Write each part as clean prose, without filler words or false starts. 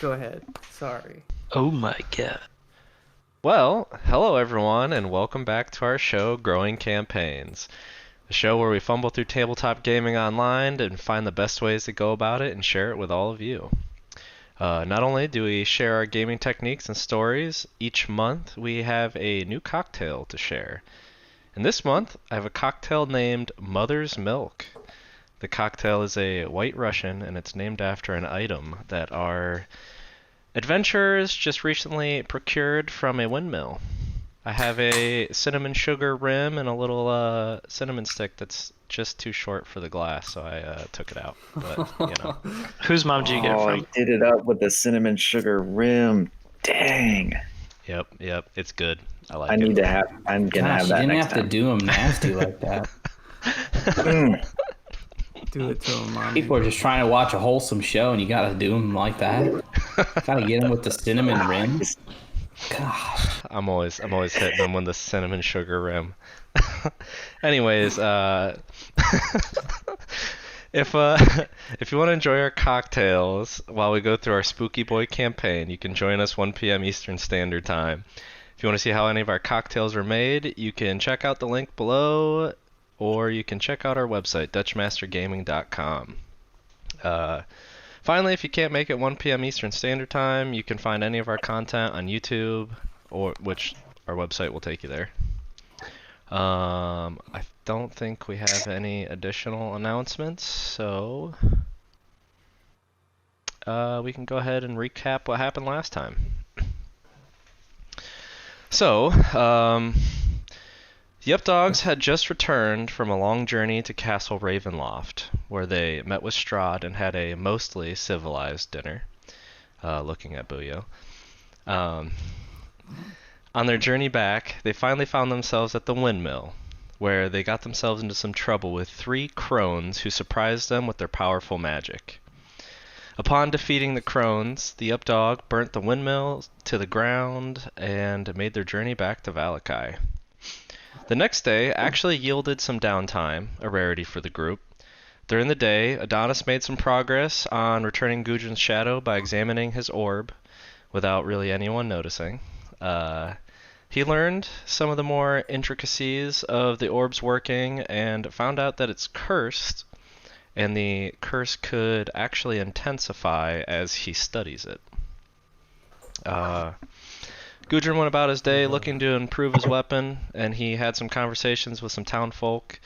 Go ahead. Sorry. Oh my god. Well, hello everyone, and welcome back to our show, Growing Campaigns. A show where we fumble through tabletop gaming online and find the best ways to go about it and share it with all of you. Not only do we share our gaming techniques and stories, each month we have a new cocktail to share. And this month, I have a cocktail named Mother's Milk. The cocktail is a White Russian, and it's named after an item that our adventurers just recently procured from a windmill. I have a cinnamon sugar rim and a little cinnamon stick that's just too short for the glass, so I took it out. But, you know. Whose mom did you get it Oh, from? I did it up with the cinnamon sugar rim. Dang. Yep, it's good. I like I it. need to have. I'm gonna Gosh, have you that didn't next have time. to do them nasty like that. Do it to him, Mom. People are just trying to watch a wholesome show, and you gotta do them like that. Gotta get them with the cinnamon rim. Gosh. I'm always hitting them with the cinnamon sugar rim. Anyways, if you want to enjoy our cocktails while we go through our Spooky Boy campaign, you can join us 1 p.m. Eastern Standard Time. If you want to see how any of our cocktails are made, you can check out the link below, or you can check out our website, DutchMasterGaming.com. Finally, if you can't make it 1 p.m. Eastern Standard Time, you can find any of our content on YouTube, or which our website will take you there. I don't think we have any additional announcements, so we can go ahead and recap what happened last time. So, the UpDawgs had just returned from a long journey to Castle Ravenloft, where they met with Strahd and had a mostly civilized dinner, looking at Booyo. On their journey back, they finally found themselves at the windmill, where they got themselves into some trouble with 3 crones who surprised them with their powerful magic. Upon defeating the crones, the UpDawg burnt the windmill to the ground and made their journey back to Valakai. The next day actually yielded some downtime, a rarity for the group. During the day, Adonis made some progress on returning Gudrun's shadow by examining his orb, without really anyone noticing. He learned some of the more intricacies of the orb's working and found out that it's cursed, and the curse could actually intensify as he studies it. Gudrun went about his day looking to improve his weapon, and he had some conversations with some townfolk.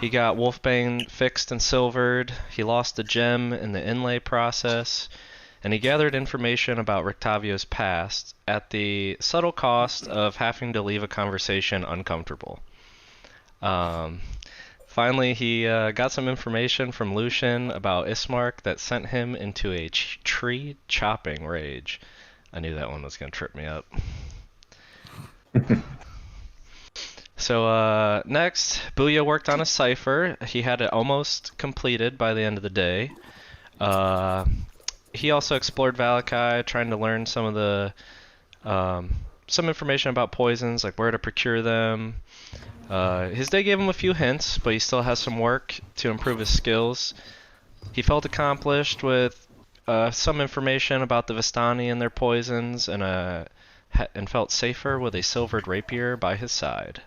He got Wolfbane fixed and silvered, he lost a gem in the inlay process, and he gathered information about Rictavio's past at the subtle cost of having to leave a conversation uncomfortable. Finally, he got some information from Lucian about Ismark that sent him into a tree chopping rage. I knew that one was going to trip me up. So next, Booya worked on a cipher. He had it almost completed by the end of the day. He also explored Valakai, trying to learn some of the some information about poisons, like where to procure them. His day gave him a few hints, but he still has some work to improve his skills. He felt accomplished with some information about the Vistani and their poisons, and felt safer with a silvered rapier by his side.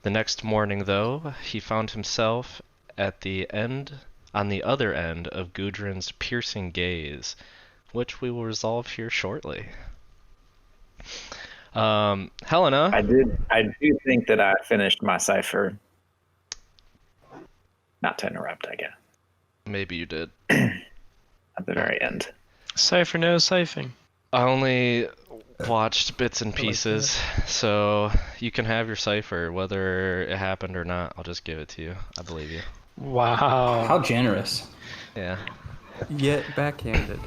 The next morning, though, he found himself on the other end of Gudrun's piercing gaze, which we will resolve here shortly. Helena. I do think that I finished my cipher. Not to interrupt, I guess. Maybe you did. At the very end. Cipher no siphoning. I only watched bits and pieces, so you can have your cipher. Whether it happened or not, I'll just give it to you. I believe you. Wow. How generous. Yeah. Yet backhanded.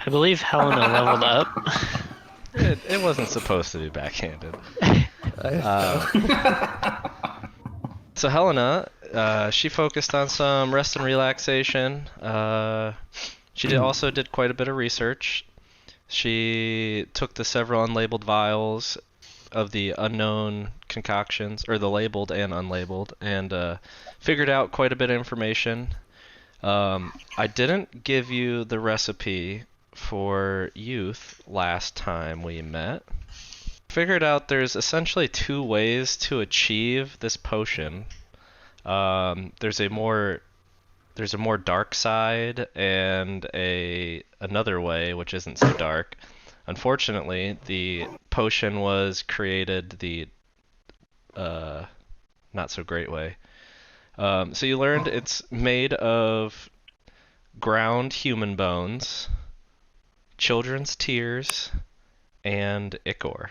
I believe Helena leveled up. It wasn't supposed to be backhanded. So Helena, she focused on some rest and relaxation. She also did quite a bit of research. She took the several unlabeled vials of the unknown concoctions, or the labeled and unlabeled, and figured out quite a bit of information. I didn't give you the recipe for youth last time we met. Figured out there's essentially two ways to achieve this potion. There's a more dark side and another way which isn't so dark. Unfortunately, the potion was created the not so great way. So you learned it's made of ground human bones, children's tears, and ichor.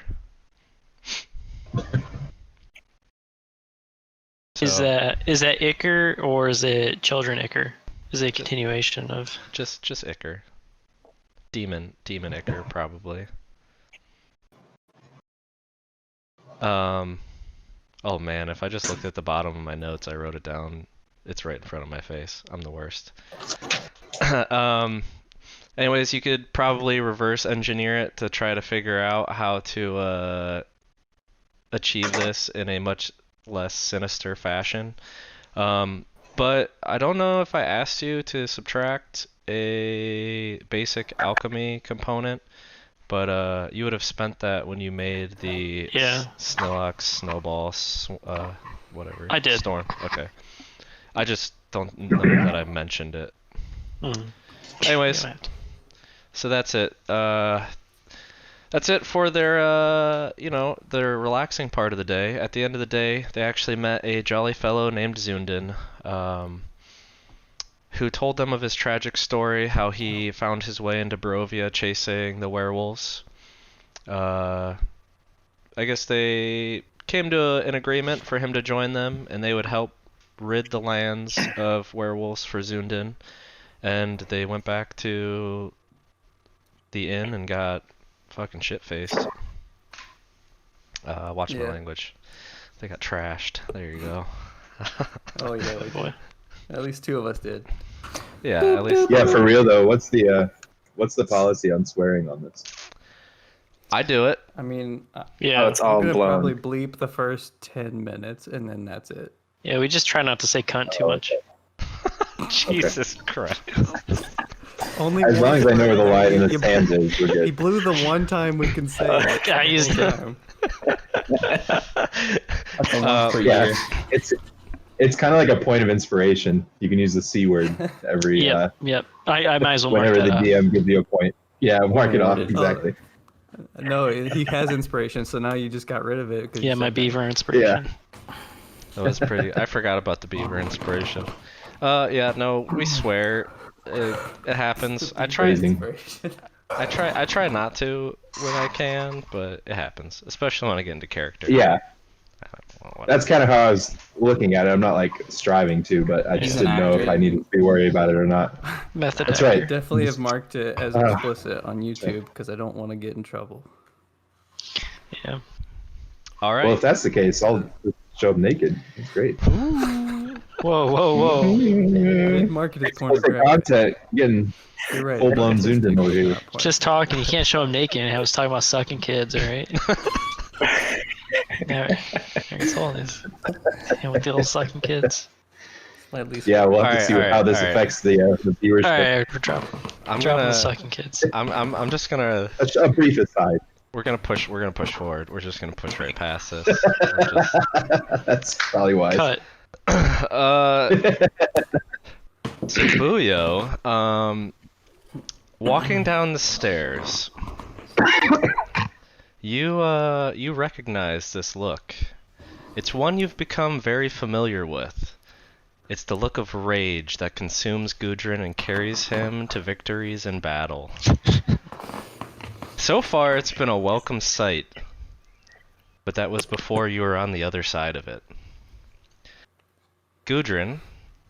Is that ichor or is it children ichor? Is it a continuation of just ichor? Demon ichor probably. Oh man, if I just looked at the bottom of my notes, I wrote it down. It's right in front of my face. I'm the worst. Anyways, you could probably reverse engineer it to try to figure out how to achieve this in a much less sinister fashion. But I don't know if I asked you to subtract a basic alchemy component, but you would have spent that when you made the Snillox, Snowball, whatever. I did. Storm. Okay. I just don't know that I mentioned it. Anyways, so that's it. That's it for their, their relaxing part of the day. At the end of the day, they actually met a jolly fellow named Zoondyn, who told them of his tragic story, how he found his way into Barovia chasing the werewolves. I guess they came to an agreement for him to join them, and they would help rid the lands of werewolves for Zoondyn. And they went back to the inn and got fucking shit-faced. Watch my language. They got trashed. There you go. Oh yeah, we did. At least two of us did. Yeah, at least. Yeah, for real though. What's the policy on swearing on this? I do it. I mean, yeah, it's all I'm gonna blown. probably bleep the first 10 minutes and then that's it. yeah. We just try not to say cunt too much. Jesus Christ. Only As long as I know where the line in the You- sand is, we're He good. blew the one time we can say it. I used the it. time. That's a lot per Yeah, year. it's kind of like a point of inspiration. You can use the C word every Yep. I might as well mark whenever that the up. DM gives you a point. Yeah, mark it off Noted. exactly. No, he has inspiration, so now you just got rid of it. 'cause you Yeah, my said that. beaver inspiration. That was pretty. I forgot about the beaver inspiration. Yeah, no, we swear. It happens. I try. Phrasing. Inspiration. I try not to when I can, but it happens, especially when I get into character. Yeah, Whatever. that's kind of how I was looking at it. I'm not like striving to, but I just He's an didn't know if actor. I needed to be worried about it or not. Method. That's actor. right. Definitely have marked it as Ah. explicit on YouTube because I don't want to get in trouble. Yeah. All right. Well, if that's the case, I'll just show up naked. That's great. Whoa, whoa, whoa. They marketed For pornographic. content, getting You're right. full-blown artistic, Zoondyn over here. not porn. Just talking. You can't show him naked. I was talking about sucking kids, all right? Yeah, I told this. Yeah, with the old sucking kids. At least Yeah, we'll have to Alright, see alright, how this alright. affects the viewership. All right, we're dropping I'm the gonna. sucking kids. I'm just gonna. A brief aside. We're gonna push forward. We're just gonna push right past this. We're just- That's probably wise. Cut. So Booyo, walking down the stairs, you recognize this look. It's one you've become very familiar with. It's the look of rage that consumes Gudrun and carries him to victories in battle. So far, it's been a welcome sight, but that was before you were on the other side of it. Gudrun,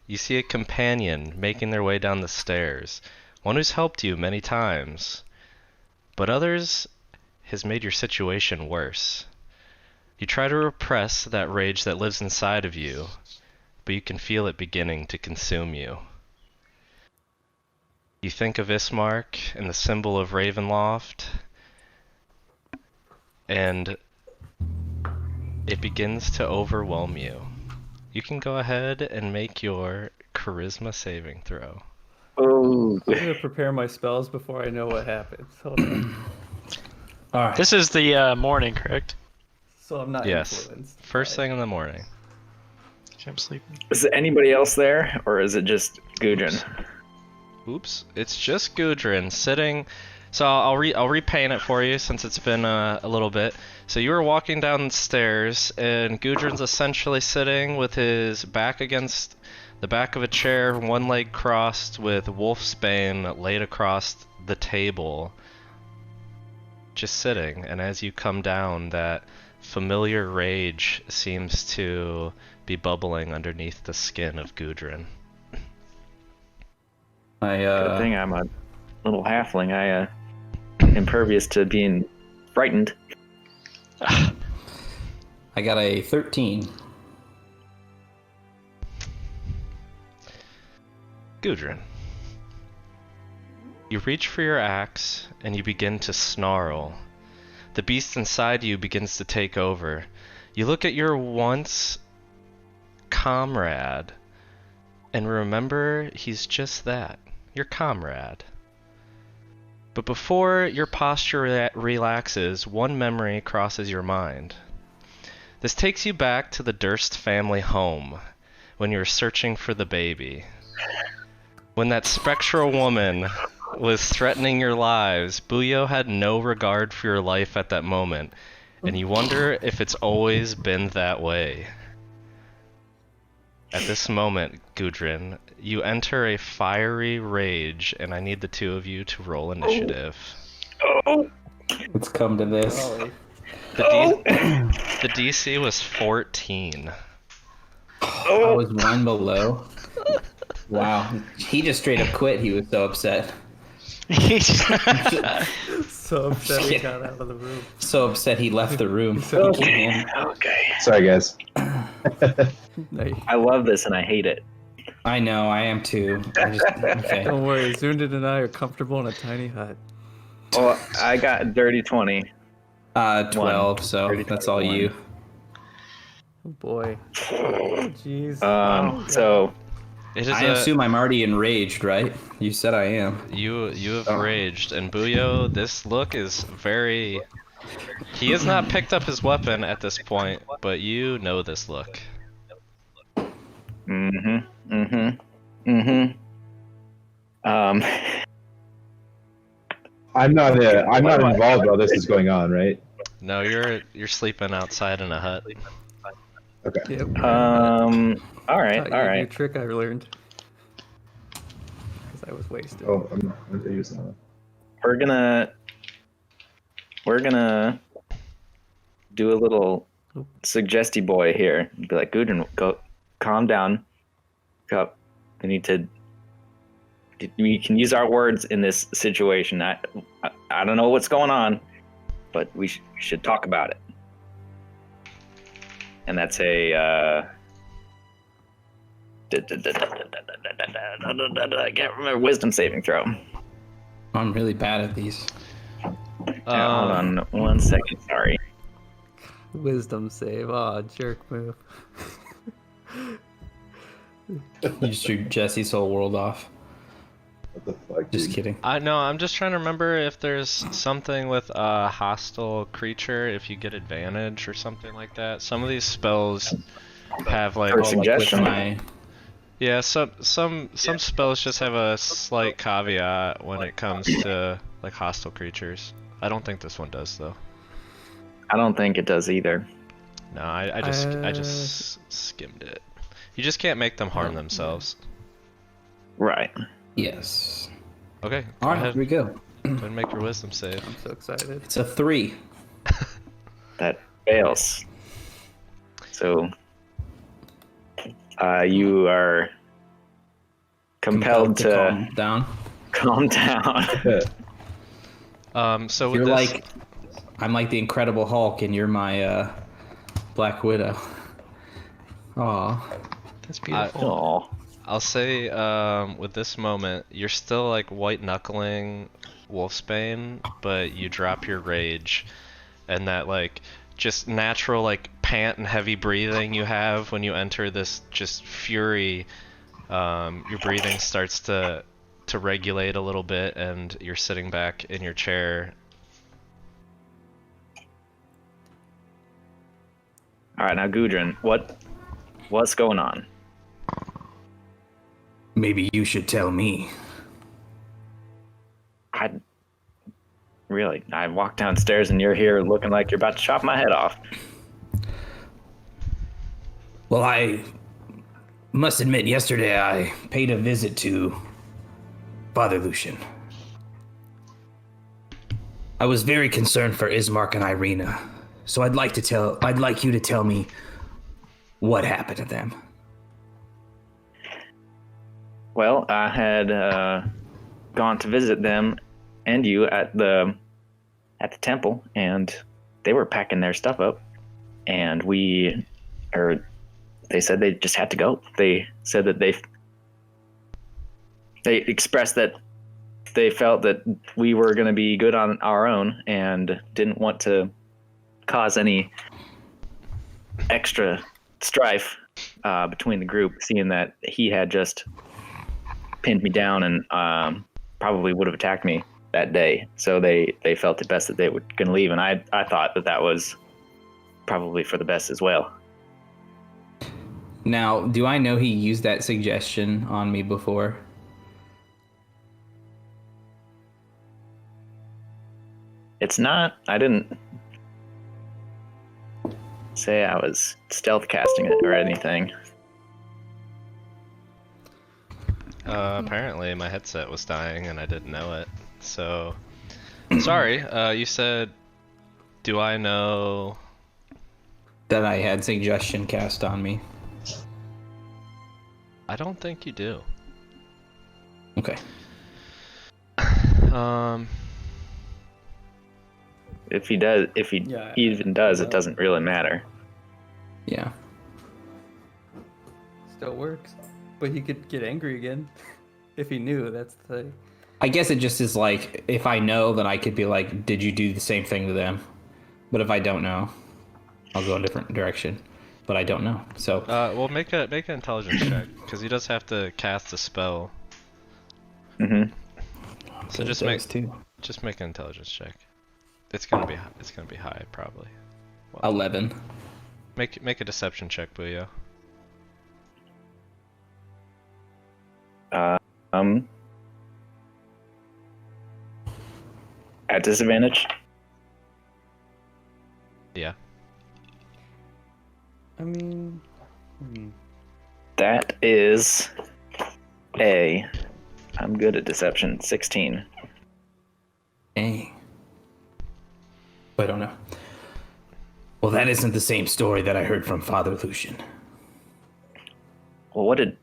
you see a companion making their way down the stairs, one who's helped you many times, but others has made your situation worse. You try to repress that rage that lives inside of you, but you can feel it beginning to consume you. You think of Ismark and the symbol of Ravenloft, and it begins to overwhelm you. You can go ahead and make your charisma saving throw. Oh Oh. I'm gonna prepare my spells before I know what happens. Hold on. All right. This is the morning, correct? So I'm not Yes. influenced. First thing in the morning. I'm sleeping. Is anybody else there, or is it just Gudrun? Oops, it's just Gudrun sitting. So I'll repaint it for you since it's been a little bit. So you were walking down the stairs, and Gudrun's essentially sitting with his back against the back of a chair, one leg crossed, with wolfsbane laid across the table, just sitting. And as you come down, that familiar rage seems to be bubbling underneath the skin of Gudrun. Good thing I'm a little halfling. I impervious to being frightened. I got a 13. Gudrun, you reach for your axe and you begin to snarl. The beast inside you begins to take over. You look at your once comrade and remember he's just that, your comrade. But before your posture relaxes, one memory crosses your mind. This takes you back to the Durst family home when you were searching for the baby. When that spectral woman was threatening your lives, Buyo had no regard for your life at that moment, and you wonder if it's always been that way. At this moment, Gudrun, you enter a fiery rage, and I need the two of you to roll initiative. Oh. Let's come to this. Golly. The DC was 14. I was one below. Wow. He just straight up quit. He was so upset. So upset he got out of the room. So upset he left the room. Okay. Okay. Sorry, guys. No, I love this and I hate it. I know, I am too. Okay. don't worry, Zoondyn and I are comfortable in a tiny hut. Well, I got dirty 20. 12, so 30, that's all 21. you. Oh boy. Jeez. So It is I assume I'm already enraged, right? You said I am. you have raged, and Buyo, this look is very... He has not picked up his weapon at this point, but you know this look. I'm not involved while this is going on, right? No, you're sleeping outside in a hut. Okay. Yep. all right, Taught all you a new right. trick I learned. Because I was wasted. Oh, I'm going to use that. We're gonna do a little suggesty boy here. Be like, Gudrun, go, calm down. Go. We can use our words in this situation. I don't know what's going on, but we should talk about it. And that's a I can't remember, wisdom saving throw. I'm really bad at these. Hold on 1 second, sorry. Wisdom save. Aw, jerk move. You just threw Jesse's whole world off. What the fuck? Just dude? kidding. I'm just trying to remember if there's something with a hostile creature, if you get advantage or something like that. Some of these spells have like... For With suggestion. my Yeah, some spells just have a slight caveat when it comes to like hostile creatures. I don't think this one does though. I don't think it does either. No, I just skimmed it. You just can't make them harm themselves. Right. yes. Okay, go All right, ahead. here we go. Go ahead and make your wisdom save. I'm so excited. It's a 3. That fails. So you are compelled to calm down. calm down. So with You're this, like, I'm like the Incredible Hulk, and you're my Black Widow. Aw. That's beautiful. Aw. I'll say with this moment, you're still like white knuckling Wolfsbane, but you drop your rage, and that like just natural like pant and heavy breathing you have when you enter this just fury. Your breathing starts to to regulate a little bit, and you're sitting back in your chair. All right, now Gudrun, what's going on? Maybe you should tell me. I walked downstairs and you're here looking like you're about to chop my head off. Well, I must admit, yesterday I paid a visit to Father Lucian. I was very concerned for Ismark and Irina, so I'd like you to tell me what happened to them. Well, I had gone to visit them and you at the temple, and they were packing their stuff up, and they said they just had to go. They said that they expressed that they felt that we were going to be good on our own and didn't want to cause any extra strife between the group, seeing that he had just pinned me down and probably would have attacked me that day. So they felt it best that they were going to leave, and I thought that was probably for the best as well. Now, do I know he used that suggestion on me before? It's not. I didn't say I was stealth casting it or anything. Apparently my headset was dying and I didn't know it. So, sorry. You said, do I know That I had suggestion cast on me. I don't think you do. Okay. If he does, even does, it doesn't really matter. Yeah. Still works. But he could get angry again if he knew. That's the thing. I guess it just is like, if I know, then I could be like, did you do the same thing to them? But if I don't know, I'll go a different direction. But I don't know, so. Well, make an intelligence check, because he does have to cast a spell. Mm-hmm. So just make an intelligence check. It's gonna be high probably. Well, 11. Make a deception check, Booyah. At disadvantage? Yeah. I mean, That is I'm good at deception, 16. Dang. I don't know. Well, that isn't the same story that I heard from Father Lucian. Well, what did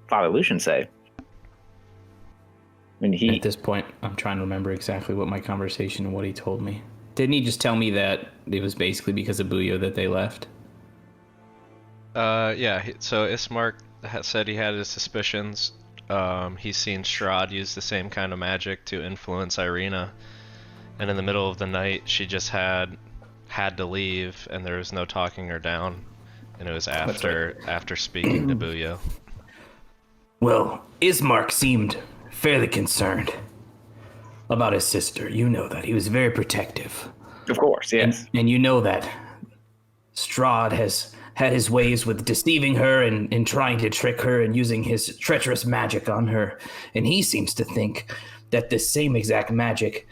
Father Lucian say? I mean, At this point, I'm trying to remember exactly what my conversation and what he told me. Didn't he just tell me that it was basically because of Booyo that they left? Yeah, so Ismark said he had his suspicions. He's seen Strahd use the same kind of magic to influence Irina. And in the middle of the night, she just had to leave, and there was no talking her down. And it was after speaking to Booyo. Well, Ismark seemed fairly concerned about his sister. You know that. He was very protective. of course, yes. And you know that Strahd has had his ways with deceiving her and trying to trick her and using his treacherous magic on her. And he seems to think that this same exact magic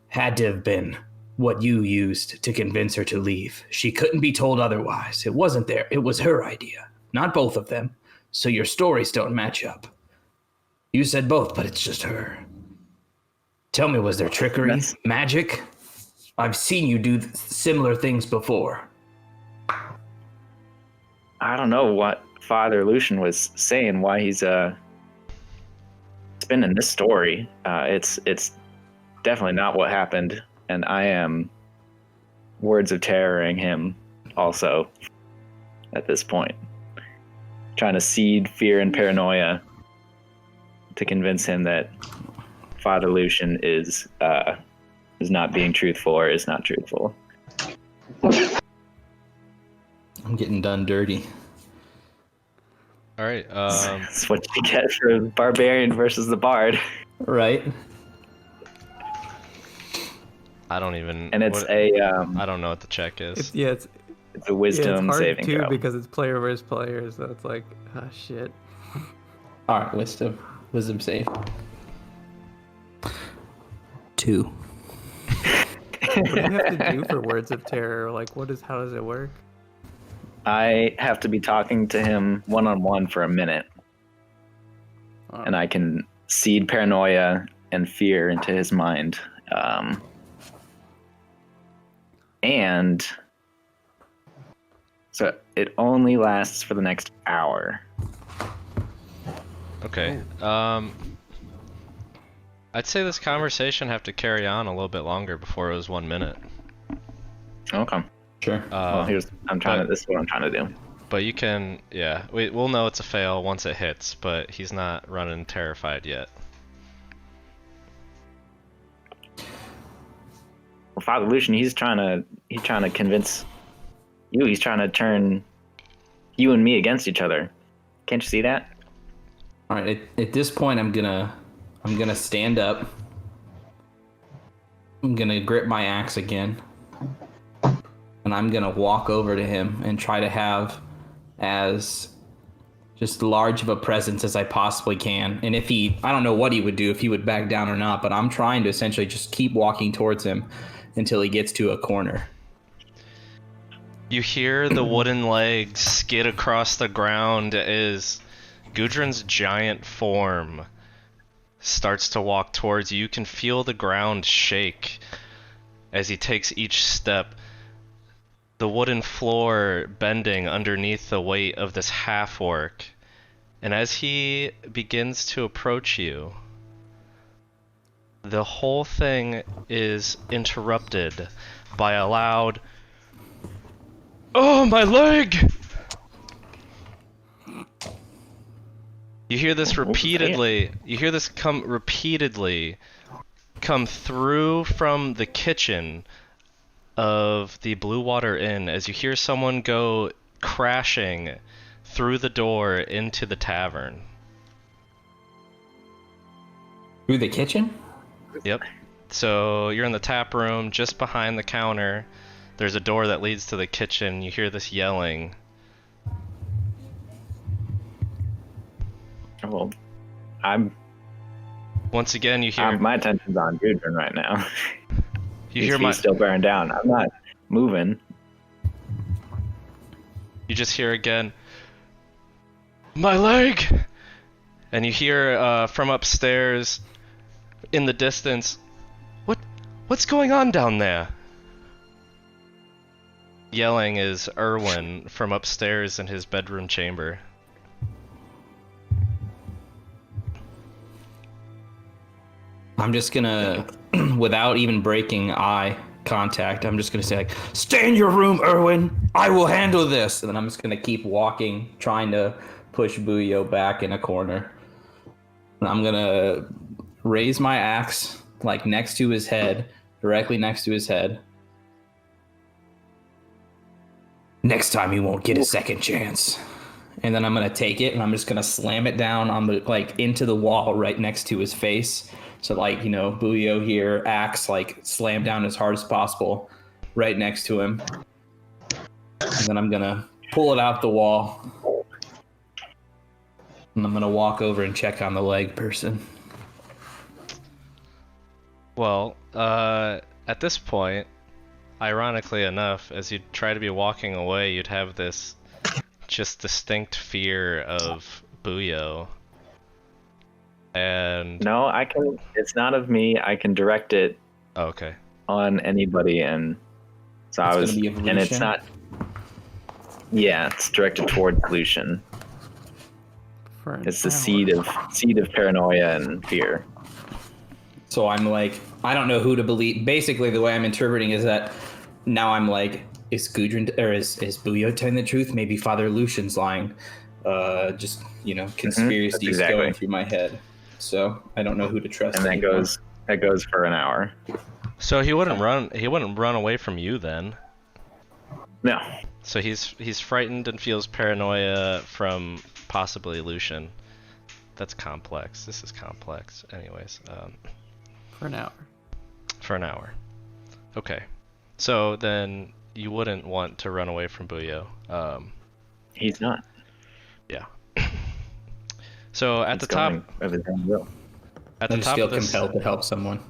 had to have been what you used to convince her to leave. She couldn't be told otherwise. It wasn't there. It was her idea, not both of them. So your stories don't match up. You said both, but it's just her. Tell me, was there trickery, magic? I've seen you do similar things before. I don't know what Father Lucian was saying, why he's spinning this story. It's definitely not what happened, and I am words of terroring him also at this point. Trying to seed fear and paranoia to convince him that Father Lucian is not being truthful or is not truthful. I'm getting done dirty. All right. That's what you get for barbarian versus the bard. Right? I don't even. And it's what- I don't know what the check is. It's it's a it's wisdom hard saving too throw. because it's player versus player, so it's like, ah, shit. All right, wisdom save. 2. What do you have to do for words of terror? Like, how does it work? I have to be talking to him one-on-one for a minute, and I can seed paranoia and fear into his mind. And so it only lasts for the next hour. Okay. I'd say this conversation have to carry on a little bit longer before it was 1 minute. Okay. Sure. Well, this is what I'm trying to do. But you can, yeah. We'll know it's a fail once it hits, but he's not running terrified yet. Well, Father Lucian, he's trying to convince you. He's trying to turn you and me against each other. Can't you see that? All right. At this point, I'm gonna stand up. I'm gonna grip my axe again, and I'm gonna walk over to him and try to have as just large of a presence as I possibly can. And if I don't know what he would do, if he would back down or not, but I'm trying to essentially just keep walking towards him until he gets to a corner. You hear the wooden legs skid across the ground as Gudrun's giant form starts to walk towards you. You can feel the ground shake as he takes each step. The wooden floor bending underneath the weight of this half-orc. And as he begins to approach you, the whole thing is interrupted by a loud, "Oh, my leg!" You hear this repeatedly. You hear this repeatedly come through from the kitchen of the Blue Water Inn as you hear someone go crashing through the door into the tavern. Through the kitchen? Yep. So you're in the tap room, just behind the counter. There's a door that leads to the kitchen. You hear this yelling. Well, Once again, you hear. my attention's on Gudrun right now. You hear He's still burned down. I'm not moving. You just hear again, "My leg!" And you hear from upstairs, in the distance, What's going on down there?" Yelling is Erwin from upstairs in his bedroom chamber. I'm just gonna, without even breaking eye contact, I'm just gonna say like, "Stay in your room, Erwin. I will handle this." And then I'm just gonna keep walking, trying to push Buyo back in a corner. And I'm gonna raise my axe like next to his head, directly next to his head. "Next time you won't get a second chance." And then I'm gonna take it and I'm just gonna slam it down on the into the wall right next to his face. So Buyo here, axe slam down as hard as possible, right next to him. And then I'm gonna pull it out the wall. And I'm gonna walk over and check on the leg person. Well, at this point, ironically enough, as you try to be walking away, you'd have this just distinct fear of Buyo. And No, I can. It's not of me. I can direct it okay. on anybody, and so It's I was, gonna be of and it's Lucian? not. Yeah, it's directed towards Lucian. For an It's the hour. seed of paranoia and fear. So I'm I don't know who to believe. Basically, the way I'm interpreting is that now I'm is Gudrun or is Buyo telling the truth? Maybe Father Lucian's lying. Just conspiracies exactly. going through my head. So I don't know who to trust. And that anymore. goes for an hour. So he wouldn't run away from you then. No. So he's frightened and feels paranoia from possibly Lucian. That's complex. This is complex. Anyways, For an hour. for an hour. Okay. So then you wouldn't want to run away from Buyo. He's not. Yeah. So at He's the top, going of his own will. at I the just top feel of the compelled to help someone.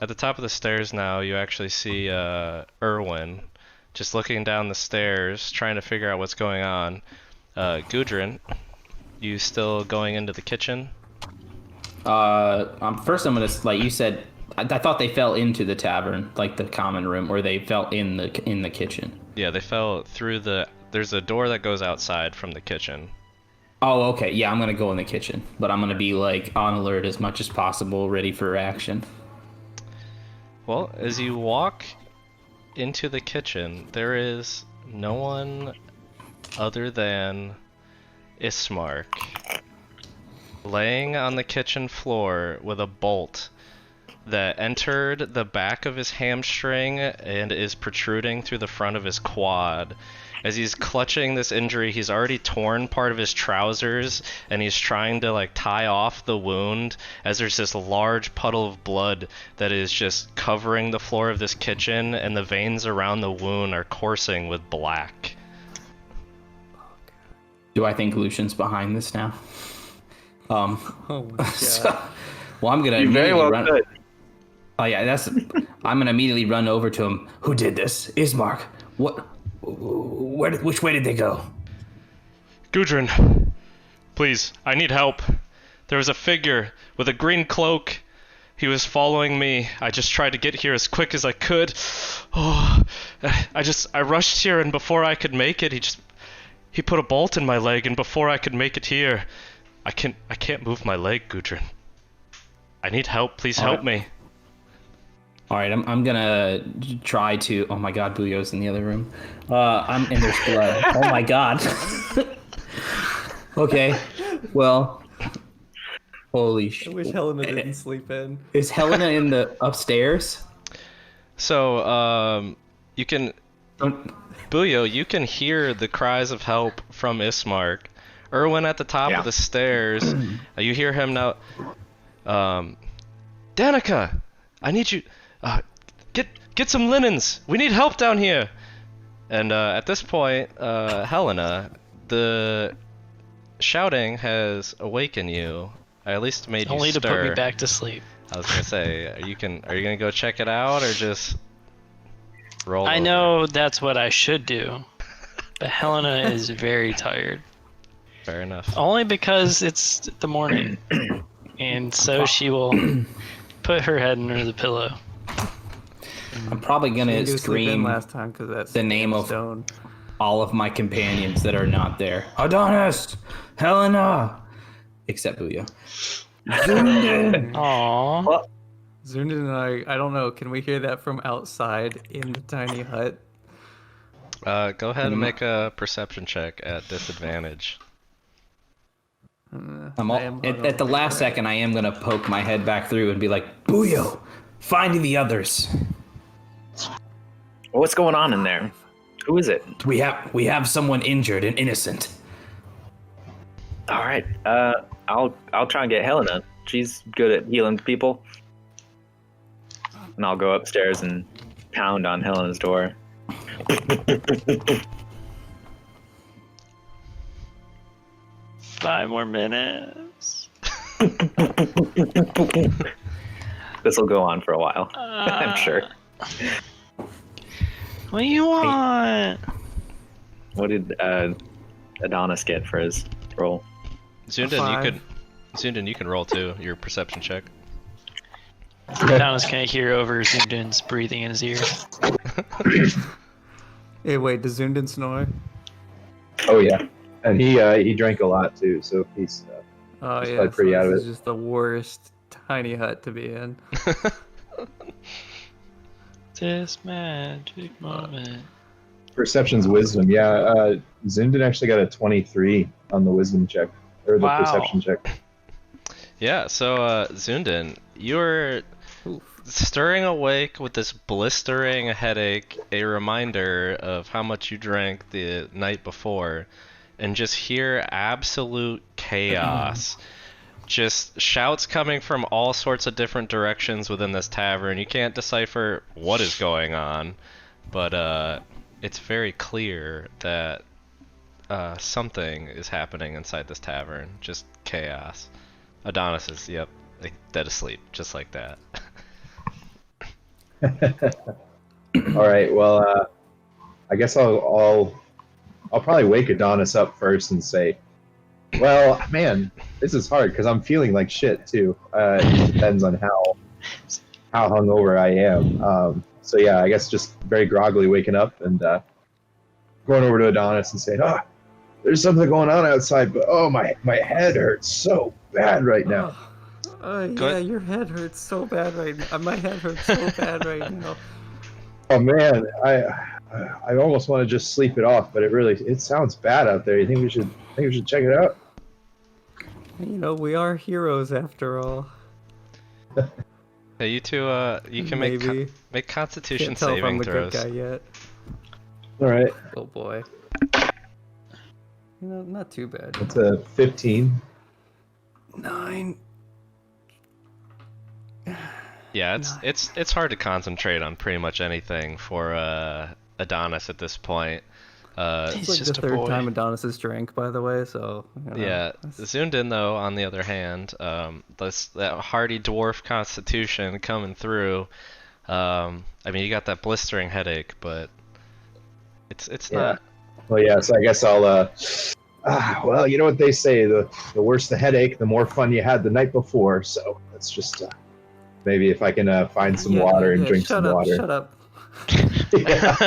At the top of the stairs now, you actually see Erwin just looking down the stairs, trying to figure out what's going on. Gudrun, you still going into the kitchen? First I'm gonna, like you said, I thought they fell into the tavern, like the common room, or they fell in the kitchen. Yeah, they fell through there's a door that goes outside from the kitchen. Oh, okay. Yeah, I'm gonna go in the kitchen, but I'm gonna be like on alert as much as possible, ready for action. Well, as you walk into the kitchen, there is no one other than Ismark laying on the kitchen floor with a bolt that entered the back of his hamstring and is protruding through the front of his quad. As he's clutching this injury, he's already torn part of his trousers, and he's trying to like tie off the wound as there's this large puddle of blood that is just covering the floor of this kitchen, and the veins around the wound are coursing with black. Do I think Lucian's behind this now? Oh my god. So, well, I'm gonna You very immediately well run. could. Oh yeah, I'm gonna immediately run over to him. Who did this? Ismark. What? Which way did they go? Gudrun, please, I need help. There was a figure with a green cloak. He was following me. I just tried to get here as quick as I could. Oh, I rushed here, and before I could make it, he put a bolt in my leg, and before I could make it here, I can't move my leg, Gudrun. I need help. Please help me. All right, I'm gonna try to. Oh my God, Buyo's in the other room. And there's blood. Oh my God. Okay, well, holy I shit. wish Helena didn't sleep in. Is Helena in the upstairs? So, you can, Buyo, you can hear the cries of help from Ismark. Erwin at the top of the stairs. You hear him now. Danica, I need you. Get some linens. We need help down here. And at this point, Helena, the shouting has awakened you. At least made you Only stir. to put me back to sleep. I was gonna say, are you gonna go check it out or just roll? I over? know that's what I should do, but Helena is very tired. Fair enough. Only because it's the morning, and so she will put her head under the pillow. I'm probably She gonna didn't go sleep in scream last time because that's the name of stone. all of my companions that are not there. Adonis, Helena, except Buyo. Zoondyn. Aww. Zoondyn and I don't know. Can we hear that from outside in the tiny hut? Go ahead and make a perception check at disadvantage. At the last second, I am gonna poke my head back through and be like, Buyo, finding the others. What's going on in there? Who is it? We have someone injured and innocent. All right. I'll try and get Helena. She's good at healing people. And I'll go upstairs and pound on Helena's door. 5 more minutes. This will go on for a while, I'm sure. What do you want? What did Adonis get for his roll? Zoondyn, you can roll too. Your perception check. Adonis can't hear over Zoondyn's breathing in his ear. Hey, wait, does Zoondyn snore? Oh yeah, and he drank a lot too, so he's Oh He's yeah, probably pretty out of this is it. just the worst tiny hut to be in. This magic moment. perception's wisdom. Yeah, Zoondyn actually got a 23 on the wisdom check or the Wow. perception check. Yeah, so Zoondyn, you're stirring awake with this blistering headache, a reminder of how much you drank the night before, and just hear absolute chaos. Just shouts coming from all sorts of different directions within this tavern. You can't decipher what is going on, but it's very clear that something is happening inside this tavern. Just chaos. Adonis is, yep, like, dead asleep, just like that. All right. Well, I guess I'll probably wake Adonis up first and say, "Well, man, this is hard because I'm feeling like shit too. It depends on how hungover I am. So yeah, I guess just very groggily waking up and going over to Adonis and saying, "Ah, there's something going on outside, but oh my head hurts so bad right now." Yeah, your head hurts so bad right now. My head hurts so bad right now. Oh man, I almost want to just sleep it off, but it sounds bad out there. You think we should check it out? You know, we are heroes after all. Hey, you two, you can make Constitution Can't tell if I'm saving the throws. good guy yet. All right. Oh boy. You know, not too bad. It's a 15. 9. Yeah, it's hard to concentrate on pretty much anything for Adonis at this point. It's like just the a third boy. time Adonis has drank, by the way, so... You know, Yeah, that's- Zoondyn though, on the other hand, that hardy dwarf constitution coming through. I mean, you got that blistering headache, but it's Yeah. not. Well, yeah. So I guess I'll. Well, you know what they say: the worse the headache, the more fun you had the night before. So let's just maybe if I can find some water and drink some water. Shut up. Yeah.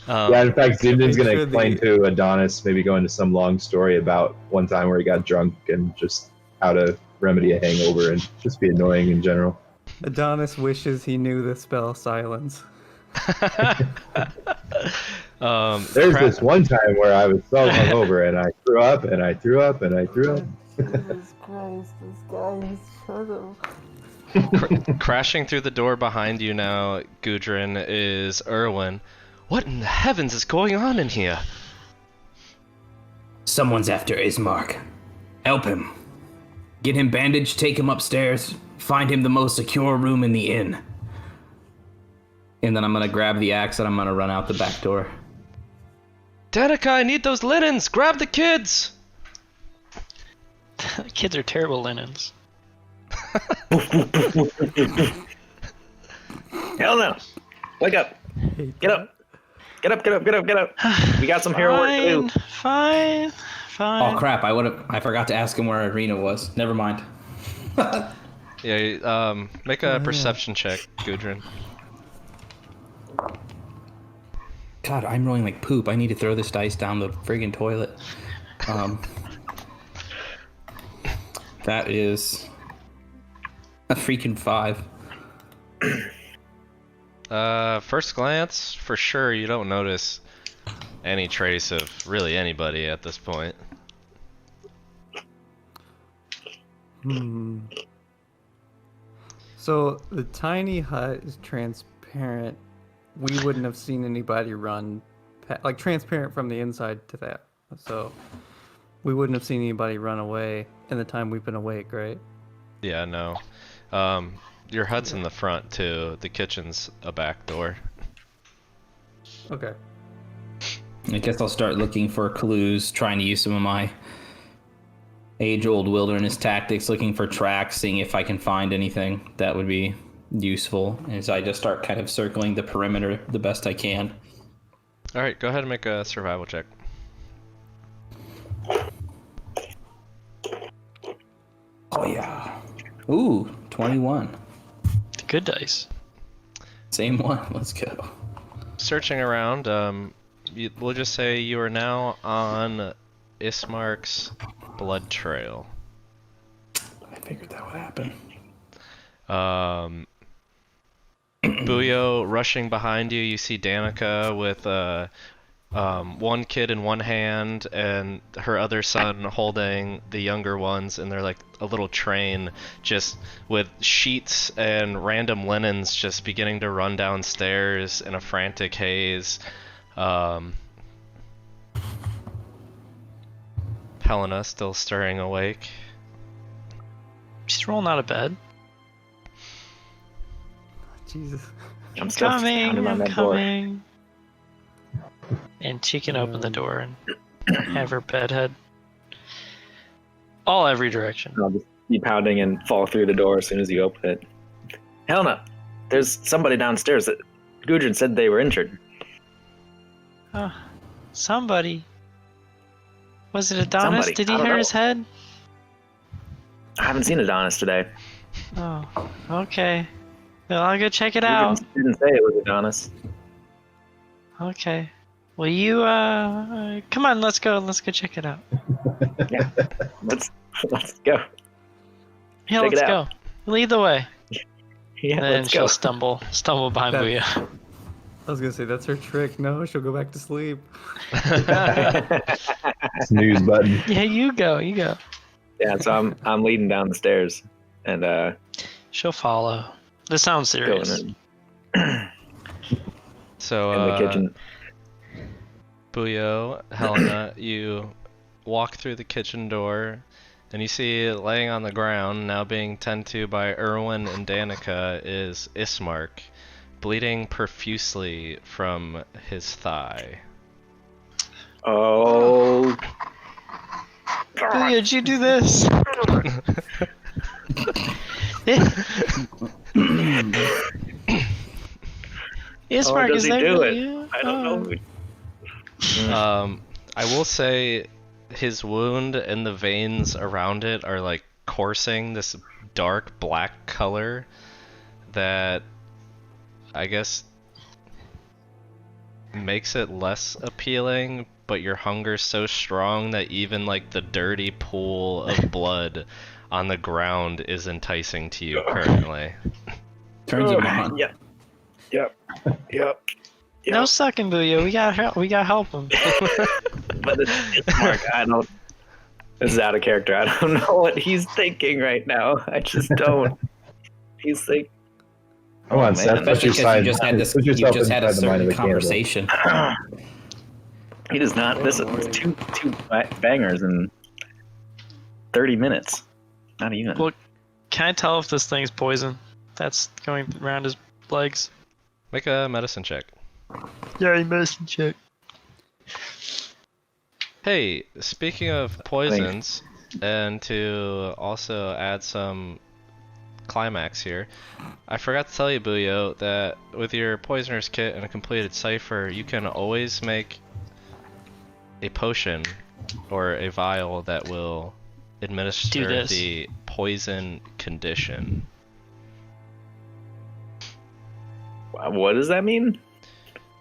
Yeah, in fact, Zoondyn's make gonna sure explain to Adonis, maybe go into some long story about one time where he got drunk and just how to remedy a hangover and just be annoying in general. Adonis wishes he knew the spell silence. There's Cra- this one time where I was so hungover and I threw up and I threw up and I threw up. Jesus Christ, this guy is shut up. Crashing through the door behind you now, Gudrun, is Erwin. What in the heavens is going on in here? Someone's after Ismark. Help him. Get him bandaged, take him upstairs, find him the most secure room in the inn. And then I'm gonna grab the axe and I'm gonna run out the back door. Danica, I need those linens! Grab the kids! Kids are terrible linens. Hell no! Wake up! Get up! Get up! Get up! Get up! Get up! We got some hero work to do. Fine. Oh crap, I forgot to ask him where Irina was. Never mind. Yeah, make a perception check, Gudrun. God, I'm rolling like poop. I need to throw this dice down the friggin' toilet. That is a freaking 5. First glance, for sure you don't notice any trace of really anybody at this point. So the tiny hut is transparent. We wouldn't have seen anybody run, like transparent from the inside to that. So we wouldn't have seen anybody run away in the time we've been awake, right? Yeah, no. Your hut's in the front too. The kitchen's a back door. Okay. I guess I'll start looking for clues, trying to use some of my age-old wilderness tactics, looking for tracks, seeing if I can find anything that would be useful as I just start kind of circling the perimeter the best I can. Alright, go ahead and make a survival check. Oh yeah. Ooh, 21. The good dice. Same one. Let's go. Searching around, we'll just say you are now on Ismark's blood trail. I figured that would happen. Buyo rushing behind you. You see Danica with one kid in one hand and her other son holding the younger ones, and they're like a little train just with sheets and random linens just beginning to run downstairs in a frantic haze. Helena still stirring awake. She's rolling out of bed. Jesus. I'm still pounding on I'm that door. coming. And she can open the door and have her bed head all every direction. I'll just be pounding and fall through the door as soon as you open it. Helena, there's somebody downstairs that Gudrun said they were injured. Oh, somebody. Was it Adonis? Somebody. Did I he don't hurt know. his head? I haven't seen Adonis today. Oh, okay. Well, I'll go check it Gudrun out. didn't say it was Adonis. Okay. Well, you, come on, let's go check it out. Yeah, let's go. Yeah, Check it let's out. go. Lead the way. Yeah, And then let's she'll go. stumble behind That- Booyah. I was gonna say that's her trick. No, she'll go back to sleep. Snooze button. Yeah, you go. Yeah, so I'm leading down the stairs and She'll follow. This sounds going serious. in, So, in the kitchen. Buyo, Helena, you walk through the kitchen door, and you see laying on the ground, now being tended to by Erwin and Danica, is Ismark, bleeding profusely from his thigh. Oh, Booyah, did you do this? Ismark, does is he that do really it? you? I don't know. I will say his wound and the veins around it are like coursing this dark black color that I guess makes it less appealing, but your hunger's so strong that even like the dirty pool of blood on the ground is enticing to you currently. Turns him on. Yep. No sucking, Booyah. We gotta help him. But it's Mark. I don't. This is out of character. I don't know what he's thinking right now. I just don't. He's like, Come on, man. Seth. Put Especially your because side. you just had this. Put You yourself just had a inside the mind certain of a cannibal. conversation. he does not. This is two bangers in 30 minutes. Not even. Well, can I tell if this thing's poison that's going around his legs? Make a medicine check. Yeah, medicine check. Hey, speaking of poisons, and to also add some climax here, I forgot to tell you, Buyo, that with your poisoner's kit and a completed cipher, you can always make a potion or a vial that will administer this. the poison condition. What does that mean?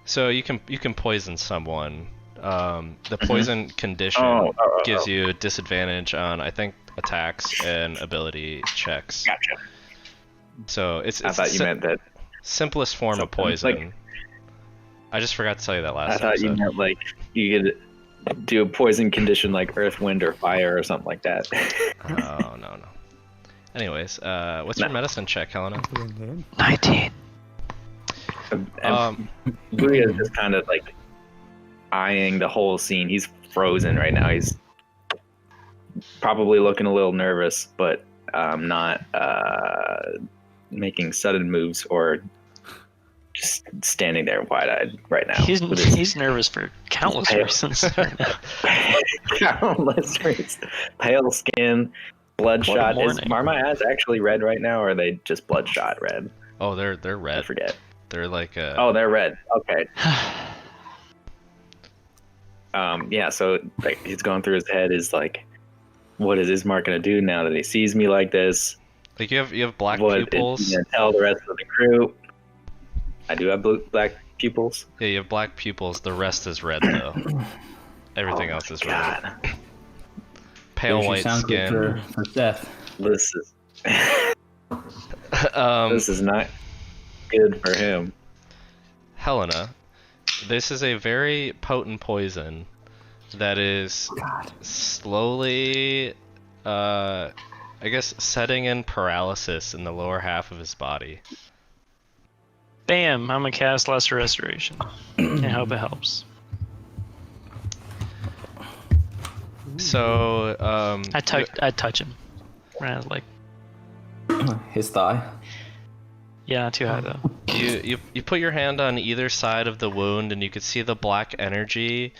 So you can poison someone. The poison condition Oh. gives you disadvantage on, I think, attacks and ability checks. Gotcha. So it's I thought you meant that. simplest form of something poison. like- I just forgot to tell you that last I thought you episode. meant like you could do a poison condition like earth, wind, or fire or something like that. Oh no. Anyways, what's your No. medicine check, Helena? 19. Booyah is just kind of like eyeing the whole scene. He's frozen right now. He's probably looking a little nervous, but not making sudden moves or just standing there wide-eyed right now. with his He's nervous for countless Pale. reasons. countless reasons. Pale skin, bloodshot. Is morning. are my eyes actually red right now, or are they just bloodshot red? Oh, they're I red. forget. They're like Oh, they're red. Okay. Yeah, so like he's going through his head is like, what is Ismark gonna do now that he sees me like this? like you have black What is pupils. he gonna tell the rest of the crew? I do have black pupils. Yeah, you have black pupils. The rest is red though. Everything else is red. God, Pale Usually white sounds good skin. for Seth. this is Um, this is not good for him. Helena, this is a very potent poison that is slowly, I guess, setting in paralysis in the lower half of his body. Bam! I'm gonna cast Lesser Restoration. I hope it helps. So I touch him. Right, like, His thigh. yeah, not too high though. you put your hand on either side of the wound, and you could see the black energy,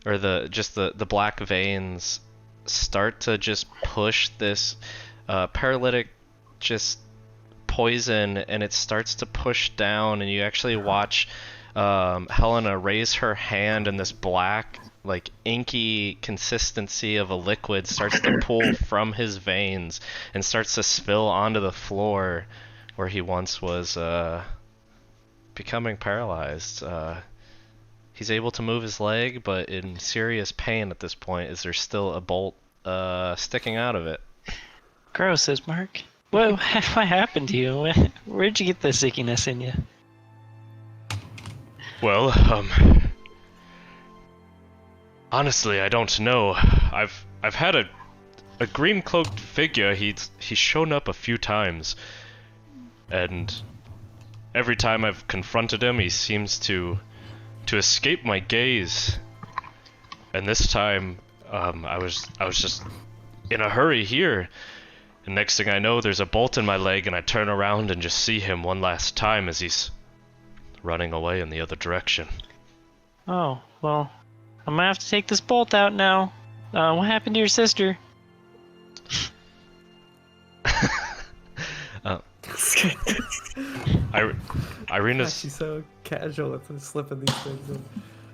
or the black veins, start to just push this paralytic just poison, and it starts to push down, and you actually watch Helena raise her hand, and this black, like, inky consistency of a liquid starts to pull from his veins and starts to spill onto the floor where he once was becoming paralyzed. He's able to move his leg, but in serious pain at this point, as there's still a bolt sticking out of it. Gross, Ismark. What happened to you? Where'd you get the sickiness in you? Well, honestly, I don't know. I've had a green cloaked figure. He's shown up a few times, and every time I've confronted him, he seems to escape my gaze. And this time, I was just in a hurry here, and next thing I know, there's a bolt in my leg, and I turn around and just see him one last time as he's running away in the other direction. Oh, well, I'm gonna have to take this bolt out now. What happened to your sister? Irina's She's so casual with the slipping these things in.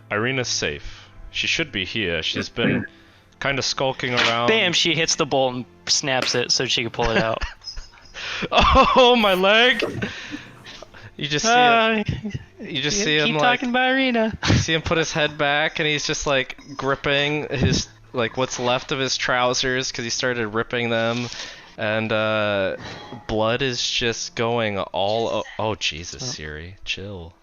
Irina's safe. She should be here. She's been kind of skulking around. Bam! She hits the bolt and snaps it so she can pull it out. Oh, my leg! You just see him. You just see him keep like. talking about Irina. You see him put his head back, and he's just like gripping his what's left of his trousers because he started ripping them, and blood is just going all. Oh Jesus, Siri, chill.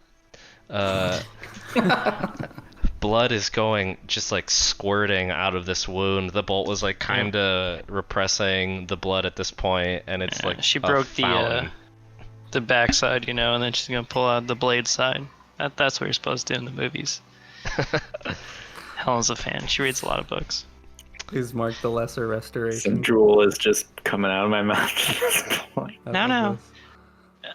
Blood is going just like squirting out of this wound. The bolt was like kind of repressing the blood at this point, and it's like she a broke fountain. the backside, and then she's gonna pull out the blade side. That's what you're supposed to do in the movies. Helen's a fan. She reads a lot of books. Please mark the lesser restoration. Some drool is just coming out of my mouth at this point. No.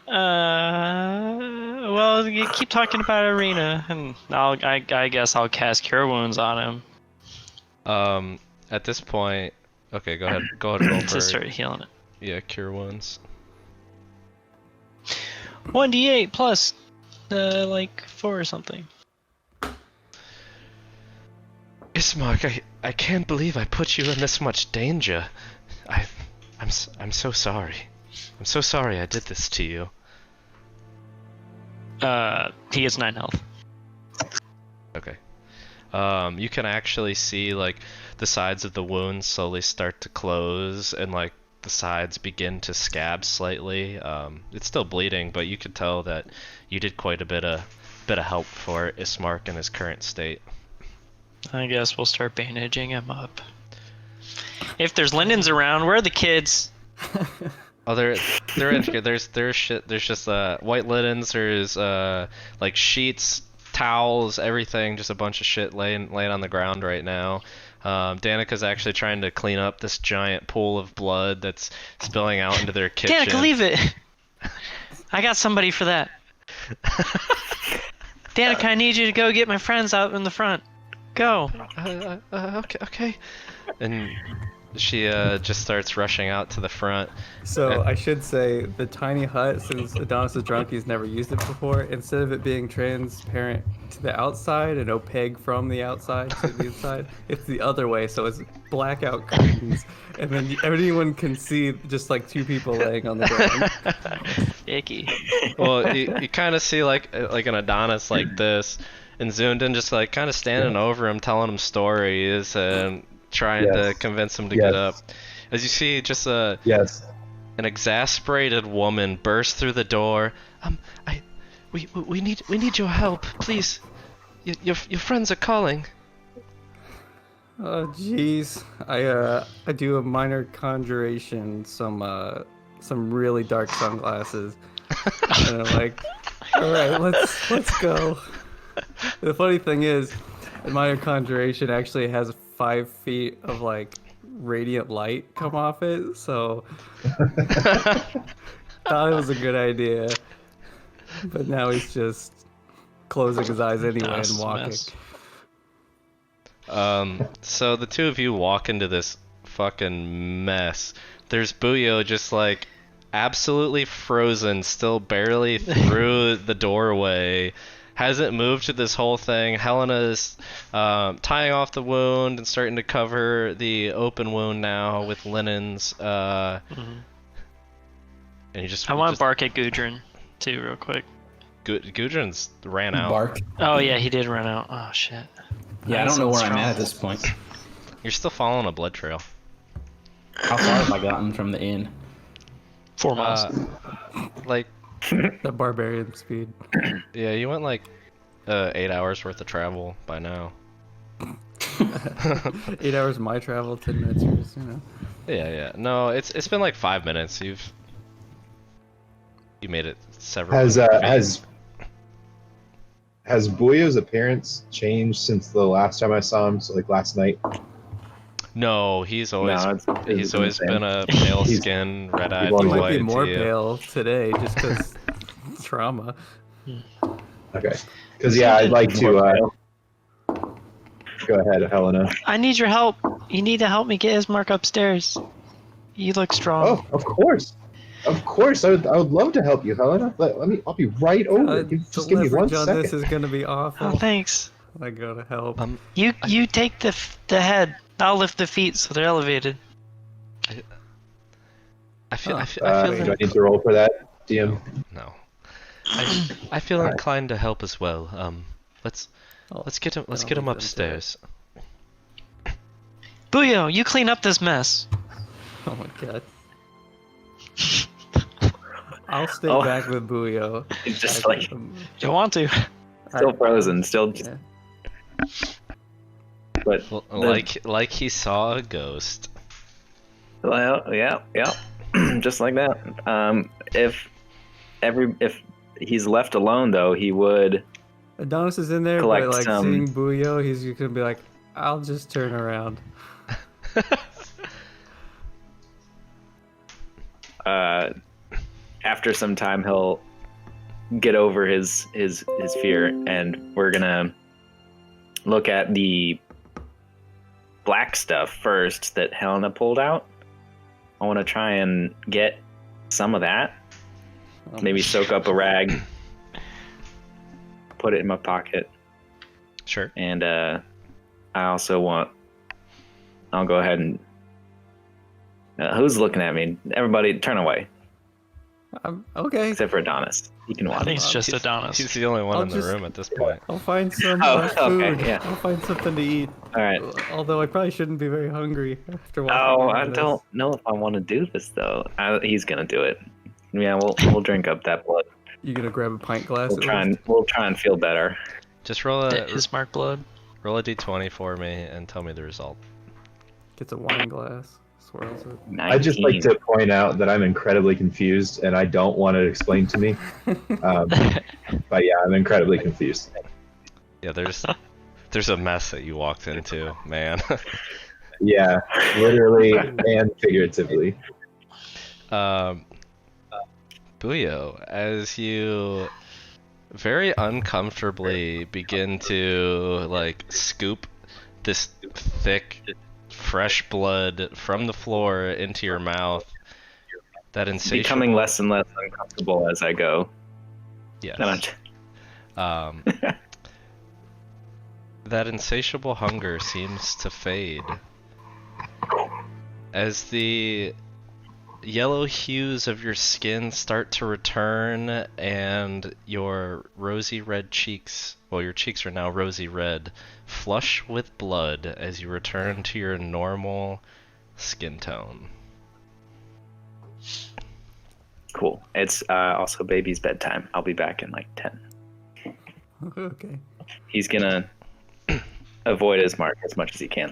Well, you keep talking about Irina, and I guess I'll cast Cure Wounds on him. At this point, okay, go ahead and roll for To start healing it. Yeah, Cure Wounds. 1d8 plus, 4 or something. Ismark, I can't believe I put you in this much danger. I'm so sorry. I'm so sorry I did this to you. He has 9 health. Okay. You can actually see the sides of the wound slowly start to close, and the sides begin to scab slightly. It's still bleeding, but you could tell that you did quite a bit of help for Ismark in his current state. I guess we'll start bandaging him up. If there's linens around, where are the kids? Oh, they're in here. There's shit. There's just white linens. There's sheets, towels, everything. Just a bunch of shit laying on the ground right now. Danica's actually trying to clean up this giant pool of blood that's spilling out into their kitchen. Danica, leave it. I got somebody for that. Danica, I need you to go get my friends out in the front. Go. Okay. And she just starts rushing out to the front. So I should say the tiny hut, since Adonis is drunk, he's never used it before. Instead of it being transparent to the outside and opaque from the outside to the inside, it's the other way. So it's blackout curtains, and then anyone can see just 2 people laying on the ground. Icky. Well, you kind of see an Adonis like this, and Zoondyn just kind of standing over him, telling him stories and trying to convince him to get up. As you see, just an exasperated woman burst through the door. We need your help, please. Your friends are calling. Oh jeez, I do a minor conjuration, some really dark sunglasses, and I'm like, all right, let's go. The funny thing is, a minor conjuration actually has 5 feet of like radiant light come off it, so thought it was a good idea. But now he's just closing his eyes anyway Nah, it's and a walking. mess. So the two of you walk into this fucking mess. There's Buyo just like absolutely frozen, still barely through the doorway. Hasn't moved to this whole thing. Helena's tying off the wound and starting to cover the open wound now with linens. And you just I want to bark at Gudrun too, real quick. Gudrun's ran out. Bark. Oh yeah, he did run out. Oh shit. Yeah, I don't know where I'm at this point. You're still following a blood trail. How far have I gotten from the inn? 4 miles. Like, The barbarian speed. yeah, you went like 8 hours worth of travel by now. 8 hours of my travel, 10 minutes yours, you know. Yeah. No, it's been like 5 minutes. You made it several. Has Buyo's appearance changed since the last time I saw him? So like last night. No, he's always No, he's been always the same. been a pale skin, red-eyed, He He Well, might be white more to you. pale today just because trauma. Okay. Because yeah, I'd like to. Go ahead, Helena. I need your help. You need to help me get Ismark upstairs. You look strong. Oh, of course. Of course, I would love to help you, Helena. I'll be right over. Just give me 1 John, second. this is gonna be awful. Oh, thanks. I gotta help. You take the head. I'll lift the feet so they're elevated. I feel do I need to roll for that, DM? no. I feel inclined to help as well. Let's get him I'll get him leave them to upstairs. Buyo, you clean up this mess. Oh my god. I'll stay Oh. back with Buyo. It's just I- like You want to? still frozen, still just. Yeah. But Well, the- like he saw a ghost. well, yeah, just like that. If he's left alone though, he would. Adonis is in there, Collect but like some- seeing Buyo, he's gonna be like, I'll just turn around. After some time, he'll get over his fear, and we're gonna look at the black stuff first that Helena pulled out. I want to try and get some of that. Maybe soak up a rag, put it in my pocket, Sure. and I also want. I'll go ahead and. Who's looking at me? Everybody, turn away, Okay. except for Adonis. He can I watch. think it's just Adonis. He's the only one I'll in the just- room at this point. I'll find some Oh, food. okay, yeah. I'll find something to eat. All right. Although I probably shouldn't be very hungry after walking. Oh, around I this. don't know if I want to do this though. He's gonna do it. Yeah, we'll drink up that blood. You gonna grab a pint glass? We'll try and feel better. Just roll The a Ismark blood. roll a d20 for me and tell me the result. Gets a wine glass. Swirls it. 19. I'd just like to point out that I'm incredibly confused, and I don't want it explained to me. But yeah, I'm incredibly confused. Yeah, there's a mess that you walked into, man. Yeah, literally and figuratively. Buyo, as you very uncomfortably begin to like scoop this thick, fresh blood from the floor into your mouth, that insatiable. Becoming less and less uncomfortable as I go. Yes. No, That insatiable hunger seems to fade as the yellow hues of your skin start to return and your rosy red cheeks, well, your cheeks are now rosy red, flush with blood as you return to your normal skin tone. Cool. It's also baby's bedtime. I'll be back in like 10. Okay. He's gonna avoid his mark as much as he can.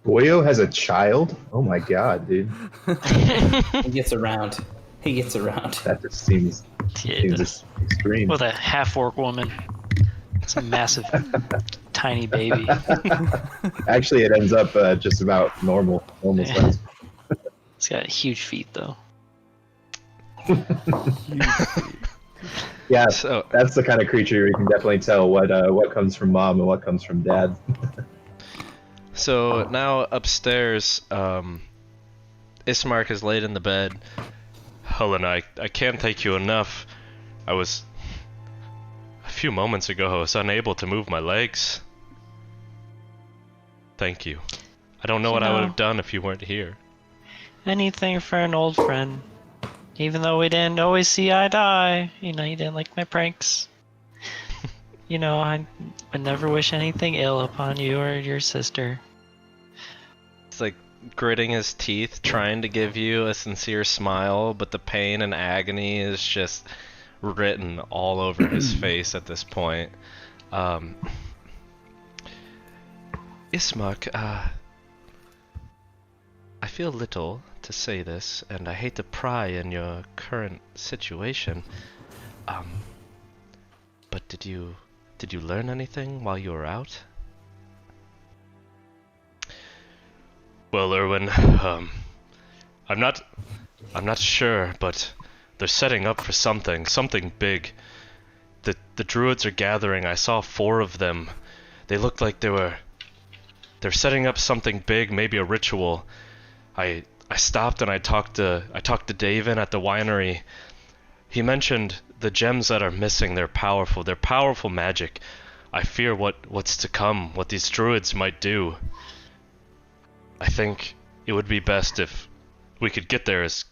Buyo has a child? Oh my god, dude. He gets around. He gets around. That just seems Yeah, just extreme. with a half-orc woman. It's a massive tiny baby. Actually, it ends up just about normal size. It's got huge feet though. Huge feet. Yeah, So that's the kind of creature you can definitely tell what comes from mom and what comes from dad. So now upstairs, Ismark is laid in the bed. Helena, I can't thank you enough. A few moments ago, I was unable to move my legs. Thank you. I don't know what I would have done if you weren't here. Anything for an old friend. Even though we didn't always see eye to eye. You know, you didn't like my pranks. You know, I would never wish anything ill upon you or your sister. It's like gritting his teeth, trying to give you a sincere smile, but the pain and agony is just written all over his face at this point. Ismark, I feel little to say this, and I hate to pry in your current situation. But did you learn anything while you were out? Well, Erwin, I'm not sure, but they're setting up for something big. The druids are gathering. I saw 4 of them. They looked like they're setting up something big, maybe a ritual. I stopped and I talked to Davin at the winery. He mentioned the gems that are missing. They're powerful magic. I fear what's to come, what these druids might do. I think it would be best if we could get there as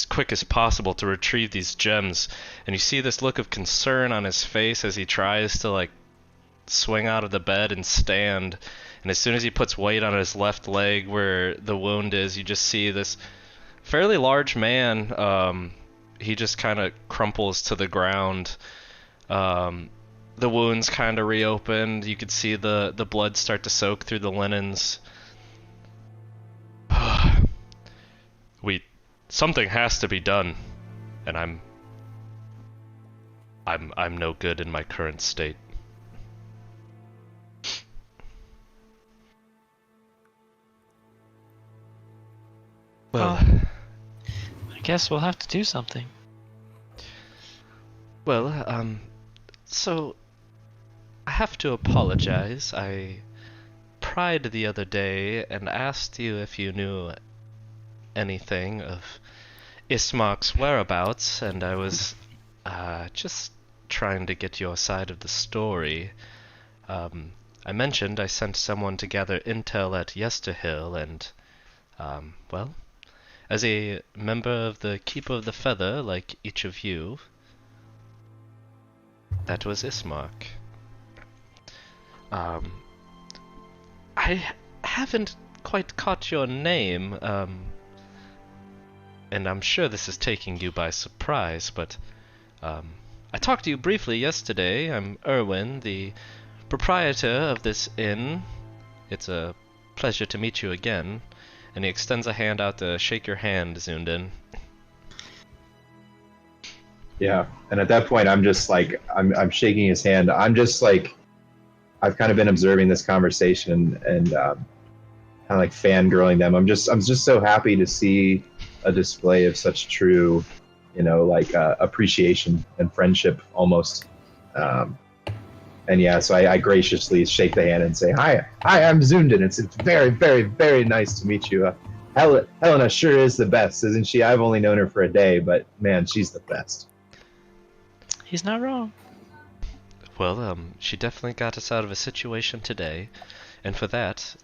quick as possible to retrieve these gems. And you see this look of concern on his face as he tries to like swing out of the bed and stand. And as soon as he puts weight on his left leg where the wound is, you just see this fairly large man. He just kind of crumples to the ground. The wound's kind of reopened. You could see the blood start to soak through the linens. Something has to be done, and I'm no good in my current state. Well, I guess we'll have to do something. well, so I have to apologize. I pried the other day and asked you if you knew anything of Ismark's whereabouts, and I was just trying to get your side of the story. I mentioned I sent someone to gather intel at Yesterhill, and, well, as a member of the Keeper of the Feather, like each of you, that was Ismark. I haven't quite caught your name, and I'm sure this is taking you by surprise, but I talked to you briefly yesterday. I'm Erwin, the proprietor of this inn. It's a pleasure to meet you again. And he extends a hand out to shake your hand, Zoondyn. Yeah, and at that point, I'm just like, I'm shaking his hand. I'm just like, I've kind of been observing this conversation and kind of like fangirling them. I'm just so happy to see a display of such true, like appreciation and friendship almost. And yeah, so I graciously shake the hand and say, hi, I'm Zoondyn. It's very, very, very nice to meet you. Helena sure is the best, isn't she? I've only known her for a day, but man, she's the best. He's not wrong. Well, she definitely got us out of a situation today, and for that,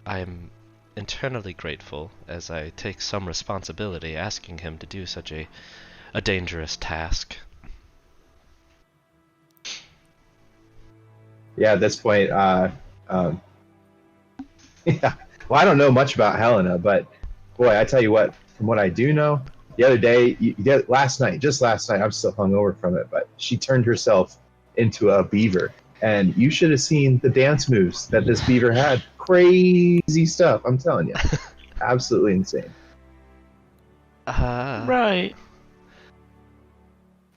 I'm internally grateful, as I take some responsibility asking him to do such a dangerous task. Yeah, at this point, yeah. Well, I don't know much about Helena, but boy, I tell you what, from what I do know, the other day, just last night, I'm still hungover from it, but she turned herself into a beaver. And you should have seen the dance moves that this beaver had. Crazy stuff, I'm telling you. Absolutely insane. Right.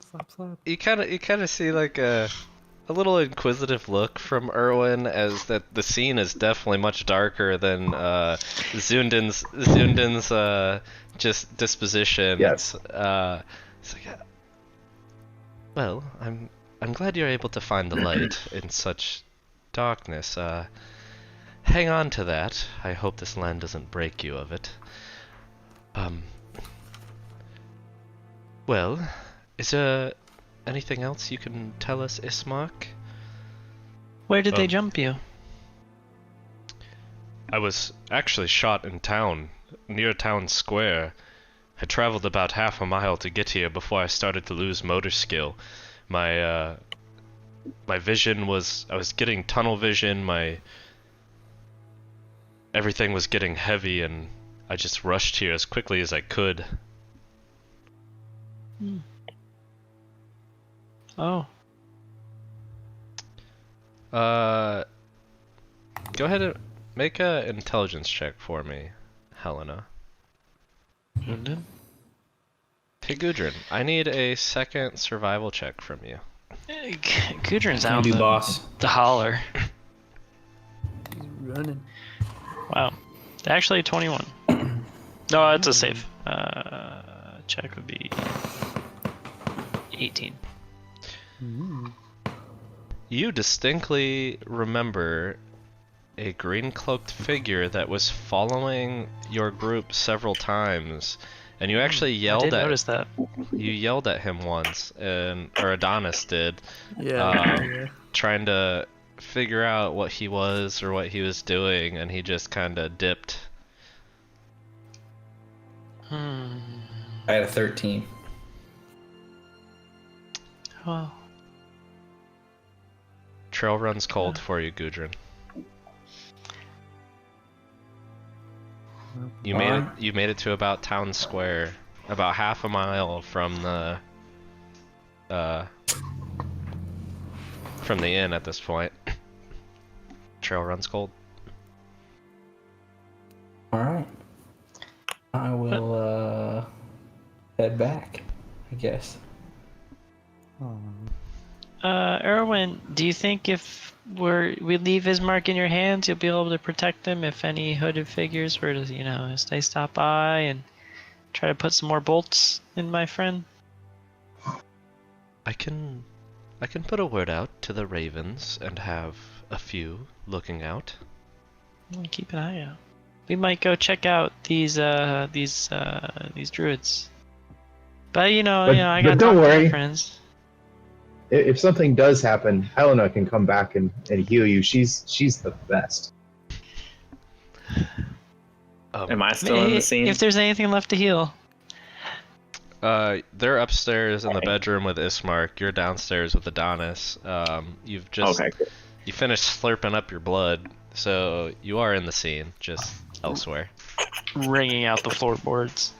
Slap, slap. You kind of see like little inquisitive look from Erwin, as that the scene is definitely much darker than Zoondyn's just disposition. Yes. It's like, well, I'm glad you're able to find the light in such darkness. Hang on to that. I hope this land doesn't break you of it. Well, is there anything else you can tell us, Ismark? Where did they jump you? I was actually shot in town, near town square. I traveled about half a mile to get here before I started to lose motor skill. My vision was... I was getting tunnel vision, everything was getting heavy, and I just rushed here as quickly as I could. Oh. Go ahead and make a intelligence check for me, Helena. Zoondyn? Hey Gudrun, I need a second survival check from you. Gudrun's Can out do, boss. the holler. He's running. Wow. Actually, 21. No, it's a save. Check would be 18. You distinctly remember a green-cloaked figure that was following your group several times, and you actually I yelled did at notice that. you yelled at him once, or Adonis did, Yeah. trying to figure out what he was or what he was doing, and he just kind of dipped. Hmm. I had a 13. Well, Trail runs cold for you, Gudrun. You made it to about town square, about half a mile from the inn at this point. Trail runs cold. Alright. I will head back, I guess. Erwin, do you think if we leave his mark in your hands, you'll be able to protect him if any hooded figures were to, if they stop by and try to put some more bolts in my friend? I can put a word out to the ravens and have a few looking out. Well, keep an eye out. We might go check out these druids. But I But got don't my worry. friends. If something does happen, Helena can come back and heal you. She's the best. Am I still in the scene? If there's anything left to heal. They're upstairs in the bedroom with Ismark. You're downstairs with Adonis. You've just Okay, good. you finished slurping up your blood, so you are in the scene, just elsewhere. Wringing out the floorboards.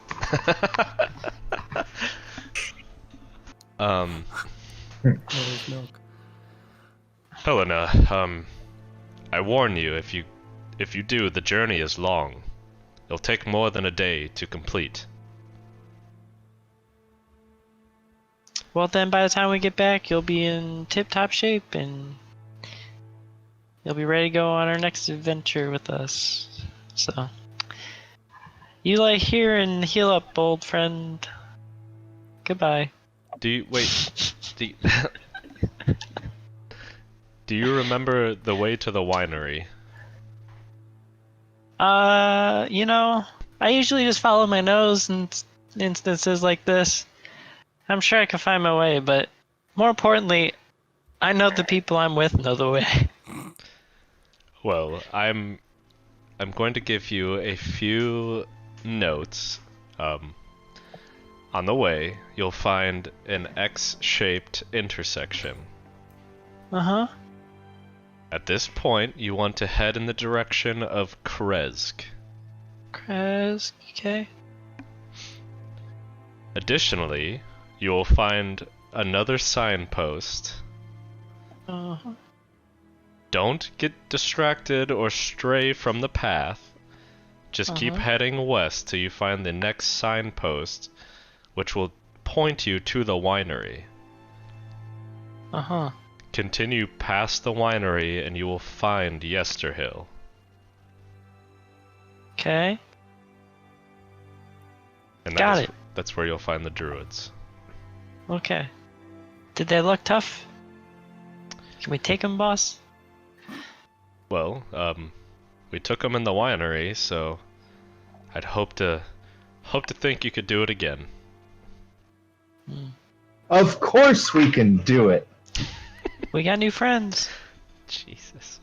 There's milk. Helena, I warn you, if you do, the journey is long. It'll take more than a day to complete. Well, then by the time we get back, you'll be in tip-top shape, and you'll be ready to go on our next adventure with us. So, you lie here and heal up, old friend. Goodbye. Do you do you remember the way to the winery? I usually just follow my nose in instances like this. I'm sure I can find my way, but more importantly, I know the people I'm with know the way. Well, I'm going to give you a few notes. On the way, you'll find an X-shaped intersection. Uh-huh. At this point, you want to head in the direction of Krezk. Krezk, okay. Additionally, you will find another signpost. Uh-huh. Don't get distracted or stray from the path. Just keep heading west till you find the next signpost, which will point you to the winery. Uh-huh. Continue past the winery and you will find Yesterhill. Okay. And Got that's, it. that's where you'll find the druids. Okay. Did they look tough? Can we take them, boss? Well, we took them in the winery, so I'd hope to think you could do it again. Of course we can do it. We got new friends. Jesus.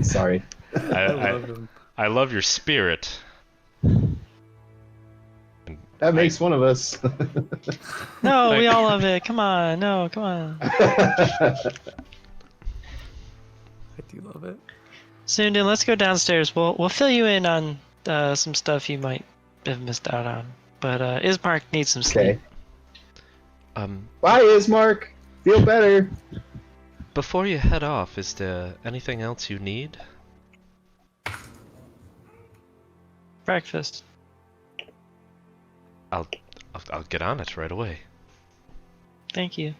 Sorry. I love your spirit. That makes one of us. No, we all love it. Come on. No, come on. I do love it. Zoondyn, let's go downstairs. We'll fill you in on some stuff you might have missed out on. But Ismark needs some sleep. Okay. Bye, Ismark. Feel better. Before you head off, is there anything else you need? Breakfast. I'll get on it right away. Thank you.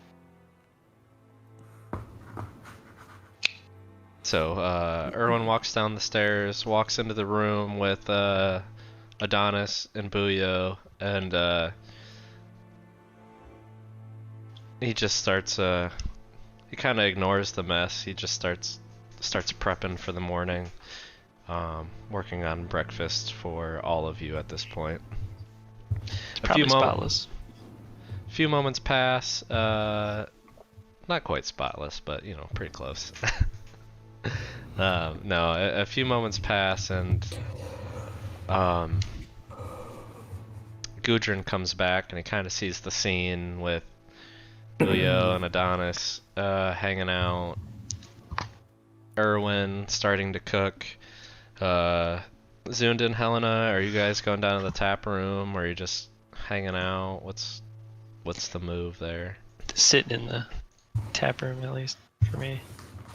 So, Erwin walks down the stairs, walks into the room with Adonis and Buyo, and he just starts. He kind of ignores the mess. He just starts prepping for the morning, working on breakfast for all of you at this point. Probably spotless. A few moments pass. Not quite spotless, but you know, pretty close. No, a few moments pass, and Gudrun comes back, and he kind of sees the scene with Buyo and Adonis hanging out, Erwin starting to cook. Zoondyn, Helena, are you guys going down to the tap room, or are you just hanging out? What's the move there? Sitting in the tap room, at least for me.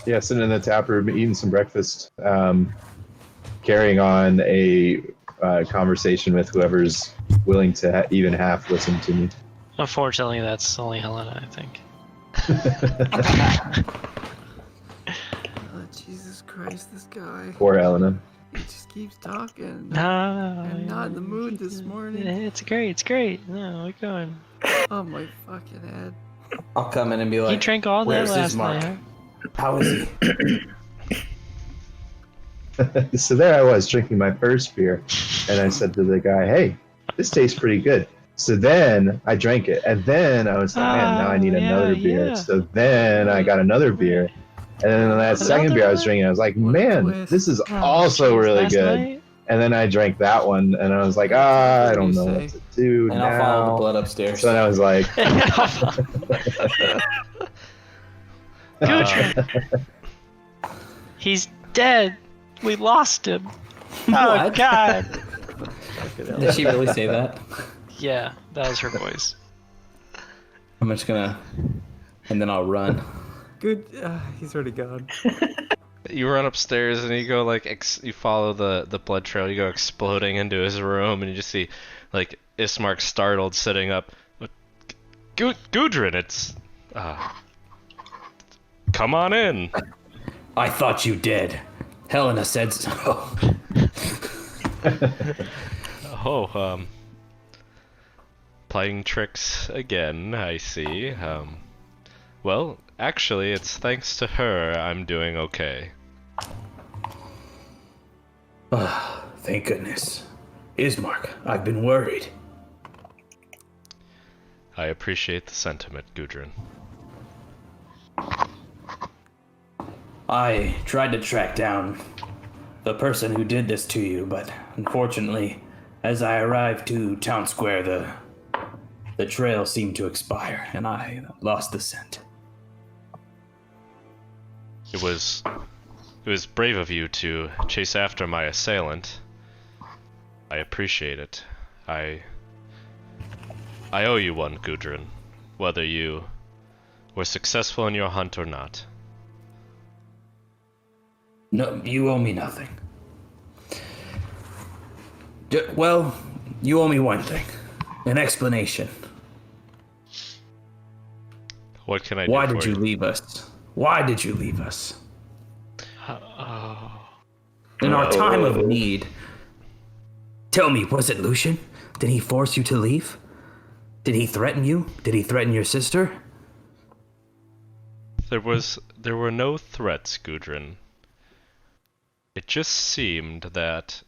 Yeah, sitting in the tap room, eating some breakfast, carrying on a conversation with whoever's willing to even half listen to me. Unfortunately, that's only Helena, I think. Oh, Jesus Christ, this guy. Poor Elena. He just keeps talking. No, I'm not in the mood this morning. It's great. No, we're going. Oh my fucking head. I'll come in and be He like, drank all that "Where's last Ismark? night. How is he?" So there I was drinking my first beer, and I said to the guy, "Hey, this tastes pretty good." So then I drank it, and then I was like, "Man, now I need another beer." yeah. So then I got another beer, and then that second beer I was drinking, I was like, "Man, this is also really Last good." night? And then I drank that one, and I was like, I don't know what to do And now. I'll follow the blood upstairs. So then I was like, Gudrun. He's dead. We lost him. Oh What? God. Did she really say that? Yeah, that was her voice. I'm just gonna, and then I'll run. Good. He's already gone. You run upstairs and you go like you follow the blood trail. You go exploding into his room, and you just see like Ismark startled, sitting up. Gudrun, it's come on in. I thought you did. Helena said so. Oh, playing tricks again, I see. Well, actually, it's thanks to her I'm doing okay. Thank goodness. Ismark, I've been worried. I appreciate the sentiment, Gudrun. I tried to track down the person who did this to you, but unfortunately, as I arrived to Town Square, the trail seemed to expire, and I lost the scent. It was brave of you to chase after my assailant. I appreciate it. I owe you one, Gudrun, whether you were successful in your hunt or not. No, you owe me nothing. Well, you owe me one thing. An explanation. What can I do Why for did you leave us? Why did you leave us? In our time of need. Tell me, was it Lucian? Did he force you to leave? Did he threaten you? Did he threaten your sister? There were no threats, Gudrun. It just seemed that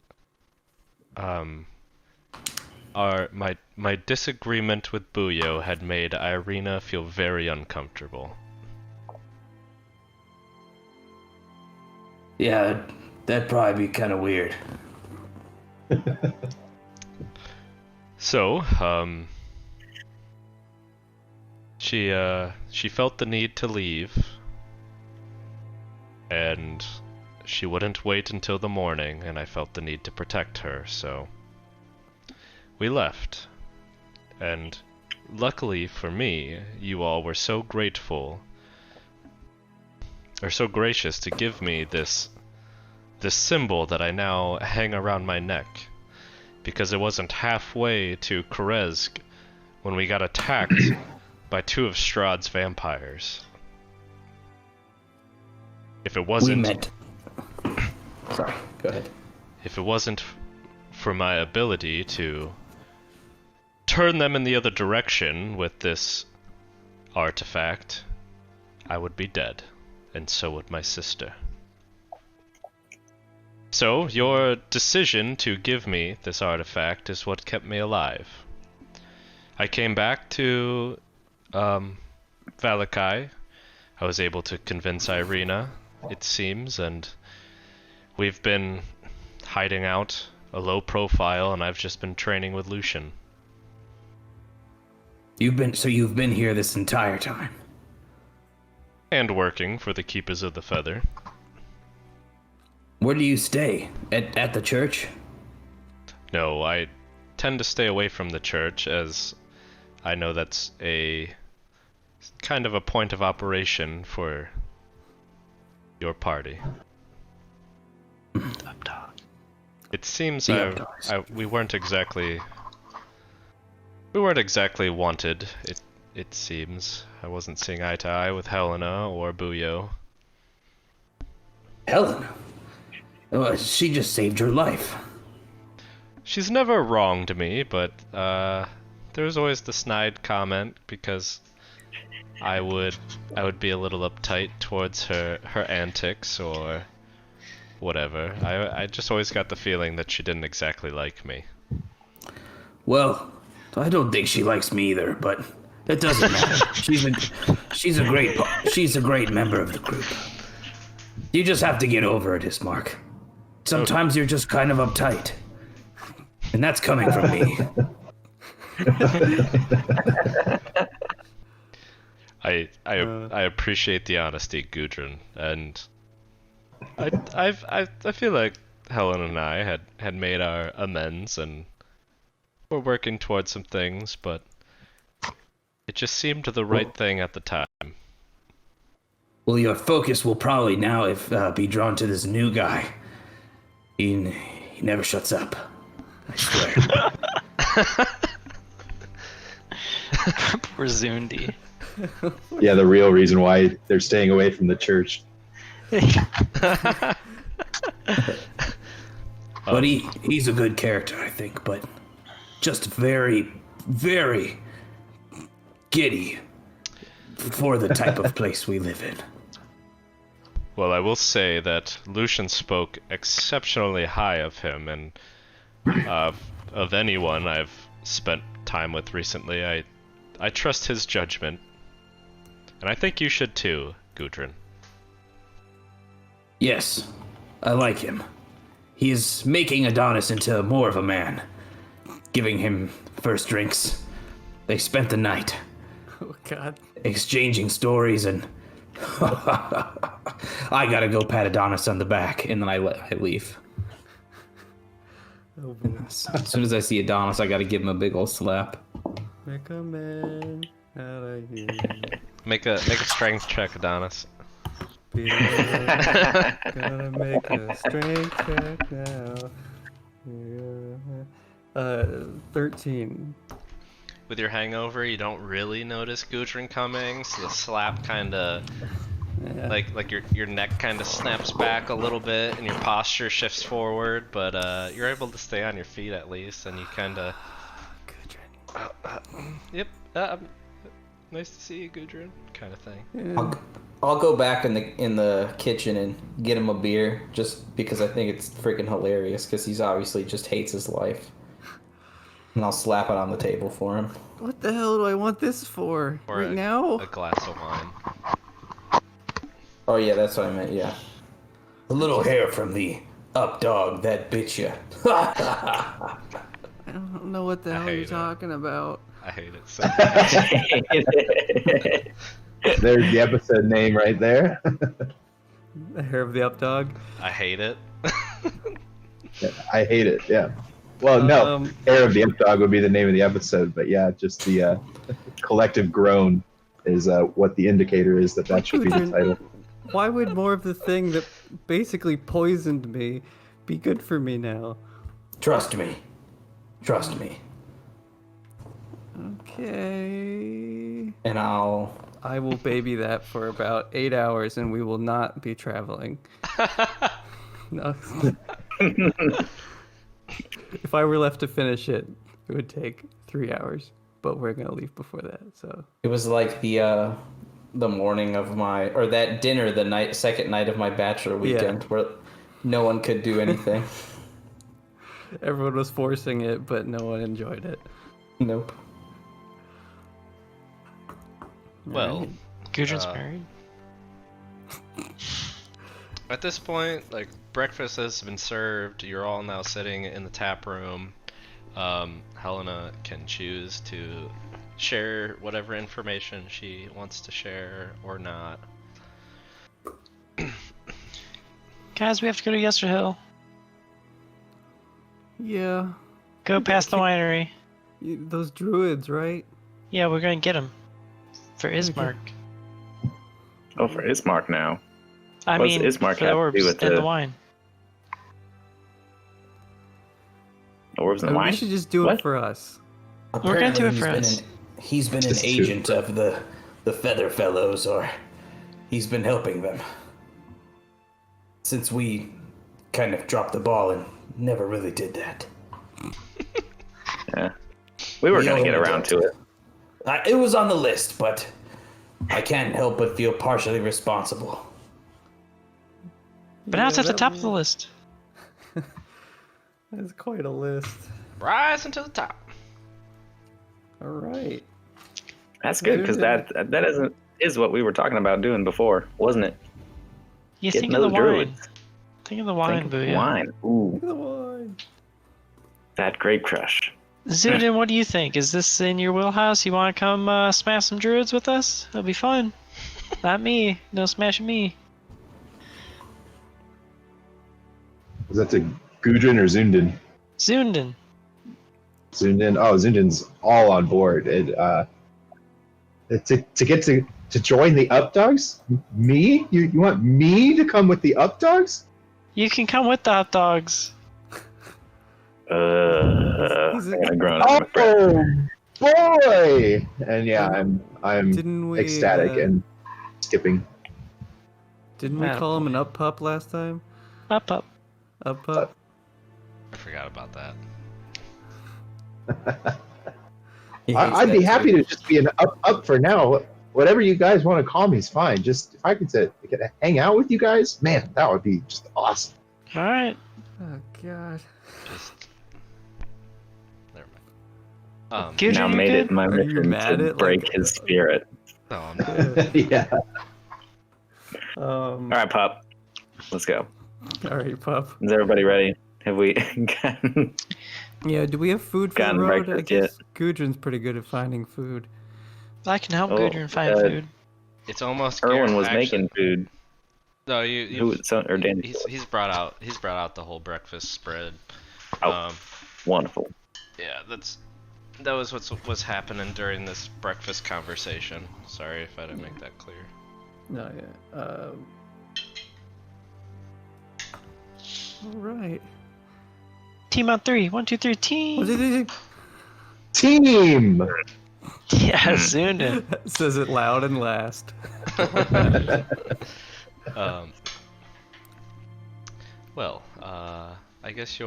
my disagreement with Buyo had made Irina feel very uncomfortable. Yeah, that'd probably be kind of weird. So, she felt the need to leave, and she wouldn't wait until the morning, and I felt the need to protect her, so we left. And luckily for me, you all were so grateful, or so gracious to give me this symbol that I now hang around my neck, because it wasn't halfway to Korezk when we got attacked by 2 of Strahd's vampires. If it wasn't... Sorry, go ahead. If it wasn't for my ability to turn them in the other direction with this artifact, I would be dead, and so would my sister. So, your decision to give me this artifact is what kept me alive. I came back to Valakai. I was able to convince Irina, it seems, and we've been hiding out a low profile, and I've just been training with Lucian. You've been here this entire time. And working for the Keepers of the Feather. Where do you stay? At the church? No, I tend to stay away from the church, as I know that's a kind of a point of operation for your party. UpDawg. It seems UpDawgs. we weren't exactly wanted. It seems I wasn't seeing eye to eye with Helena or Buyo. Helena? Well, she just saved your life. She's never wronged me, but there's always the snide comment because I would be a little uptight towards her antics or whatever. I just always got the feeling that she didn't exactly like me. Well, I don't think she likes me either, but it doesn't matter. She's a great member of the group. You just have to get over it, Ismark. Sometimes you're just kind of uptight. And that's coming from me. I appreciate the honesty, Gudrun, and I feel like Helen and I had made our amends and we're working towards some things, but it just seemed the right thing at the time. Well, your focus will probably now be drawn to this new guy. He never shuts up. I swear. Poor Zoondyn. Yeah, the real reason why they're staying away from the church. But he's a good character, I think, but just very, very giddy for the type of place we live in. Well, I will say that Lucian spoke exceptionally high of him, and of anyone I've spent time with recently, I trust his judgment. And I think you should too, Gudrun. Yes, I like him. He is making Adonis into more of a man, giving him first drinks. They spent the night Oh God. exchanging stories, and I gotta go pat Adonis on the back, and then I leave. Oh boy. As soon as I see Adonis, I gotta give him a big old slap. Make a man out of you. Make a strength check, Adonis. Be good. Gonna make a strength check now. Yeah. 13. with your hangover, you don't really notice Gudrun coming, so the slap kind of Yeah. like your neck kind of snaps back a little bit and your posture shifts forward, but you're able to stay on your feet at least, and you kind of yep, nice to see you, Gudrun, kind of thing. Yeah. I'll go back in the kitchen and get him a beer, just because I think it's freaking hilarious, because he's obviously just hates his life. And I'll slap it on the table for him. What the hell do I want this for? Or Right now? a glass of wine. Oh yeah, that's what I meant, yeah. A little hair from the UpDawg that bit ya. I don't know what the hell hate you're it. talking about. I hate it so much. There's the episode name right there. The hair of the UpDawg. I hate it. I hate it. Yeah. Well, no, Hair of the UpDawg would be the name of the episode, but yeah, just the collective groan is what the indicator is that should be the title. Why would more of the thing that basically poisoned me be good for me now? Trust me. Trust me. Okay. And I will baby that for about 8 hours, and we will not be traveling. No. If I were left to finish it, it would take 3 hours, but we're gonna leave before that. So it was like the morning of that dinner, the second night of my bachelor weekend, where no one could do anything. everyone was forcing it, but no one enjoyed it. Nope. Well, Gudrun's married. at this point, like, breakfast has been served. You're all now sitting in the tap room. Helena can choose to share whatever information she wants to share or not. Guys, we have to go to Yesterhill. Yeah, Go past the winery. those druids, right? Yeah, we're gonna get him. For Ismark. Oh, for Ismark now. I What's mean, Ismark for have the to orbs do with and the- the wine. Orbs and We wine? should just do What? it for us. We're gonna do it for Apparently us. he's been an Just do it agent for- of the Feather Fellows, or he's been helping them. Since we kind of dropped the ball and never really did that. Yeah. We were We going to owe get him a around debt. to it. It was on the list, but I can't help but feel partially responsible. But now it's Yeah, at the that top of the list. That's quite a list. Rising to the top. All right. That's good, because that is what we were talking about doing before, wasn't it? You Getting think of the those wine. druids. Think of the wine, Think of Booyah. wine. Ooh, Look at the wine. that grape crush. Zoondyn, what do you think? Is this in your wheelhouse? You want to come smash some druids with us? It'll be fun. Not me. No smashing me. Is that to Gudrun or Zoondyn? Zoondyn. Zoondyn. Oh, Zoondyn's all on board. To get to join the UpDawgs? Me? You want me to come with the UpDawgs? You can come with the hot dogs. I'm He's a- gonna groan under my breath. Oh boy! And yeah, I'm Didn't we ecstatic and skipping. Didn't we Yeah. call him an up pup last time? Up, up. Up pup. I forgot about that. I'd be happy to just be an up for now. Whatever you guys want to call me is fine. Just if I could hang out with you guys, man, that would be just awesome. All right. Oh god. Just never mind. Good. Now you made good? it my Are you mission mad to at, break like- his spirit. No, I'm not. Yeah. All right, pup. Let's go. All right, pup. Is everybody ready? Have we gotten... Yeah, do we have food for Gotten the road? I breakfast guess Gudrun's pretty good at finding food. I can help Oh, Gudrun find uh, food. It's almost. Erwin guar- was actually- making food. No, you. Or Danny. He's brought out the whole breakfast spread. Oh. Wonderful. Yeah, that was what's happening during this breakfast conversation. Sorry if I didn't make that clear. No, yeah. All right. Team on 3. 1, 2, 3. Team. What did he do? Team. Yeah, Zoondyn. Says it loud and last. Um, well, I guess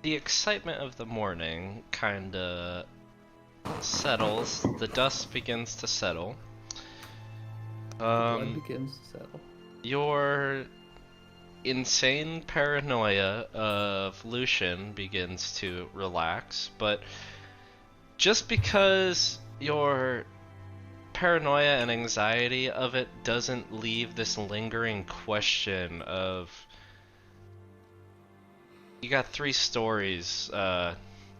the excitement of the morning kinda settles. The dust begins to settle. Blood begins to settle. Your insane paranoia of Lucian begins to relax, but just because your paranoia and anxiety of it doesn't leave this lingering question of... You got 3 stories.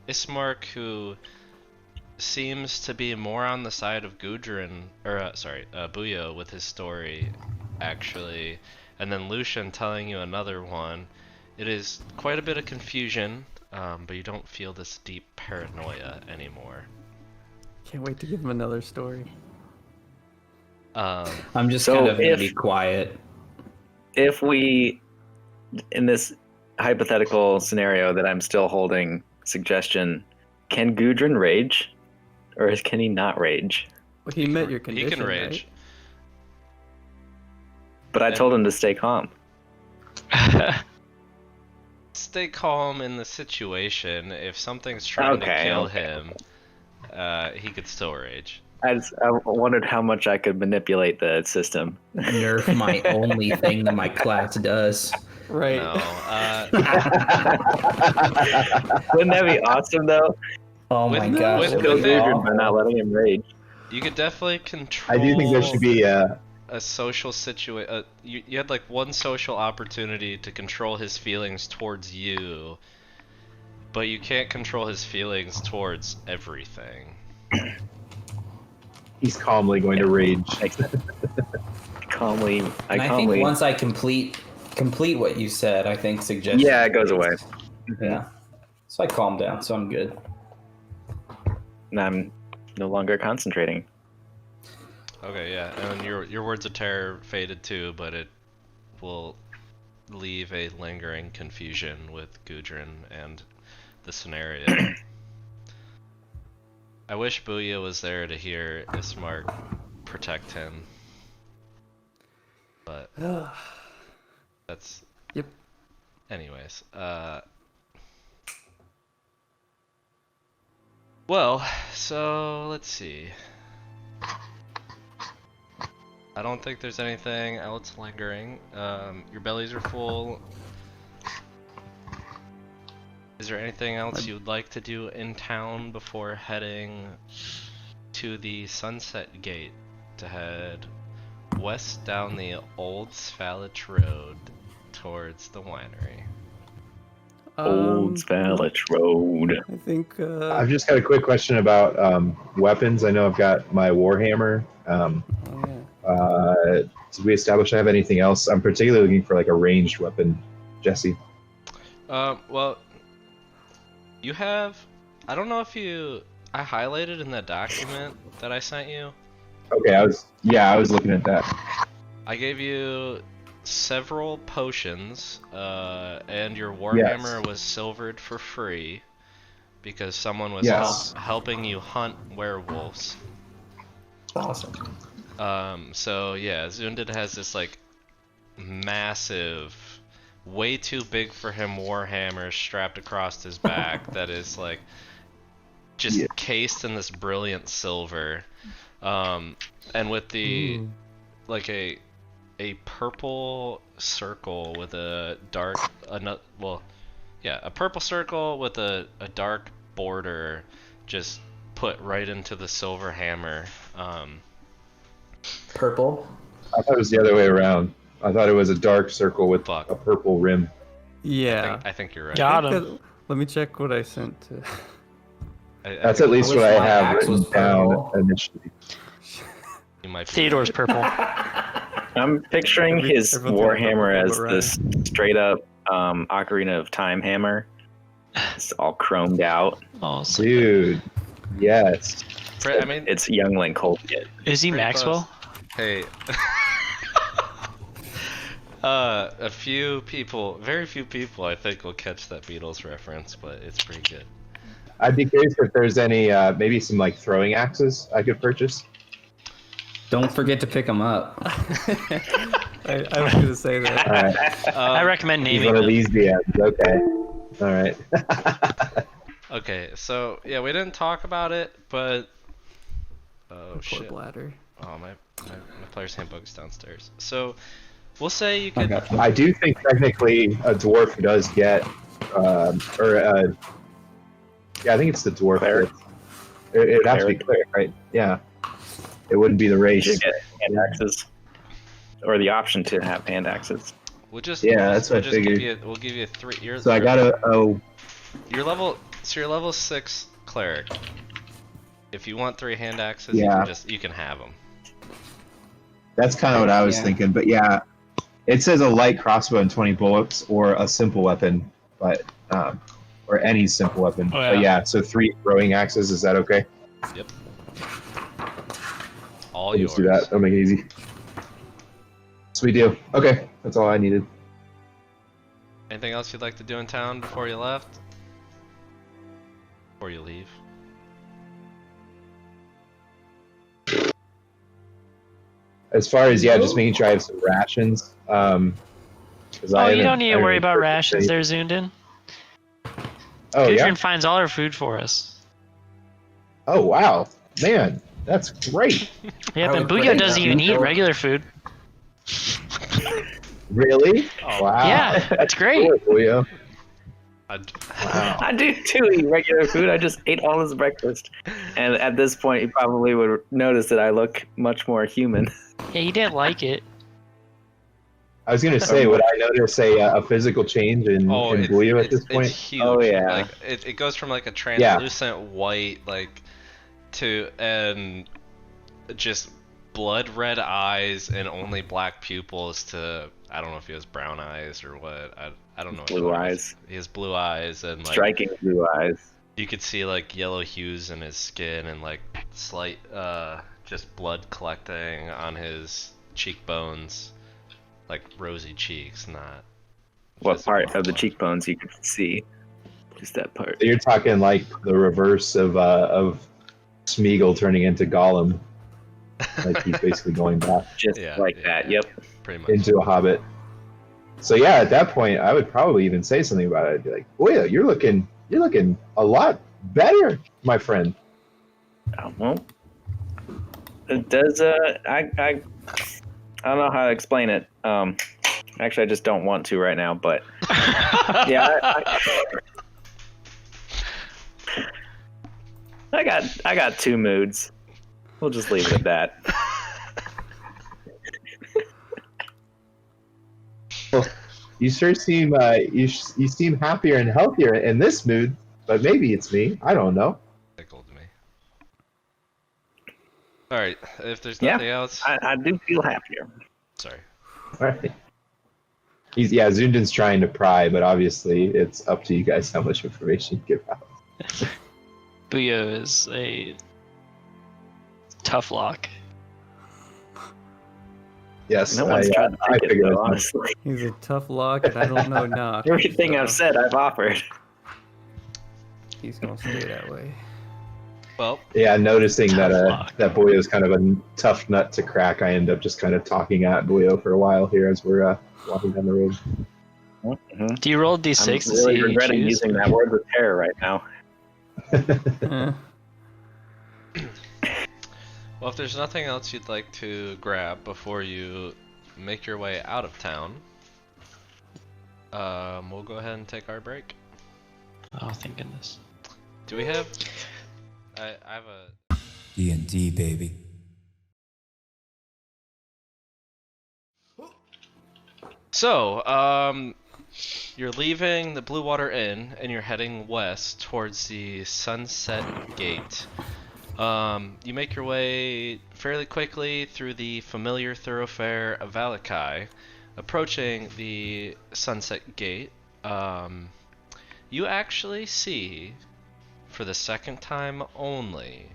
Ismark, who seems to be more on the side of Gudrun, or Buyo with his story, actually, and then Lucian telling you another one. It is quite a bit of confusion, but you don't feel this deep paranoia anymore. Can't wait to give him another story. I'm just So kind of gonna if- be quiet. If we, in this hypothetical scenario that I'm still holding suggestion, can Gudrun rage? Or can he not rage? Well, he met your condition, He can rage. right? But I told him to stay calm. Stay calm in the situation. If something's trying to kill him, he could still rage. I wondered how much I could manipulate the system. Nerf my only thing that my class does. Right. No, Wouldn't that be awesome, though? Oh With- my gosh. with- it Kill would be Gudrun by awful. not letting him rage. you could definitely control. I do think there should be a social situation. You had like one social opportunity to control his feelings towards you, but you can't control his feelings towards everything. He's calmly going to rage. Calmly, And I think once I complete what you said, I think suggestion. Yeah, it goes away. Yeah. So I calm down, so I'm good. And I'm no longer concentrating. Okay, yeah, and your words of terror faded too, but it will leave a lingering confusion with Gudrun and the scenario. I wish Booya was there to hear Ismark protect him, but that's... Yep. Anyways, well, so let's see. I don't think there's anything else lingering. Your bellies are full. Is there anything else you'd like to do in town before heading to the Sunset Gate to head west down the Old Svalich Road towards the winery? Old Svalich Road. I think. I've just got a quick question about weapons. I know I've got my Warhammer. Oh, yeah. Did we establish I have anything else? I'm particularly looking for like a ranged weapon, Jesse. Well, you have... I don't know if I highlighted in that document that I sent you. Okay, I was looking at that. I gave you several potions, and your Warhammer was silvered for free because someone was Yes. helping you hunt werewolves. Awesome. So yeah, Zoondyn has this like massive, way too big for him Warhammer strapped across his back that is like just cased in this brilliant silver, and with the like a purple circle with a dark a purple circle with a dark border just put right into the silver hammer. Purple. I thought it was the other way around. I thought it was a dark circle with Fuck. a purple rim. Yeah. I think you're right. Got I think him. that- let me check what I sent to. That's at least I what wish I my have axe was written down purple. initially. You might be Theodore's purple. I'm picturing his Everyone's got a Warhammer purple as but this straight up Ocarina of Time hammer. It's all chromed out. Oh, so Dude, yes. I mean, It's young Link holding it. is he pretty Maxwell? Hey. A few people, very few people, I think, will catch that Beatles reference, but it's pretty good. I'd be curious if there's any, maybe some like throwing axes I could purchase. Don't forget to pick them up. I was gonna say that. All right. I recommend He's naming one of them. these DMs. Okay. All right. Okay, so yeah, we didn't talk about it, but oh Poor shit. bladder. Oh my player's handbook's downstairs. So we'll say you could. I do think technically a dwarf does get, yeah, I think it's the dwarf. Cleric. It would have to be cleric, right? Yeah. It wouldn't be the You race. should get hand axes, or the option to have hand axes. We'll just Yeah, that's what I we'll just figured. we'll give you 3. So I got a You're level 6 cleric. If you want 3 hand axes, Yeah. you can have them. That's kind of what I was Yeah. thinking, but yeah, it says a light crossbow and 20 bullets, or a simple weapon, but or any simple weapon. Oh, yeah. But yeah, so 3 throwing axes. Is that okay? Yep. All We'll yours. just do that. That'll make it easy. Sweet deal. Okay, that's all I needed. Anything else you'd like to do in town before you left? Before you leave? As far as just making sure I have some rations. Oh, you don't need to worry about rations there, Zoondyn. Oh yeah. Gudrun finds all her food for us. Oh wow, man, that's great. Yep, I and would Booyah put doesn't it even down. eat regular food. Really? Oh, Wow. Yeah, that's great. Cool, Julio. Wow. I do too eat regular food. I just ate all his breakfast, and at this point, you probably would notice that I look much more human. Yeah, he didn't like it. I was gonna say, would I notice a physical change in Booyah at this point? It's huge. Oh, yeah. Like it goes from like a translucent white to and just blood red eyes and only black pupils to I don't know if he has brown eyes or what. I don't know. Blue eyes. He has blue eyes and like Striking blue eyes. you could see like yellow hues in his skin and like slight just blood collecting on his cheekbones, like rosy cheeks, not. What just part of the blood. cheekbones you can see? Just that part. You're talking like the reverse of Smeagol turning into Gollum. Like he's basically going back Just like that. Yep. Pretty much. into a hobbit. So yeah, at that point, I would probably even say something about it. I'd be like, "Booyah, you're looking a lot better, my friend." Well, it does. I don't know how to explain it. Actually, I just don't want to right now. But yeah, I got 2 moods. We'll just leave it at that. You sure seem you seem happier and healthier in this mood, but maybe it's me. I don't know. Tickled me. All right. If there's Yeah, nothing else, I do feel happier. sorry. All right. Zoondyn's trying to pry, but obviously it's up to you guys how much information you give out. Booyah is a tough lock. Yes, No one's tried to I take it, figured though, as much. honestly. He's a tough lock, and I don't know knock. Everything so I've said, I've offered. He's gonna stay that way. Well, Yeah, noticing Tough that luck. that Booyah is kind of a tough nut to crack, I end up just kind of talking at Booyah for a while here as we're walking down the road. Mhm. Do you roll d6 I'm to see really who you regretting choose? using that word with terror right now. Eh. well, if there's nothing else you'd like to grab before you make your way out of town, we'll go ahead and take our break. Oh, thank goodness. Do we have? I have a. D&D, baby. So, you're leaving the Blue Water Inn and you're heading west towards the Sunset Gate. You make your way fairly quickly through the familiar thoroughfare of Valakai. Approaching the Sunset Gate, you actually see, for the second time only,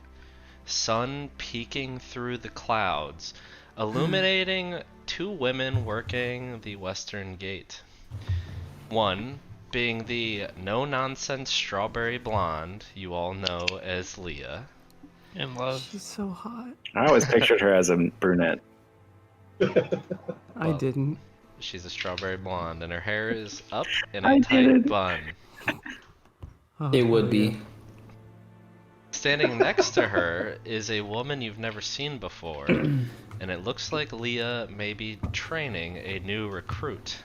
sun peeking through the clouds illuminating two women working the western gate. One being the no-nonsense strawberry blonde you all know as Leah. In love. She's so hot. I always pictured her as a brunette. I didn't. She's a strawberry blonde, and her hair is up in I a did tight it. bun. Oh, It would yeah. be. Standing next to her is a woman you've never seen before, and it looks like Leah may be training a new recruit.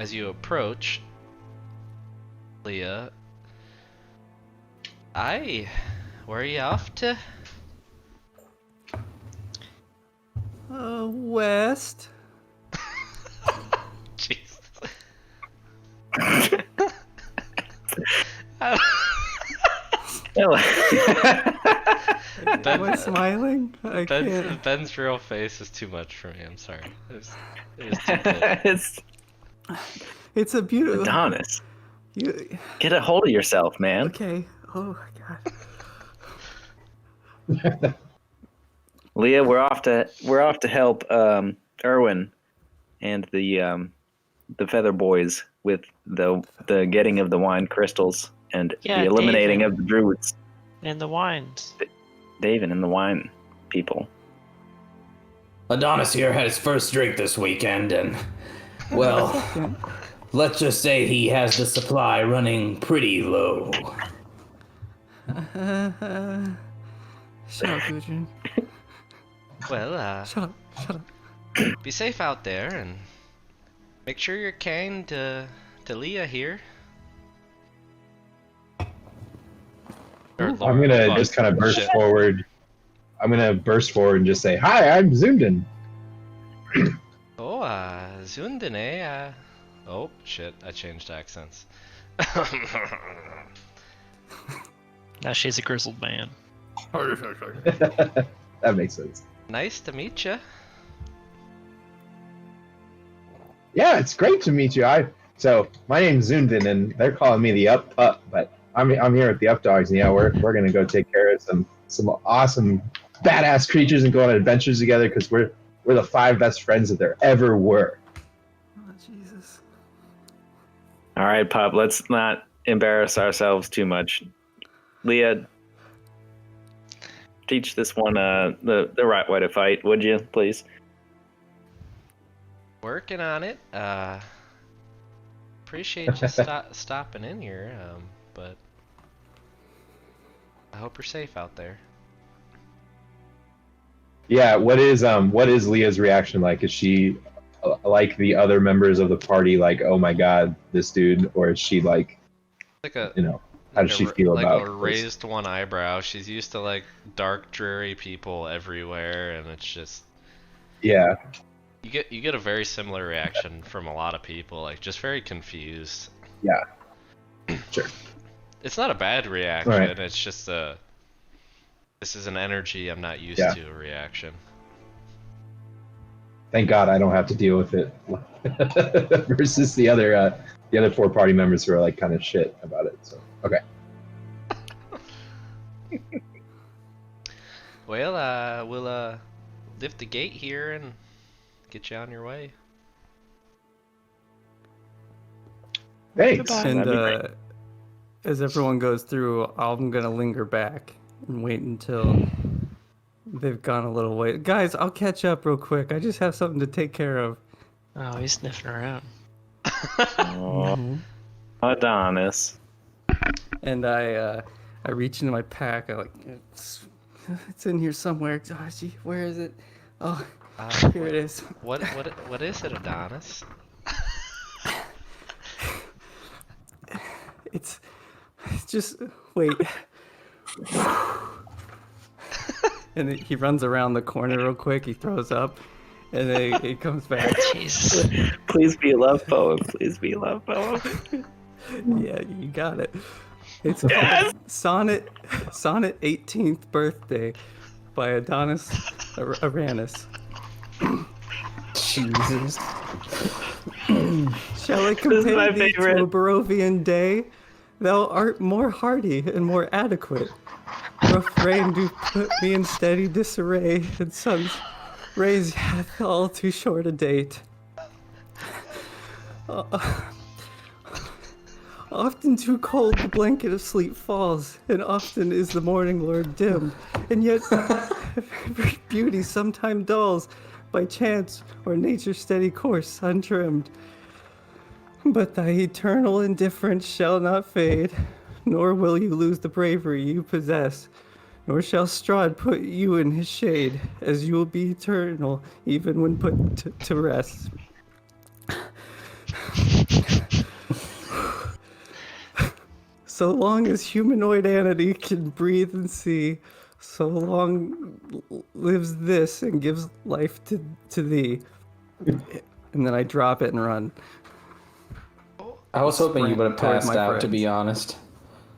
As you approach, Leah, where are you off to? West. Jesus. Am I smiling? I can't. Ben's real face is too much for me. I'm sorry. It was too good. It's a beautiful. Adonis, You, get a hold of yourself, man. okay. Oh my god. Leah, we're off to help Erwin and the Feather Boys with the getting of the wine crystals and Yeah, the eliminating David. of the druids. And the wines. David and the wine people. Adonis here had his first drink this weekend, and, well, let's just say he has the supply running pretty low. Shut up, Gudrun. Well, Shut up. Shut up. be safe out there and make sure you're kind to Leah here. Or Laura, I'm gonna fuck, just kind of burst shit. forward. I'm gonna burst forward and just say, "Hi, I'm Zoondyn." Oh, Zoondyn, eh? Oh, shit, I changed accents. Now she's a grizzled man. That makes sense. Nice to meet you. Yeah, it's great to meet you. So my name's Zoondyn, and they're calling me the Up Pup, but I'm here at the UpDawgs, and yeah, we're gonna go take care of some awesome badass creatures and go on adventures together because we're the 5 best friends that there ever were. Oh, Jesus. All right, Pup, let's not embarrass ourselves too much. Leah, teach this one the right way to fight, would you, please? Working on it. Appreciate you stopping in here, but I hope you're safe out there. Yeah, what is Leah's reaction like? Is she like the other members of the party, like, oh my god, this dude, or is she like, Like a how does she feel like about a this? raised one eyebrow? She's used to like dark, dreary people everywhere, and it's just Yeah, you get a very similar reaction from a lot of people, like just very confused. yeah, sure. It's not a bad reaction. Right. It's just this is an energy I'm not used Yeah. to reaction. Thank God I don't have to deal with it versus the other 4 party members who are like kind of shit about it. So okay. Well, we'll lift the gate here and get you on your way. Thanks. Goodbye. And That'd be great. as everyone goes through, I'm gonna linger back and wait until they've gone a little way. Guys, I'll catch up real quick. I just have something to take care of. Oh, he's sniffing around. Oh, Adonis. And I reach into my pack. I like it's in here somewhere. Oh, gee, where is it? Oh, here it is. What is it, Adonis? It's just wait. And he runs around the corner real quick. He throws up, and then he comes back. Jesus. Please be a love poem. Please be a love poem. Yeah, you got it. It's Yes! Sonnet 18th Birthday by Adonis Aranis. Jesus. Shall I is compare my thee to favorite. a Barovian day? Thou art more hardy and more adequate. Rough rain do put me in steady disarray, and Rays hath all too short a date. Often too cold the blanket of sleep falls, and often is the morning lord dimmed, and yet beauty sometime dulls, by chance or nature's steady course untrimmed. But thy eternal indifference shall not fade, nor will you lose the bravery you possess, nor shall Strahd put you in his shade, as you will be eternal even when put to rest. So long as humanoidanity can breathe and see, so long lives this and gives life to thee. And then I drop it and run. I was hoping you would have Sprint towards passed my out, to be friends. honest.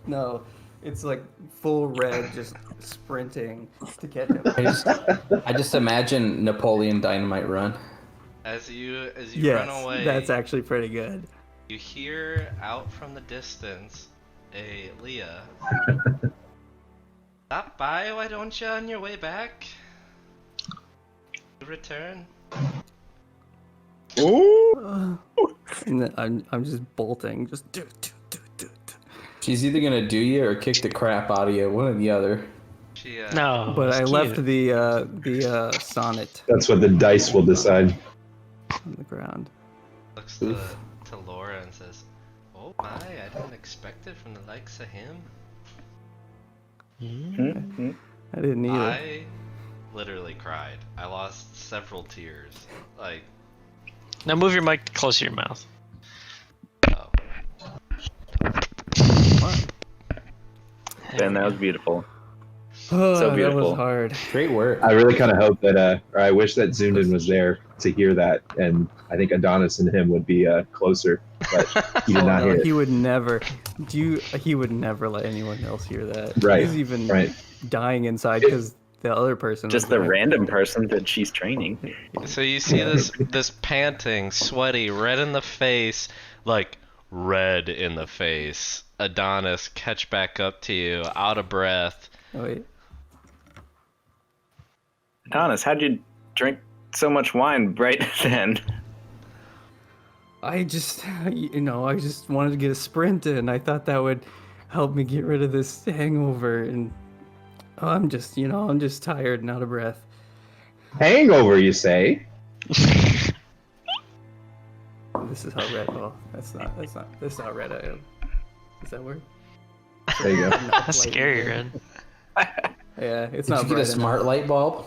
No, it's like full red, just sprinting to get him. I just imagine Napoleon Dynamite run. As you Yes, run away, that's actually pretty good. you hear out from the distance a Leah. Stop by, why don't you, on your way back? You return. Ooh. And then I'm just bolting, just do. She's either gonna do you or kick the crap out of you, one or the other. She No, But it's I left cute. the sonnet That's what the dice will decide. on the ground. looks to Laura and says, "Oh my, I didn't expect it from the likes of him." Mhm. I didn't either. I literally cried. I lost several tears. Like, Now move your mic closer to your mouth. oh. Ben, that was beautiful. Oh, So that beautiful. was hard. Great work. I really kind of hope that, or I wish that Zoondyn was there to hear that, and I think Adonis and him would be closer, but he did Oh, not no, hear it. he would never. He would never let anyone else hear that. Right, He's even right. dying inside because the other person. Just was the there. random person that she's training. So you see this panting, sweaty, red in the face, like red in the face. Adonis catch back up to you, out of breath. Oh, wait. Adonis, how'd you drink so much wine right then? I just wanted to get a sprint in. I thought that would help me get rid of this hangover, and I'm just tired and out of breath. Hangover, you say? This is how red. Oh, that's not red I am. Is that word? There you go. That's scary, Red. Yeah, it's Did not you get a bright smart enough. light bulb?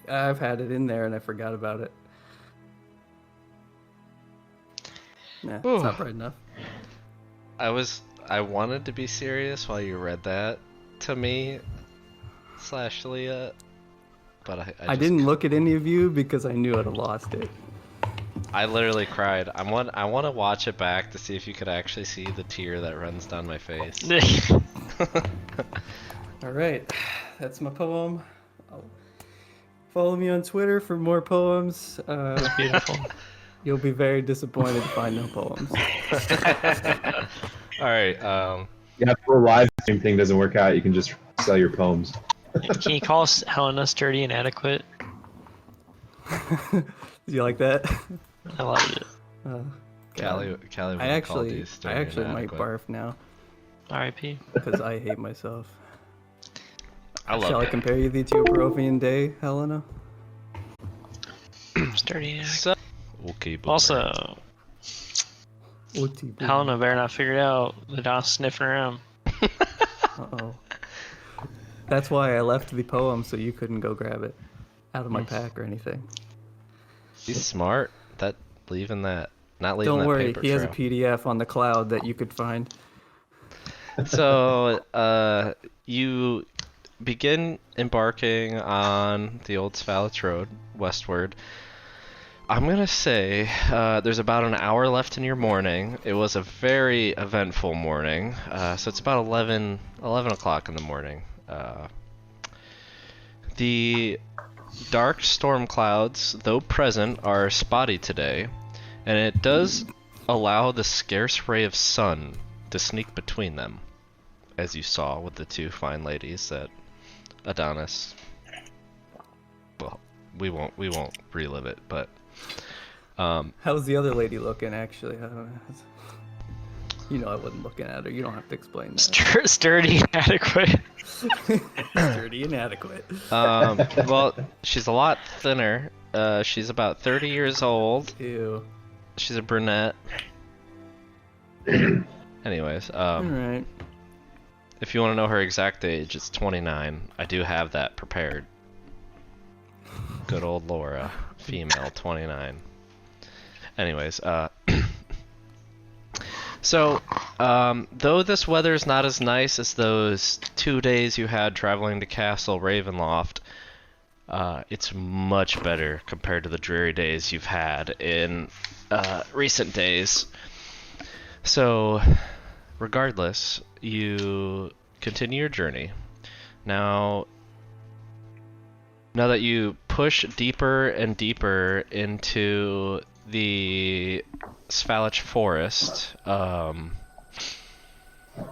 I've had it in there and I forgot about it. Nah, Ooh. it's not bright enough. I wanted to be serious while you read that to me / Leah, but I I didn't look at any of you because I knew I'd have lost it. I literally cried. I want to watch it back to see if you could actually see the tear that runs down my face. All right, that's my poem. Follow me on Twitter for more poems. Beautiful. You'll be very disappointed to find no poems. All right. Yeah, if the live stream thing doesn't work out, you can just sell your poems. Can you call Helena sturdy and adequate? Do you like that? I loved it. Callie would I have called you actually stern and might adequate. barf now R.I.P. because I hate myself. I love Shall I it. compare you to a Peruvian day, Helena? Sturdy and adequate. So, okay, boomer. Also, Helena better not figure it out. The dog's sniffing around. Uh-oh. That's why I left the poem so you couldn't go grab it out of my pack or anything. He's smart. Not leaving Don't that worry, paper he has a trail. PDF on the cloud that you could find. So, you begin embarking on the Old Svalich Road westward. I'm gonna say there's about an hour left in your morning. It was a very eventful morning, so it's about 11 o'clock in the morning. The dark storm clouds, though present, are spotty today, and it does allow the scarce ray of sun to sneak between them, as you saw with the two fine ladies that Adonis we won't relive it, but How's the other lady looking, actually? I don't know. You know I wasn't looking at her. You don't have to explain that. Sturdy and adequate. Sturdy and adequate. well, she's a lot thinner. She's about 30 years old. Ew. She's a brunette. Anyways, Alright. if you want to know her exact age, it's 29. I do have that prepared. Good old Laura, female, 29. Anyways, so, though this weather's not as nice as those 2 days you had traveling to Castle Ravenloft, it's much better compared to the dreary days you've had in recent days. So, regardless, you continue your journey. Now that you push deeper and deeper into the Svalich Forest,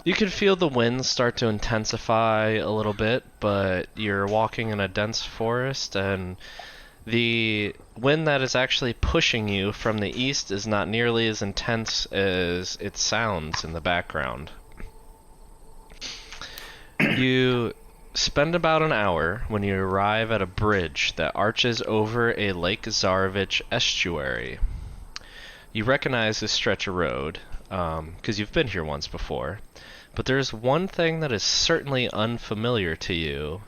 you can feel the winds start to intensify a little bit, but you're walking in a dense forest, and the wind that is actually pushing you from the east is not nearly as intense as it sounds in the background. You spend about an hour when you arrive at a bridge that arches over a Lake Zarvich estuary. You recognize this stretch of road, because you've been here once before, but there's one thing that is certainly unfamiliar to you,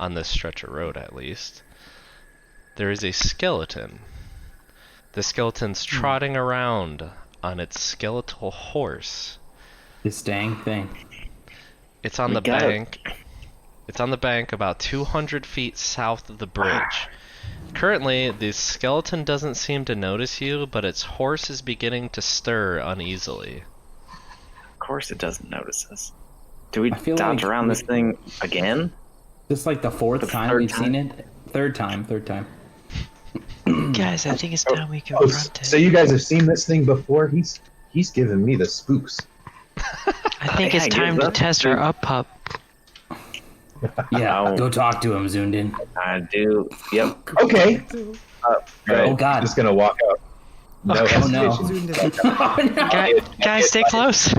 on this stretch of road at least. There is a skeleton. The skeleton's trotting around on its skeletal horse. This dang thing. It's on the bank. It's on the bank about 200 feet south of the bridge. Currently, the skeleton doesn't seem to notice you, but its horse is beginning to stir uneasily. Of course it doesn't notice us. Do we I feel dodge like around this thing again? This is like the fourth time third we've time? seen it. Third time. Guys, I think it's time we confront it. So you guys have seen this thing before? He's giving me the spooks. I think it's Yeah, time give to us- test our up pup. Yeah, Oh. go talk to him, Zoondyn. I do. Yep. Okay. Right. Oh God. Just gonna walk out. No Oh no. hesitation. Oh, no. Guys, stay close.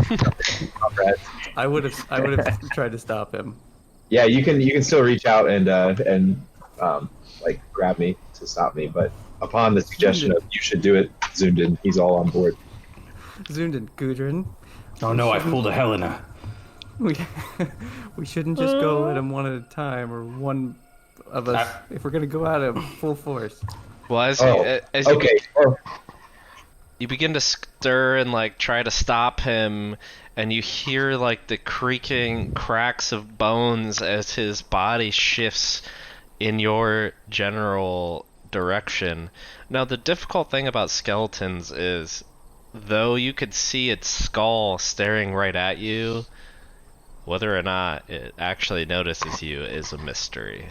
Comrades. I would have tried to stop him. Yeah, you can still reach out and like grab me to stop me, but upon the suggestion of you should do it, Zoondyn, he's all on board. Zoondyn, Gudrun, Oh no, I pulled a Helena. we shouldn't just go at him one at a time, or one of us. If we're gonna go at him full force. Well, as Oh, you okay. Oh, you begin to stir and like try to stop him, and you hear like the creaking cracks of bones as his body shifts in your general direction. Now, the difficult thing about skeletons is, though you could see its skull staring right at you, whether or not it actually notices you is a mystery.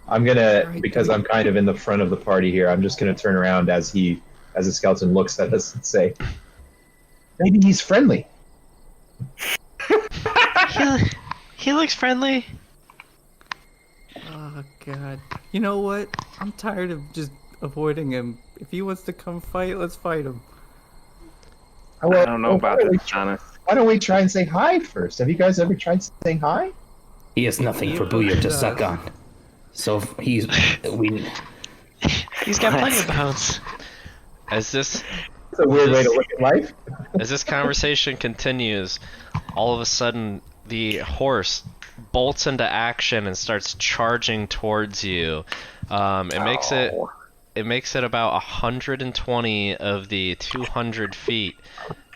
I'm gonna, because I'm kind of in the front of the party here, I'm just gonna turn around as the skeleton looks at us and say, maybe he's friendly. He looks friendly. Oh God! You know what? I'm tired of just avoiding him. If he wants to come fight, let's fight him. I don't know about this, honest. Why don't we try and say hi first? Have you guys ever tried saying hi? He has nothing for Booyah to suck on. So he's we. He's got plenty of bones. As this It's a weird way to look at life. As this conversation continues, all of a sudden the horse bolts into action and starts charging towards you. It makes it about 120 of the 200 feet,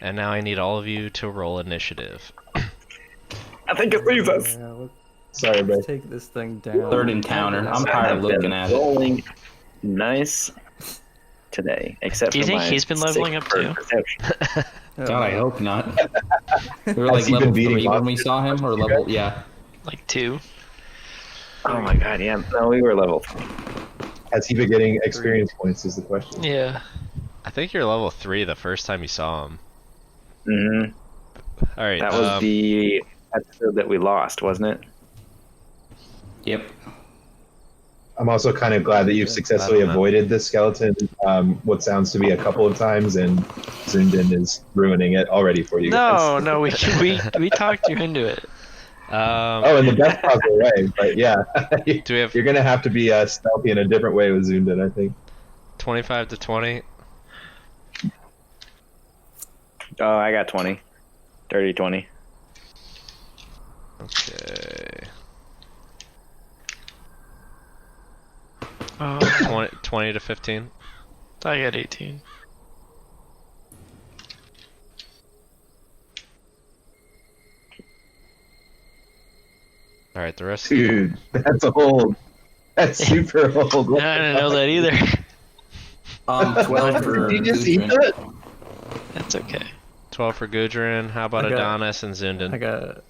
and now I need all of you to roll initiative. I think it leaves us. Yeah, let's Sorry, bro. take this thing down. Third encounter. I'm tired of looking at it. Rolling nice today, except Do you for think my he's been leveling 6 up too? perception. Oh, God, I hope not. We were like Has he been level beating 3 when we monsters? saw him, or level yeah. Like 2. Oh my god, yeah. No, we were level 3. Has he been getting experience points is the question. Yeah. I think you're level 3 the first time you saw him. Mm-hmm. All right. That was the episode that we lost, wasn't it? Yep. I'm also kind of glad that you've successfully I don't know. avoided the skeleton, what sounds to be a couple of times, and Zoondyn is ruining it already for you guys. No, we talked you into it. Oh, in the best possible way, but yeah. Do we have You're going to have to be stealthy in a different way with Zoondyn, I think. 25 to 20? Oh, I got 20. Dirty 20. Okay. Oh, 20 to 15? I got 18. All right, the rest. Dude, that's old. That's super old. I didn't know that either. 12 for Did you just eat Gudrun. that? That's okay. 12 for Gudrun. How about I got- Adonis and I Zoondyn? got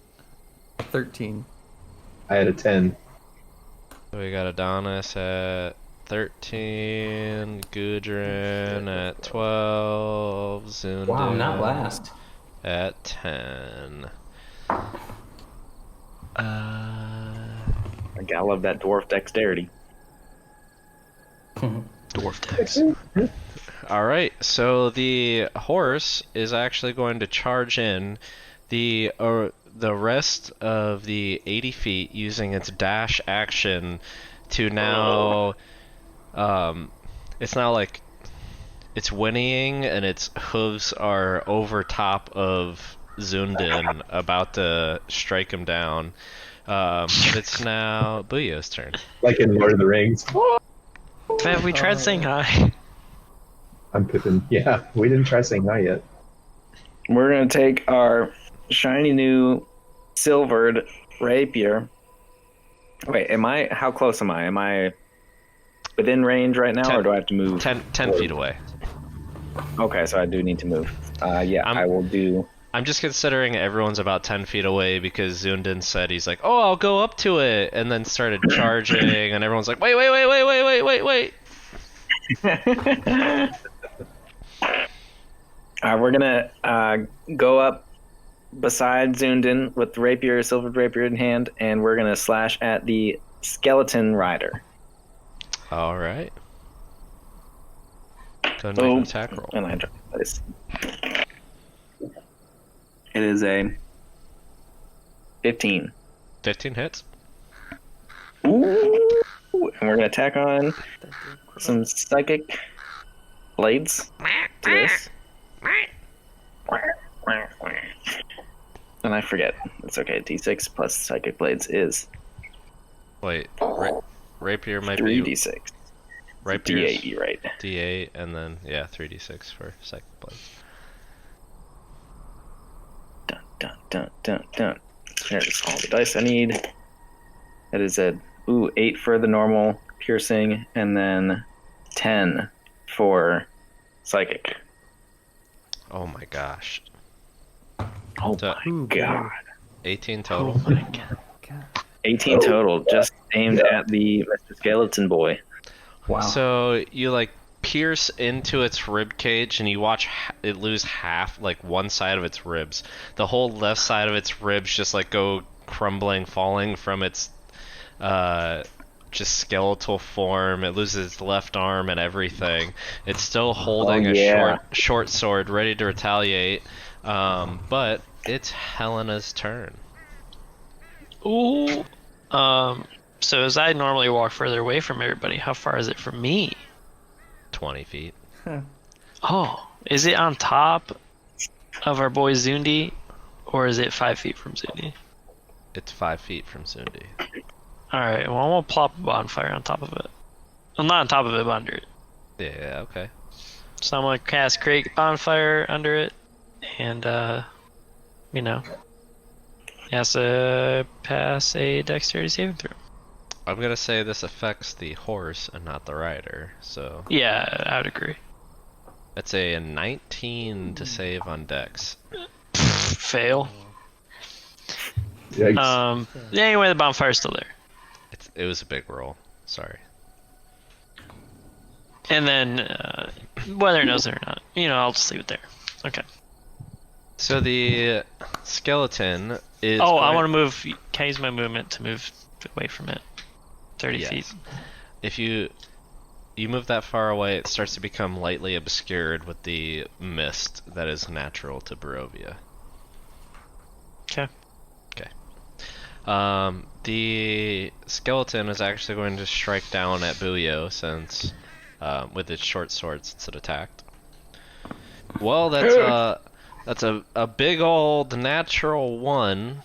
13. I had a 10. So we got Adonis at 13, Gudrun at 12, Zoondyn Wow, not last. at 10. I gotta love that dwarf dexterity. Dwarf dex. All right, so the horse is actually going to charge in the rest of the 80 feet using its dash action to now. It's now like it's whinnying and its hooves are over top of Zoondyn, about to strike him down. But it's now Booyo's turn. Like in Lord of the Rings. Man, we tried saying hi. I'm Pippin. Yeah, we didn't try saying hi yet. We're gonna take our shiny new silvered rapier. Wait, how close am I? Am I within range right now, or do I have to move? 10 feet away. Okay, so I do need to move. Yeah, I will do. I'm just considering everyone's about 10 feet away because Zoondyn said he's like, oh, I'll go up to it, and then started charging, and everyone's like, wait. We're gonna go up beside Zoondyn with the silvered rapier in hand, and we're gonna slash at the skeleton rider. All right. Go and make an attack roll. And I drop this. It is a 15. 15 hits. Ooh! And we're gonna tack on some psychic blades to this. And I forget. It's okay. D6 plus psychic blades is Wait, rapier might 3d6. be rapier's D8, you're right. D8, and then 3d6 for psychic blades. Dun, dun, dun, dun, dun. There's all the dice I need. That is a 8 for the normal piercing, and then 10 for psychic. Oh my gosh. Oh So- my god. 18 total. Oh my god. 18 total, just aimed at the Mr. Skeleton Boy. Wow. So you like pierce into its rib cage and you watch it lose half, like one side of its ribs. The whole left side of its ribs just like go crumbling, falling from its just skeletal form. It loses its left arm and everything. It's still holding a short sword, ready to retaliate. But it's Helena's turn. Ooh. So as I normally walk further away from everybody, how far is it from me? 20 feet. Oh, is it on top of our boy Zoondyn, or is it 5 feet from Zoondyn? It's 5 feet from Zoondyn. Alright, well I'm gonna plop a bonfire on top of it. Well, not on top of it, but under it. Yeah, okay. So I'm gonna cast Create Bonfire under it, and he has to pass a Dexterity saving throw. I'm gonna say this affects the horse and not the rider, so Yeah, I would agree. it's a 19 to save on Dex. Fail. Yikes. Anyway, the bonfire's still there. It was a big roll. Sorry. And then, whether it knows it or not, I'll just leave it there. Okay. So the skeleton is. I want to move. Can I use my movement to move away from it? 30 Yes. feet. if you move that far away, it starts to become lightly obscured with the mist that is natural to Barovia. Okay. The skeleton is actually going to strike down at Buyo since, with its short sword, since it attacked. Well, that's a big old natural 1.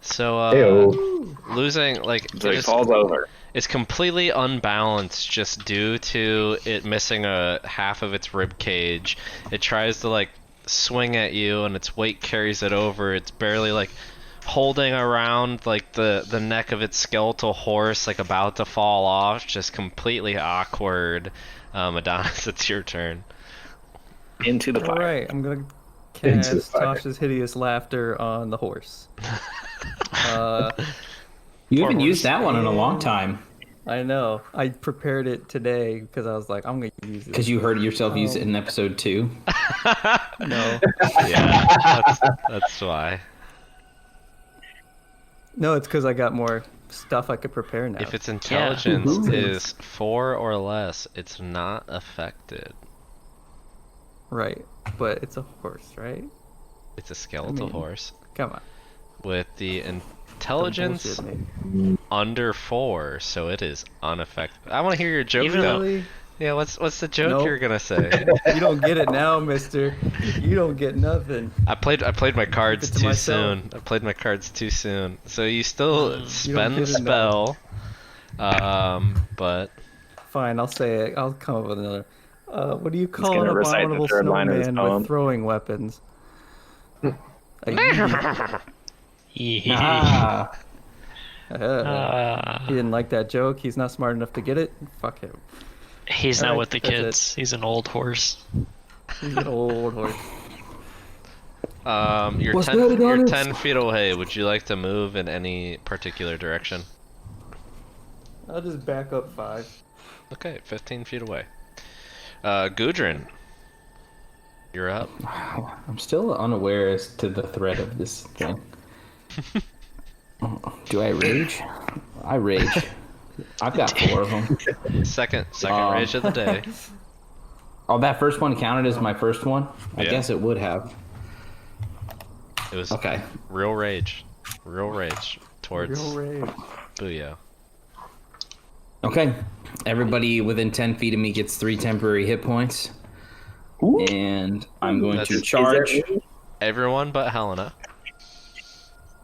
So Ew. losing So he falls over. it's completely unbalanced just due to it missing a half of its rib cage. It tries to like swing at you and its weight carries it over. It's barely like holding around like the neck of its skeletal horse, like about to fall off, just completely awkward. Adonis, it's your turn. Into the fire. Alright, I'm gonna Into the cast fire. Tasha's Hideous Laughter on the horse. You Poor haven't used horse. that one in a long time I know. I prepared it today because I was like, I'm gonna use it. because you heard yourself use it in episode 2. No. Yeah, that's why. No, it's because I got more stuff I could prepare now. If its intelligence Ooh. is 4 or less, it's not affected. Right. But it's a horse, right? It's a skeletal mean- horse. Come on. With the Don't intelligence bullshit me. under 4, so it is unaffected. I want to hear your joke Even though. Really? Yeah, what's the joke Nope. you're gonna say? You don't get it now, mister. You don't get nothing. I played my cards Keep it to too myself. soon. I played my cards too soon. So you still spend the get it spell. But Fine, I'll say it. I'll come up with another. What do you call gonna an recite the abominable third line of his snowman poem. with throwing weapons? A yeet. Ah, He didn't like that joke. He's not smart enough to get it. Fuck him. He's not Alright, with the that's it. kids. He's an old horse. He's an old horse. you're What's 10 that, you're Adonis? 10 feet away. Would you like to move in any particular direction? I'll just back up 5. Okay, 15 feet away. Gudrun, you're up. I'm still unaware as to the threat of this thing. Do I rage? I rage. I've got 4 of them. Second rage of the day. Oh, that first one counted as my first one? I Yeah. guess it would have. It was Okay. real rage towards Real rage. Booyah. Okay. Everybody within 10 feet of me gets 3 temporary hit points. And I'm going to That's- charge. Everyone but Helena.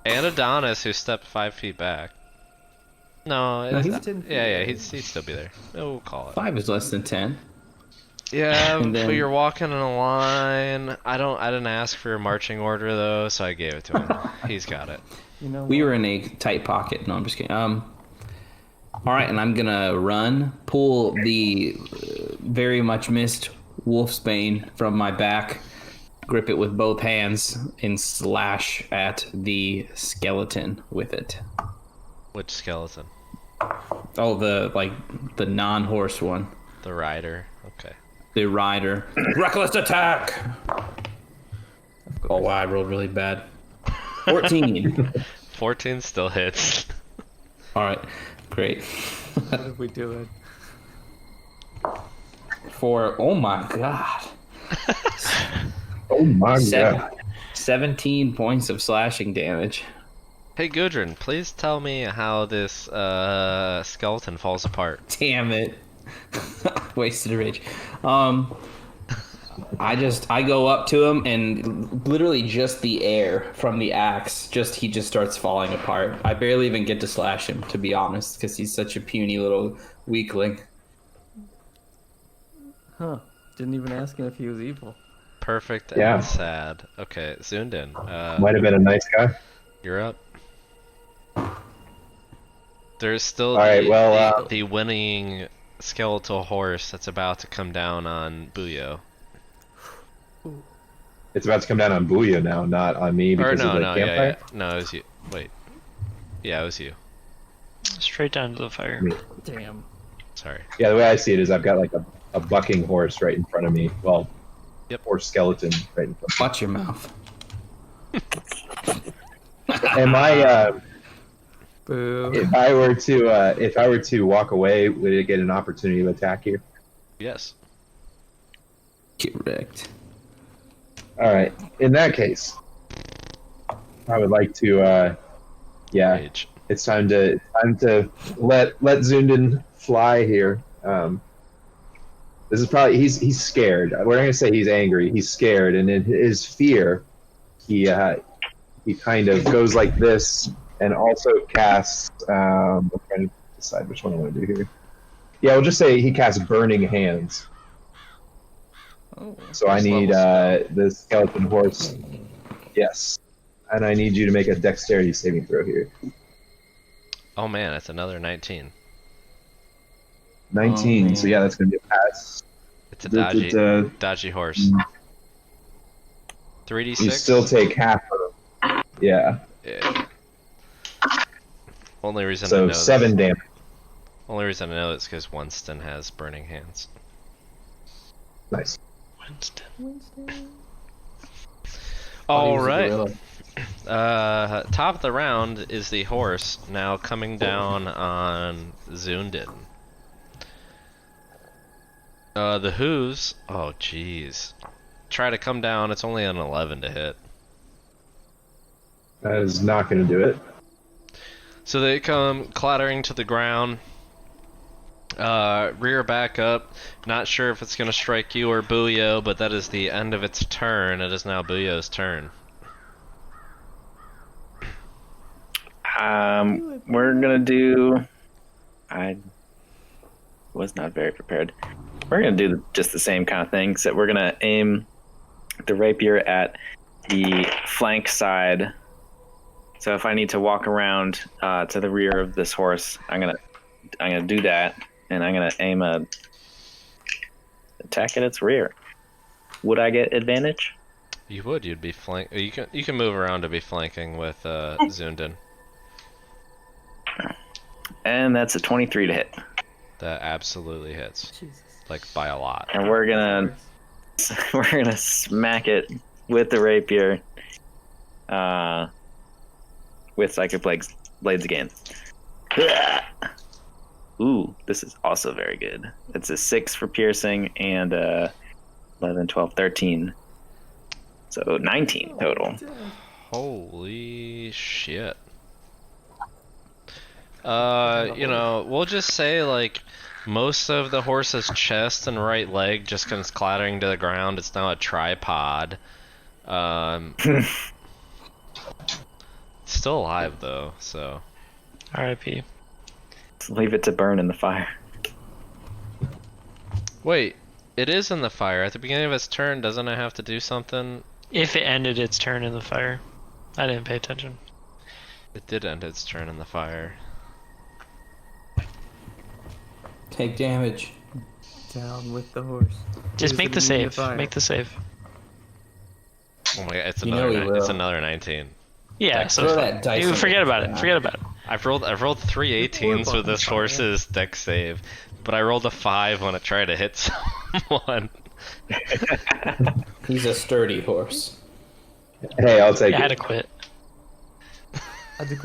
And Adonis, who stepped 5 feet back. No, No, it's he's not- 10 feet yeah, away. he'd still be there. We'll call it. 5 is less than 10. Yeah, And but then- you're walking in a line. I didn't ask for a marching order though, so I gave it to him. He's got it. You know We what? were in a tight pocket. No, I'm just kidding. All right, and I'm gonna run, pull the very much missed wolfsbane from my back, grip it with both hands, and slash at the skeleton with it. Which skeleton? Oh, the non-horse one, The rider. Okay. the rider. Reckless attack. Oh wow, I rolled really bad. 14. 14 still hits. All right, great. What are we doing? Oh my god. Oh my Seven- god. 17 points of slashing damage. Hey Gudrun, please tell me how this skeleton falls apart. Damn it. Wasted a rage. I go up to him and literally just the air from the axe, he just starts falling apart. I barely even get to slash him, to be honest, because he's such a puny little weakling. Huh. Didn't even ask him if he was evil. Perfect Yeah. and sad. Okay, Zoondyn, Might have been a nice guy. you're up. There's still Alright, well, the winning skeletal horse that's about to come down on Buyo. It's about to come down on Booyah now, not on me Or because of no, the no, campfire. yeah. No, it was you. Wait. Yeah, it was you. Straight down to the fire. Damn. Sorry. Yeah, the way I see it is I've got like a bucking horse right in front of me. Well, Yep. horse skeleton right in front Watch your mouth. of me. And Boo. If I were to walk away, would it get an opportunity to attack here? Yes. Get wrecked. All right. In that case, I would like to. Yeah, Rage. it's time to let Zoondyn fly here. This is probably he's scared. We're not gonna say he's angry. He's scared, and in his fear, he kind of goes like this, and also casts. I'm trying to decide which one I want to do here. Yeah, we'll just say he casts Burning Hands. Oh. So I First need level the skeleton horse. Yes, and I need you to make a dexterity saving throw here. Oh man, it's another 19. 19. man. So yeah, that's gonna be a pass. It's a dodgy horse. 3d6. You still take half of. Yeah. Yeah. Only reason I So know 7 damage. Only reason I know it's because Winston has burning hands. Nice. Winston. All right. Top of the round is the horse, now coming down on Zoondyn. The hooves. Oh, jeez. Try to come down. It's only an 11 to hit. That is not gonna do it. So they come clattering to the ground. Rear back up. Not sure if it's gonna strike you or Booyo, but that is the end of its turn. It is now Booyo's turn. We're gonna do. I was not very prepared. We're gonna do just the same kind of thing, except we're gonna aim the rapier at the flank side. So if I need to walk around to the rear of this horse, I'm gonna do that, and I'm gonna aim a attack at its rear. Would I get advantage? You would. You'd be flank. You can move around to be flanking with Zoondyn. And that's a 23 to hit. That absolutely hits, Jesus. like by a lot. And we're gonna smack it with the rapier, with psychic blades again. Ooh, this is also very good. It's a 6 for piercing and 11, 12, 13. So 19 total. Holy shit. We'll just say like most of the horse's chest and right leg just comes clattering to the ground. It's now a tripod. It's still alive though, so. R.I.P. Leave it to burn in the fire. Wait, it is in the fire. At the beginning of its turn, doesn't it have to do something? If it ended its turn in the fire. I didn't pay attention. It did end its turn in the fire. Take damage. Down with the horse. Just Use make the immediate save. fire. Make the save. Oh my god, it's You know another he will. it's another 19. Yeah, so Throw it's that fine. dice You on forget it. about it. Forget about it. I've rolled 3 18s with this horse's dex save, but I rolled a 5 when it tried to hit someone. He's a sturdy horse. Hey, I'll take You had to it. quit.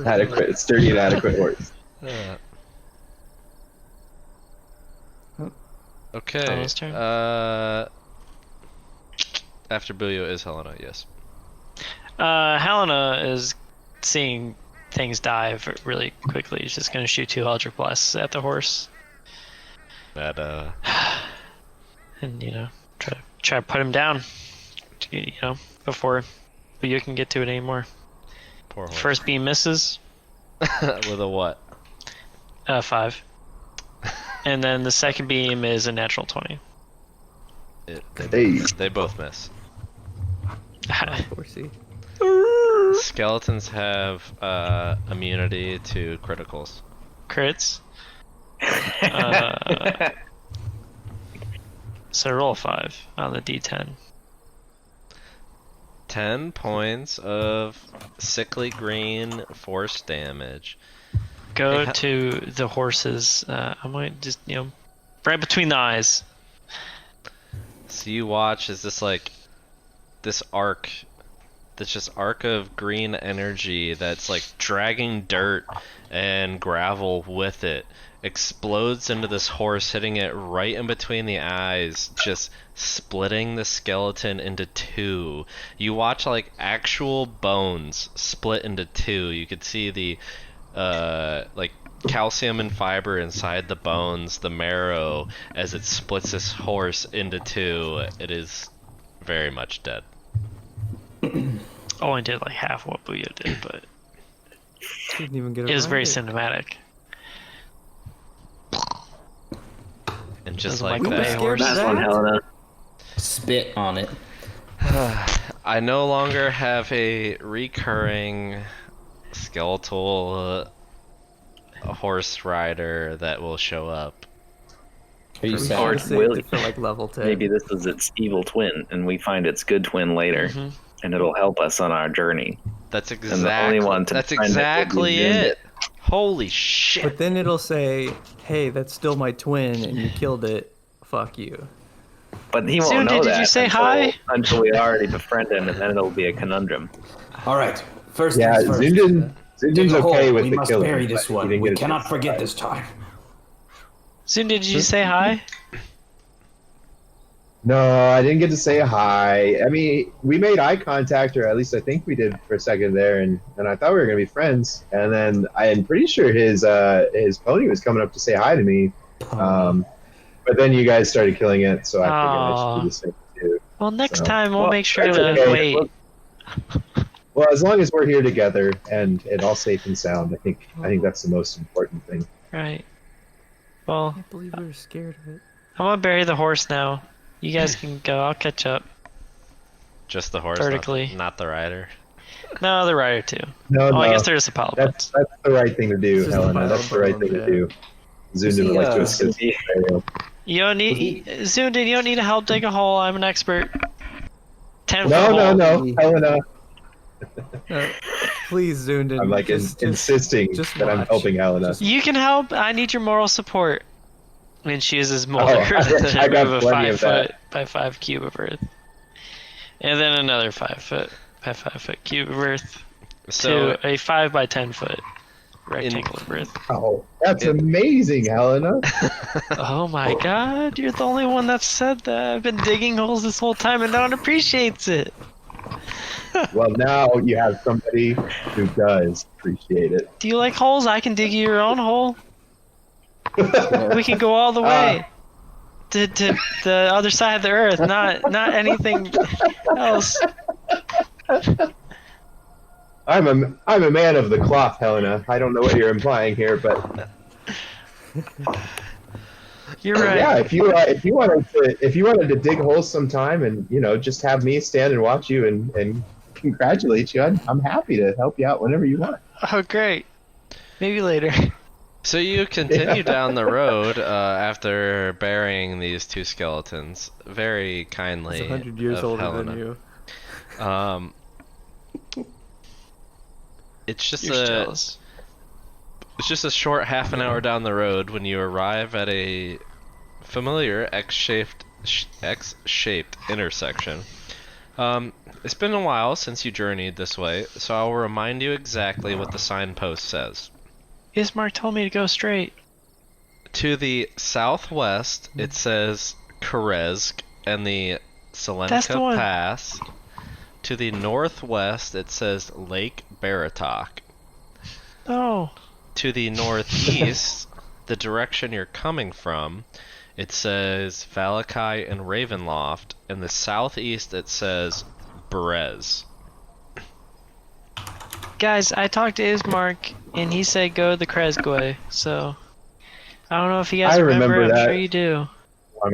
Adequate, sturdy and adequate horse. Okay. Helena's turn. After Booyo is Helena, yes. Helena is seeing things die really quickly. She's just gonna shoot 2 Eldritch Blasts at the horse, That and try to put him down. Before you can get to it anymore. poor horse. First beam misses, With a what? 5, and then the second beam is a natural 20. Hey, They both miss. Horsey. Skeletons have immunity to criticals. Crits. So roll a 5 on the D10. 10 points of sickly green force damage. Go Hey, to the horses. I might just right between the eyes. So you watch as this arc this just arc of green energy that's like dragging dirt and gravel with it, explodes into this horse, hitting it right in between the eyes, just splitting the skeleton into two. You watch like actual bones split into two. You could see the like calcium and fiber inside the bones, the marrow, as it splits this horse into two. It is very much dead. Only did like half what Booyah did, but Didn't even get it it was very right. cinematic. And just Doesn't like like that, the horse. Last one, Helena. Spit on it. I no longer have a recurring skeletal horse rider that will show up. Are you We sad? Or should have saved will- it for like level 10. Maybe this is its evil twin, and we find its good twin later, and it'll help us on our journey. That's the exactly only one to that's find it will be exactly Zoondyn. it. Holy shit! But then it'll say, "Hey, that's still my twin, and you killed it. Fuck you." But he won't Zoondyn, know did that you say until, hi? until we already befriend him, and then it'll be a conundrum. All right. First Yeah, things first. Zoondyn's Dig a okay hole. with We the must killing. bury this but he one. didn't We get a cannot chance to forget die. this time. Zoondyn, did you say hi? No, I didn't get to say hi. I mean, we made eye contact, or at least I think we did for a second there, and I thought we were gonna be friends. And then I am pretty sure his pony was coming up to say hi to me. But then you guys started killing it, so I figured I should do the same too. Well, next So- time we'll Well, make sure that's to okay. wait. Well, as long as we're here together and all safe and sound, I think that's the most important thing. Right. Well, I can't believe we were scared of it. I'm gonna bury the horse now. You guys can go. I'll catch up. Just the horse, Vertically. not the rider. No, the rider too. No, Oh, no, I guess there's a pile of that's bones. the right thing to do, It's just a Helena. pile That's of the right bones, thing yeah. to do. Zoondyn would like to assist. You don't need Zoondyn. You don't need to help dig a hole. I'm an expert. 10 No, foot no, hole. no, Helena. Please, Zoondyn. I'm like insisting just that I'm watch. helping Helena. Just- You can help. I need your moral support. And she uses Molder Oh, I got to remove a plenty 5 of that. foot by 5 cube of earth, and then another 5 foot by 5 foot cube of earth So to a 5 by 10 foot rectangle of earth. Oh, that's amazing, Helena. Oh my God! You're the only one that said that. I've been digging holes this whole time, and no one appreciates it. Well, now you have somebody who does appreciate it. Do you like holes? I can dig you your own hole. We can go all the way to the other side of the earth, not anything else. I'm a man of the cloth, Helena. I don't know what you're implying here, but You're right. yeah, if you wanted to dig holes sometime and just have me stand and watch you and congratulate you, I'm happy to help you out whenever you want. Oh, great. Maybe later. So you continue down the road after burying these two skeletons, very kindly. He's 100 years of older Helena. than you. It's just You're jealous. It's just a short half an hour down the road when you arrive at a familiar X-shaped intersection. It's been a while since you journeyed this way, so I'll remind you exactly what the signpost says. Ismark told me to go straight. To the southwest, it says Korezk and the That's the Selenka one. Pass. To the northwest, it says Lake Baratok. Oh. To the northeast, the direction you're coming from, it says Valakai and Ravenloft. In the southeast, it says Berez. Guys, I talked to Ismark, and he said go the Kresgway, so... I don't know if you guys I remember, remember I'm that. sure you do. Why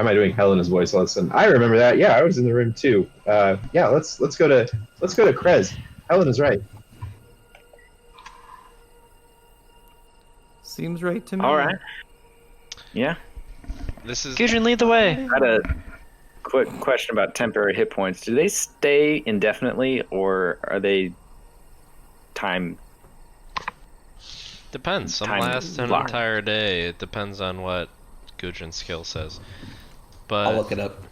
am I doing Helena's voice lesson? I remember that. Yeah, I was in the room too. Yeah, let's go to Krez. Helena's right. Seems right to me. All right. Yeah. This is Gudrun, lead the way. I had a quick question about temporary hit points. Do they stay indefinitely, or are they time? depends. Some Time last an block. entire day. It depends on what Gudrun's skill says. I'll But look it up.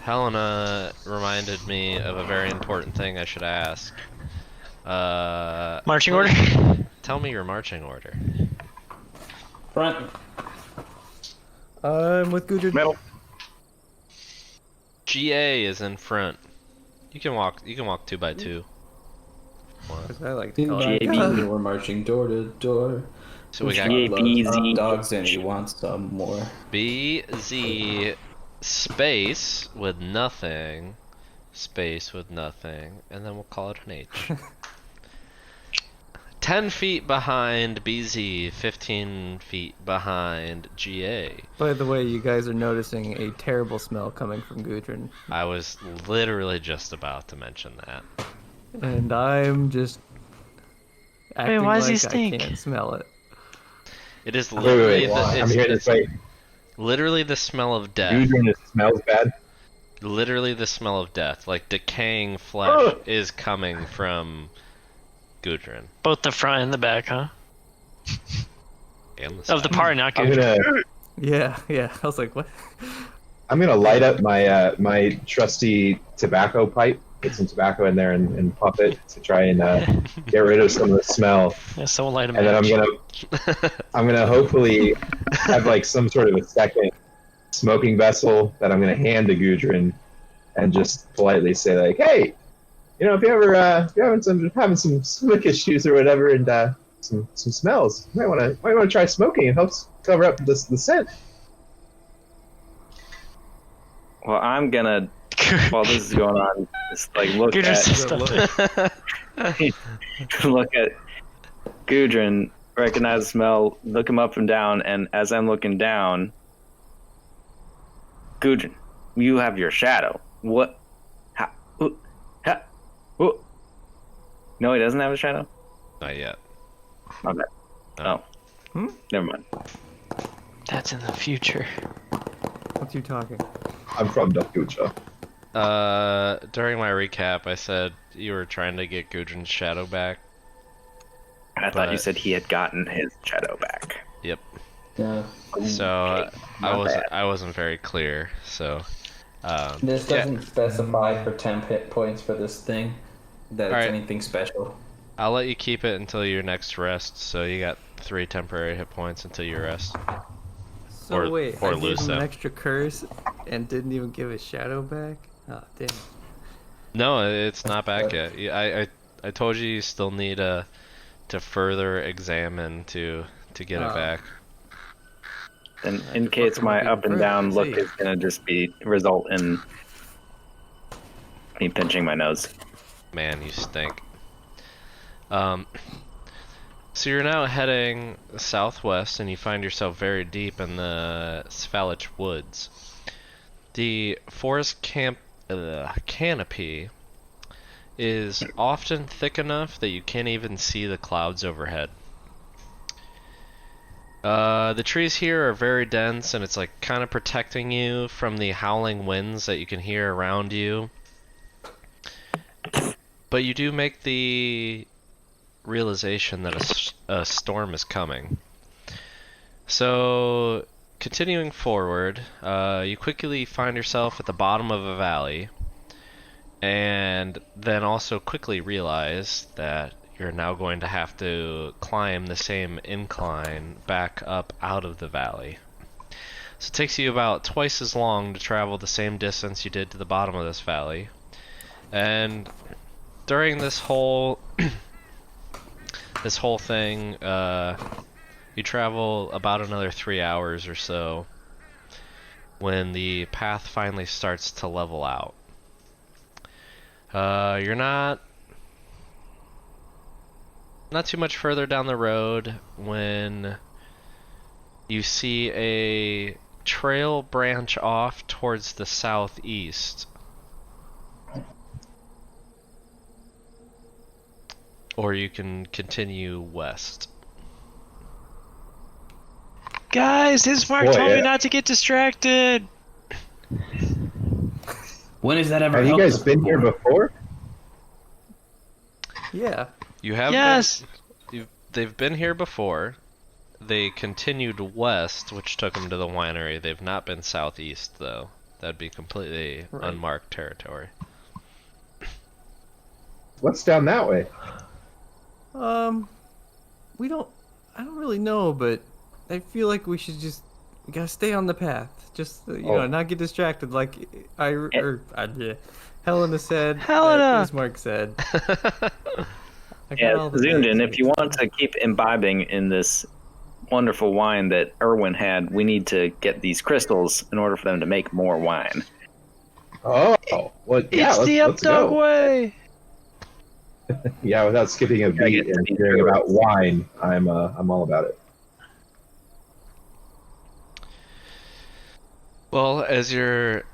Helena reminded me of a very important thing I should ask. Marching order? Tell me your marching order. Front. I'm with Gudrun. Metal. GA is in front. You can walk 2 by 2. As I like to call GAB. it. We're marching door to door. So we got GABZ. Dogs and he wants some more. BZ space with nothing, and then we'll call it an H. 10 feet behind BZ, 15 feet behind GA. By the way, you guys are noticing a terrible smell coming from Gudrun, I was literally just about to mention that. and I'm just acting why does he like stink? I can't smell it. It is Wait, literally I'm here to say, literally the smell of death. Gudrun, it smells bad. Literally the smell of death. Like decaying flesh is coming from Gudrun. Both the front and the back, huh? And the Of the side. party, not I'm Gudrun. gonna Yeah. I was like, what? I'm gonna light up my my trusty tobacco pipe, get some tobacco in there and puff it to try and get rid of some of the smell. Yeah, someone light a And then match. I'm gonna hopefully have like some sort of a second smoking vessel that I'm gonna hand to Gudrun and just politely say like, hey, you know, if you're having some smoke issues or whatever and some smells, you might wanna try smoking. It helps cover up the scent. Well, I'm gonna, while this is going on, just like look Gudrun at says stuff. look at Gudrun, recognize the smell, look him up and down, and as I'm looking down, Gudrun, you have your shadow. What? How? No, he doesn't have a shadow? Not yet. Okay. Oh. Never mind. That's in the future. What's you talking? I'm from the future. During my recap, I said you were trying to get Gudrun's shadow back. I thought you But- said he had gotten his shadow back. Yep. Yeah. So My bad. I wasn't very clear. So This yeah. doesn't specify for temp hit points for this thing that it's Alright. anything special. I'll let you keep it until your next rest. So you got 3 temporary hit points until you rest. So Or- wait, or I gave lose him them. an extra curse and didn't even give his shadow back? Oh, damn. No, it's not back yet. I told you still need to further examine to get it Oh. back. And in case fucking my looking up and for it, down I look see. is gonna just be result in me pinching my nose. Man, you stink. So you're now heading southwest, and you find yourself very deep in the Svalich Woods. The forest canopy is often thick enough that you can't even see the clouds overhead. The trees here are very dense, and it's like kind of protecting you from the howling winds that you can hear around you. But you do make the realization that a storm is coming. So, continuing forward, you quickly find yourself at the bottom of a valley, and then also quickly realize that you're now going to have to climb the same incline back up out of the valley. So it takes you about twice as long to travel the same distance you did to the bottom of this valley. And during this whole thing, you travel about another 3 hours or so when the path finally starts to level out. You're not too much further down the road when you see a trail branch off towards the southeast. Or you can continue west. Guys, his Mark Boy, told me yeah. not to get distracted. When has that ever Have you helped guys us been here before? Yeah. You have Yes. they've been here before. They continued west, which took them to the winery. They've not been southeast though. That'd be completely Right. unmarked territory. What's down that way? We don't. I don't really know, but I feel like we gotta stay on the path. Just Oh. not get distracted. Like yeah. Helena said. Helena! Bismarck said. I got Yeah, all the Zoondyn, names if you mixed want up. to keep imbibing in this wonderful wine that Erwin had, we need to get these crystals in order for them to make more wine. Oh, well, yeah, It's the let's UpDawg go. way! Yeah, without skipping a Gotta beat get and to hearing the about wine, I'm all about it. Well, as you're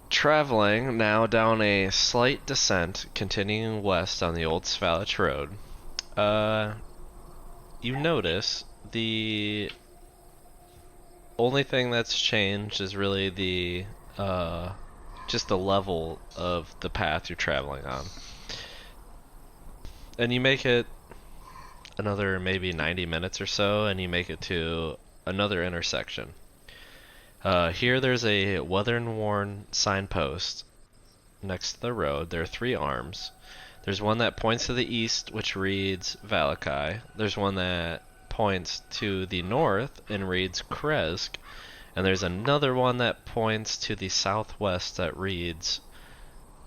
traveling now down a slight descent, continuing west on the Old Svalich Road, you notice the only thing that's changed is really the just the level of the path you're traveling on. And you make it another maybe 90 minutes or so, and you make it to another intersection. Here there's a weather-worn signpost next to the road. There are 3 arms. There's one that points to the east, which reads Valakai. There's one that points to the north and reads Kresk. And there's another one that points to the southwest that reads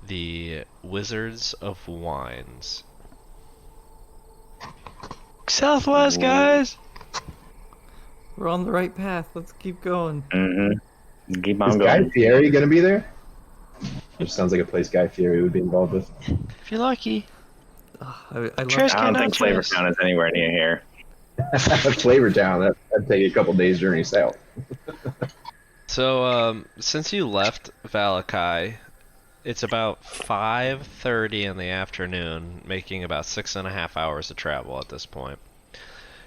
the Wizards of Wines. Southwest, guys! We're on the right path. Let's keep going. Mm-hmm. Keep Is on Guy going. Fieri going to be there? Which sounds like a place Guy Fieri would be involved with. If you're lucky. I love Trish, I don't think Nachos. Flavortown is anywhere near here. Flavor Town, that'd take a couple days journey south. So, since you left Valakai, it's about 5:30 in the afternoon, making about 6.5 hours of travel at this point.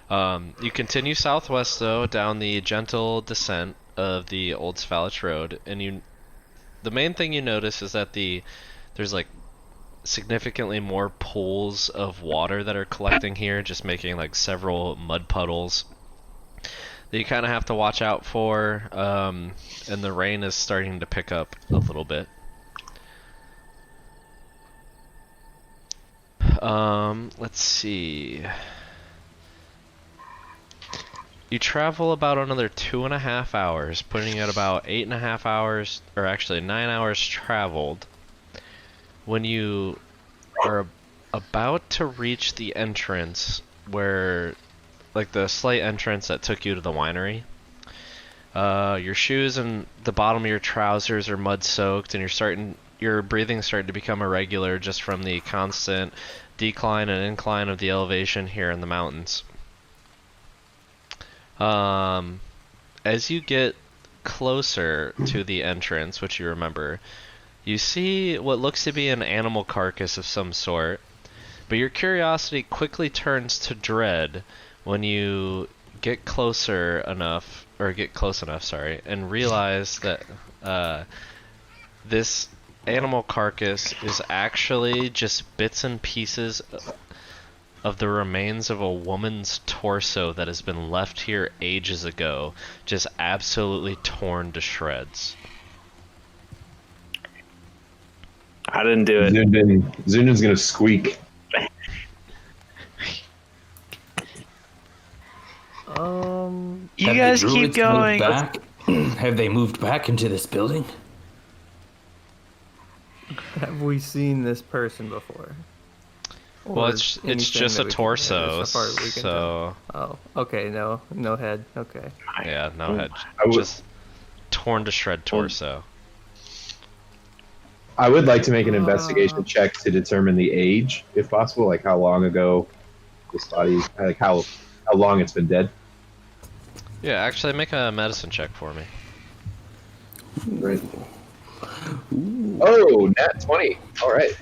You continue southwest, though, down the gentle descent of the Old Svalich Road, and the main thing you notice is that there's like significantly more pools of water that are collecting here, just making like several mud puddles that you kind of have to watch out for, and the rain is starting to pick up a little bit. Let's see. You travel about another 2.5 hours, putting you at about 8.5 hours, or actually 9 hours traveled, when you are about to reach the entrance where, like the slight entrance that took you to the winery. Your shoes and the bottom of your trousers are mud soaked, and your breathing's starting to become irregular just from the constant decline and incline of the elevation here in the mountains. As you get closer to the entrance, which you remember, you see what looks to be an animal carcass of some sort, but your curiosity quickly turns to dread when you get close enough, and realize that this animal carcass is actually just bits and pieces of the remains of a woman's torso that has been left here ages ago, just absolutely torn to shreds. I didn't do it. Zoondyn's going to squeak. You Have guys the keep druids moved going. back? Have they moved back into this building? Have we seen this person before? Well, Or it's anything just that a we can- torso, so far we can tell? so Oh, okay, no head. Okay. yeah, no head, I would- just torn to shred torso. I would like to make an investigation check to determine the age, if possible, like how long ago this body, like how long it's been dead. Yeah, actually, make a medicine check for me. Right. Oh, nat 20. All right.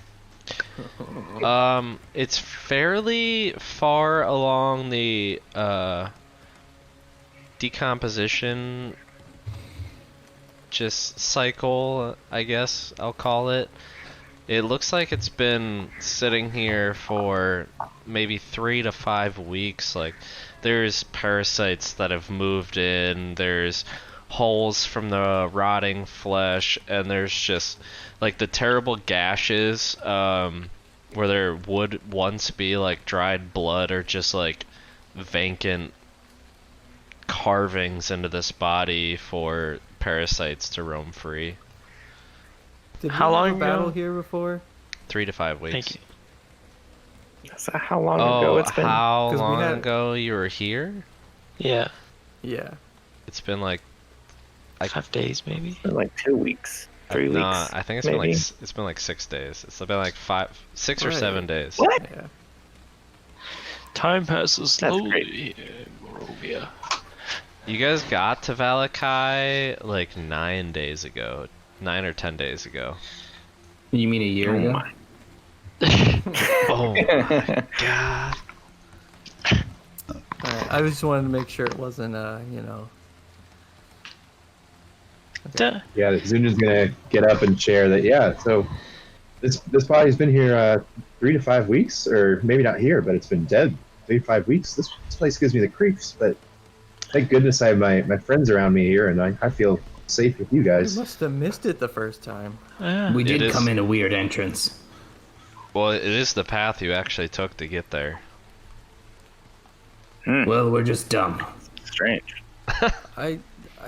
It's fairly far along the decomposition just cycle, I guess I'll call it. It looks like it's been sitting here for maybe 3 to 5 weeks. Like, there's parasites that have moved in, there's holes from the rotting flesh, and there's just like the terrible gashes where there would once be like dried blood or just like vacant carvings into this body for parasites to roam free. Did How we long have a battle ago? here before? 3 to 5 weeks. Thank you. So how long ago Oh, it's been? how 'Cause we long had- ago you were here? Yeah, Yeah. It's been like 5 days maybe. It's been like 2 weeks, 3 no, weeks. I think it's maybe? been like it's been like 6 days. It's been like 6 or Right. 7 days. What? Yeah. Time passes That's slowly great. here in Morovia. You guys got to Valakai like 9 days ago, 9 or 10 days ago. You mean a year Oh ago? my. Oh my god! Alright, I just wanted to make sure it wasn't, you know. Duh. Yeah, Zoondyn's gonna get up and share that. Yeah, so this body's been here 3 to 5 weeks, or maybe not here, but it's been dead 3 to 5 weeks. This place gives me the creeps, but thank goodness I have my friends around me here, and I feel safe with you You guys. must have missed it the first time. Yeah. We It did is- come in a weird entrance. Well, it is the path you actually took to get there. Well, we're just dumb. Strange. I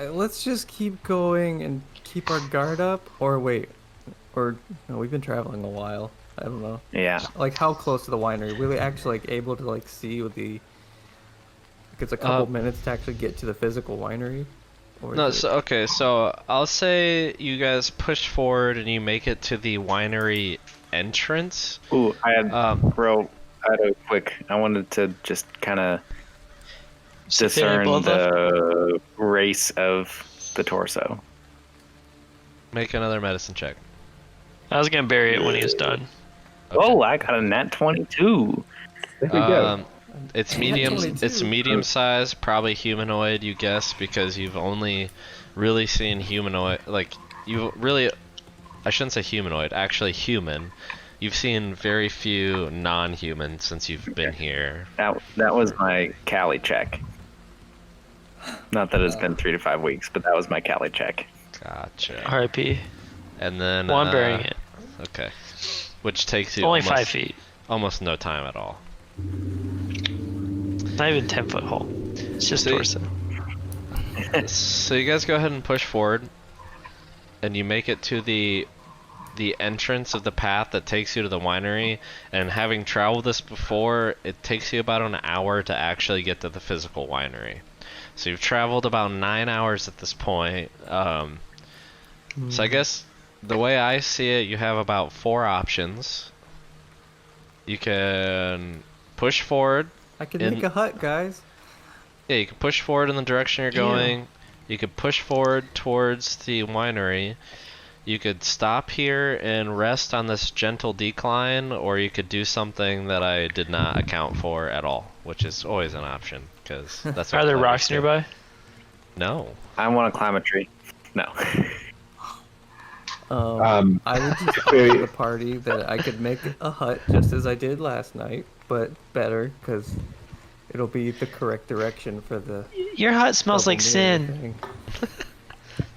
let's just keep going and keep our guard up, or wait, or no, we've been traveling a while. I don't know. Yeah. Like how close to the winery? Were we actually like able to like see with the? Like it's a couple minutes to actually get to the physical winery. Or No, is it- so okay, so I'll say you guys push forward and you make it to the winery entrance. Ooh, I had Um, I wanted to just kind of Did they discern both the race of the torso. make another medicine check. I was gonna bury it when he was done. Oh, I got a nat 22. There we go. It's Damn, medium. 22. It's medium size, probably humanoid. You guess because you've only really seen humanoid. Like you really, I shouldn't say humanoid. Actually, human. You've seen very few non-human since you've been here. That was my Cali check. Not that it's been 3 to 5 weeks, but that was my Cali check. Gotcha. R.I.P. And then. Well, I'm burying it. Okay. Which takes you Only almost, 5 feet. Almost no time at all. Not even 10-foot hole. It's just See? torso. So you guys go ahead and push forward, and you make it to the entrance of the path that takes you to the winery. And having traveled this before, it takes you about an hour to actually get to the physical winery. So you've traveled about 9 hours at this point. So I guess the way I see it, you have about 4 options. You can push forward. I can in- make a hut, guys. Yeah, you can push forward in the direction you're going. You could push forward towards the winery. You could stop here and rest on this gentle decline, or you could do something that I did not account for at all, which is always an option, because that's what Are there climbers rocks do. nearby? No. I want to climb a tree. No. I would just offer the party that I could make a hut just as I did last night, but better because it'll be the correct direction for the. Your hut smells like double mirror sin.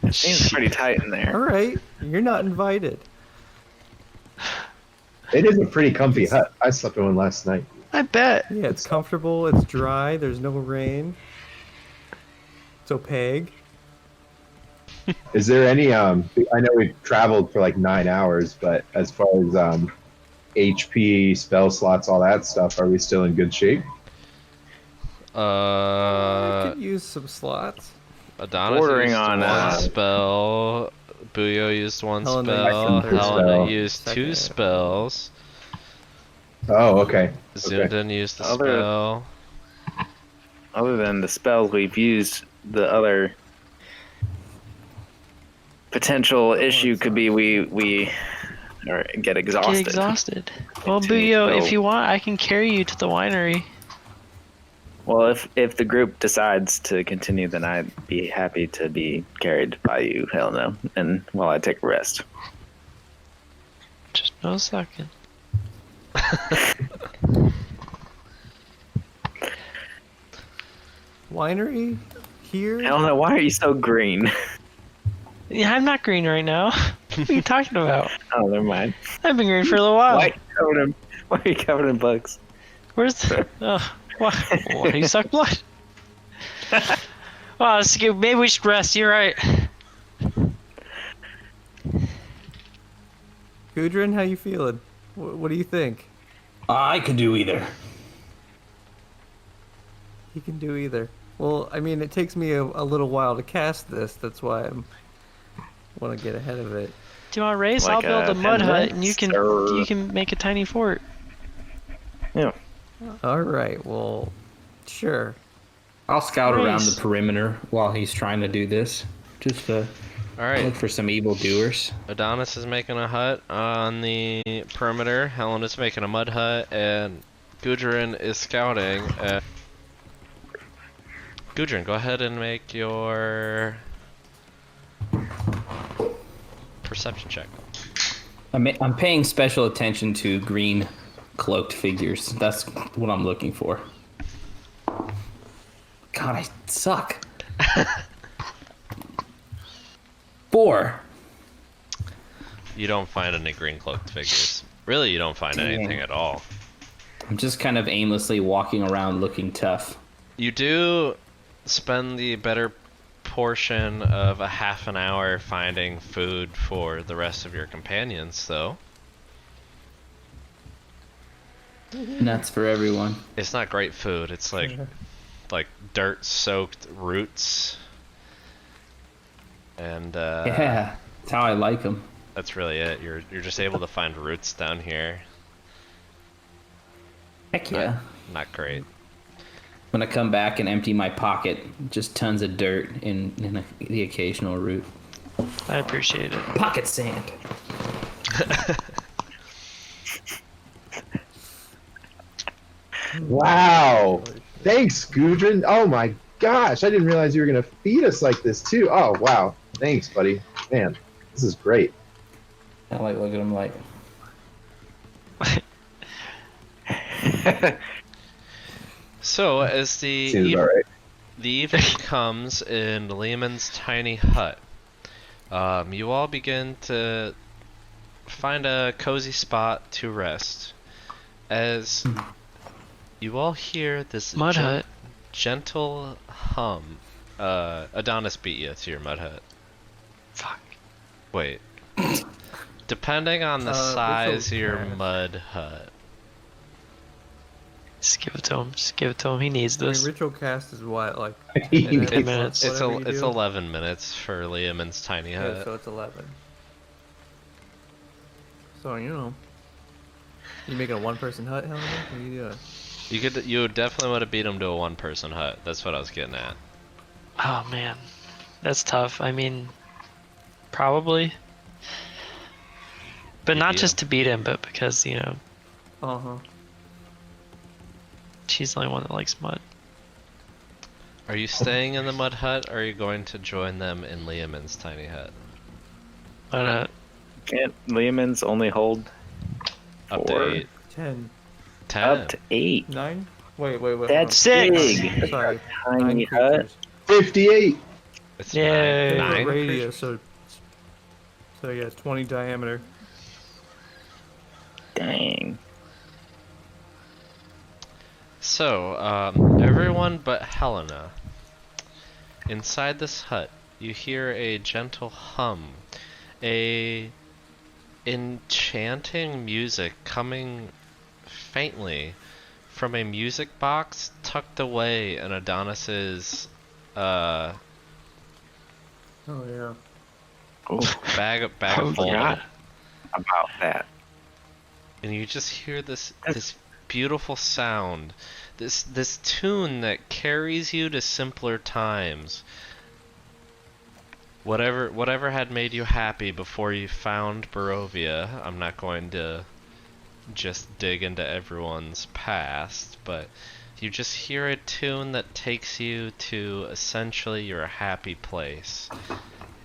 thing. Seems pretty tight in All there. right, you're not invited. It is a pretty comfy hut. I slept in one last night. I bet. Yeah, it's comfortable. It's dry. There's no rain. It's opaque. Is there any I know we've traveled for like 9 hours, but as far as HP, spell slots, all that stuff, are we still in good shape? I could use some slots. Adonis Bordering used on, one spell. Buyo used one Helena spell. used a Helena spell. used 2 Second. spells. Oh, okay. Zoondyn used a Other- spell. Other than the spells we've used, the other potential issue could be we or get exhausted. Get exhausted. Well, To Buyo, go. if you want, I can carry you to the winery. Well, if the group decides to continue, then I'd be happy to be carried by you, Helena, and while I take a rest. Just no second. Winery here. I don't know. Why are you so green? Yeah, I'm not green right now. What are you talking about? Oh, never mind. I've been green for a little while. Why are you covered in bugs? Where's the... Why do you suck blood? Well, maybe we should rest. You're right. Gudrun, how you feeling? What do you think? I could do either. He can do either. Well, I mean, it takes me a little while to cast this. That's why I want to get ahead of it. Do you want to race? Like, I'll build a mud 10 hut, and you minutes, can make a tiny fort. Yeah. All right. Well, sure. I'll scout around Nice. the perimeter while he's trying to do this. Just to All right. look for some evildoers. Adonis is making a hut on the perimeter. Helen is making a mud hut, and Gudrun is scouting. Gudrun, go ahead and make your perception check. I'm paying special attention to green cloaked figures. That's what I'm looking for. God, I suck. 4. You don't find any green cloaked figures. Really, you don't find anything at all. I'm just kind of aimlessly walking around looking tough. You do spend the better portion of a half an hour finding food for the rest of your companions, though. Nuts for everyone. It's not great food. It's like dirt-soaked roots, and Yeah, that's how I like them. that's really it. You're just able to find roots down here. Heck yeah. Not great. When I come back and empty my pocket, just tons of dirt in the occasional root. I appreciate it. Pocket sand. Wow. Thanks, Gudrun. Oh my gosh, I didn't realize you were gonna feed us like this too. Oh wow. Thanks, buddy. Man, this is great. I like look at him like. So as the Seems about right. the evening comes in Lehman's tiny hut, you all begin to find a cozy spot to rest. As you all hear this Mud hut. gentle hum. Adonis beat you to your mud hut. Fuck. Wait. Depending on the Ritual size of your cast. mud hut. Just give it to him. Just give it to him. He needs I mean, this. ritual cast is what, like It's- 10 minutes. It's whatever you it's do? 11 minutes for Liam's tiny hut. Yeah, so it's 11. So you know, you making a one-person hut, Helena? What are you doing? You definitely would have beat him to a one-person hut. That's what I was getting at. Oh man, that's tough. I mean, probably, but not Yeah. just to beat him, but because Uh huh. she's the only one that likes mud. Are you staying in the mud hut, or are you going to join them in Liam's tiny hut? But Can't Lehman's only hold Up Four. to 8. 10, 10. up to 8? 9. Wait. hold That's on. Six. Sorry. Tiny 9 hut. creatures. 58. It's Yay. nine. Different Nine? radius, so yeah, it's 20 diameter. Dang. So, everyone but Helena. Inside this hut, you hear a gentle hum. A enchanting music coming faintly from a music box tucked away in Adonis's Oh yeah. Oh, bag I of holding. forgot about that. And you just hear this beautiful sound, this tune that carries you to simpler times. Whatever had made you happy before you found Barovia. I'm not going to just dig into everyone's past, but you just hear a tune that takes you to essentially your happy place,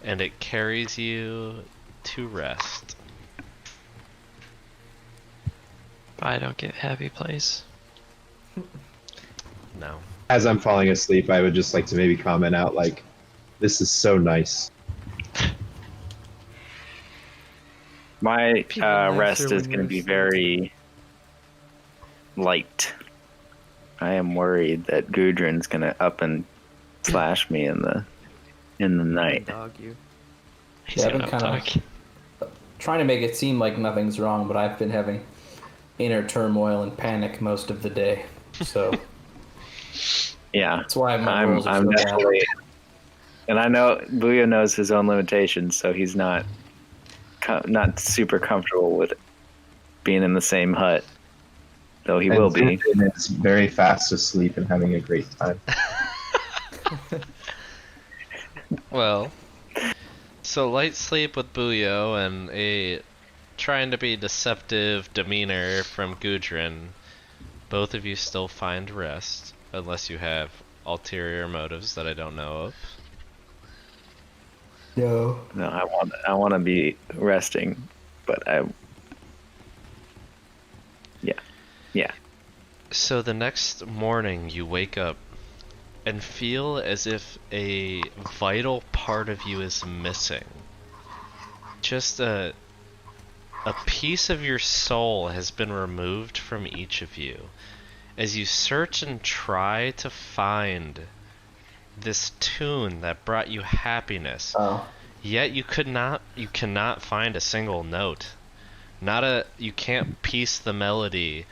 and it carries you to rest. I don't get happy place. No. as I'm falling asleep, I would just like to maybe comment out like, "This is so nice." My People nicer rest is when going to you're be asleep. very light. I am worried that Gudrun's going to up and slash me in the night. Dog you. He's I've gonna been kind talk. of trying to make it seem like nothing's wrong, but I've been having inner turmoil and panic most of the day. So Yeah, that's why my I'm rolls are so definitely, and I know Booyah knows his own limitations, so he's not super comfortable with being in the same hut, though he will be. Zoondyn is very fast asleep and having a great time. Well, so light sleep with Buyo and a trying to be deceptive demeanor from Gudrun. Both of you still find rest, unless you have ulterior motives that I don't know of. No. No, I want to be resting, but yeah. So the next morning you wake up and feel as if a vital part of you is missing. Just a piece of your soul has been removed from each of you as you search and try to find this tune that brought you happiness. Oh. Yet you cannot find a single note. You can't piece the melody.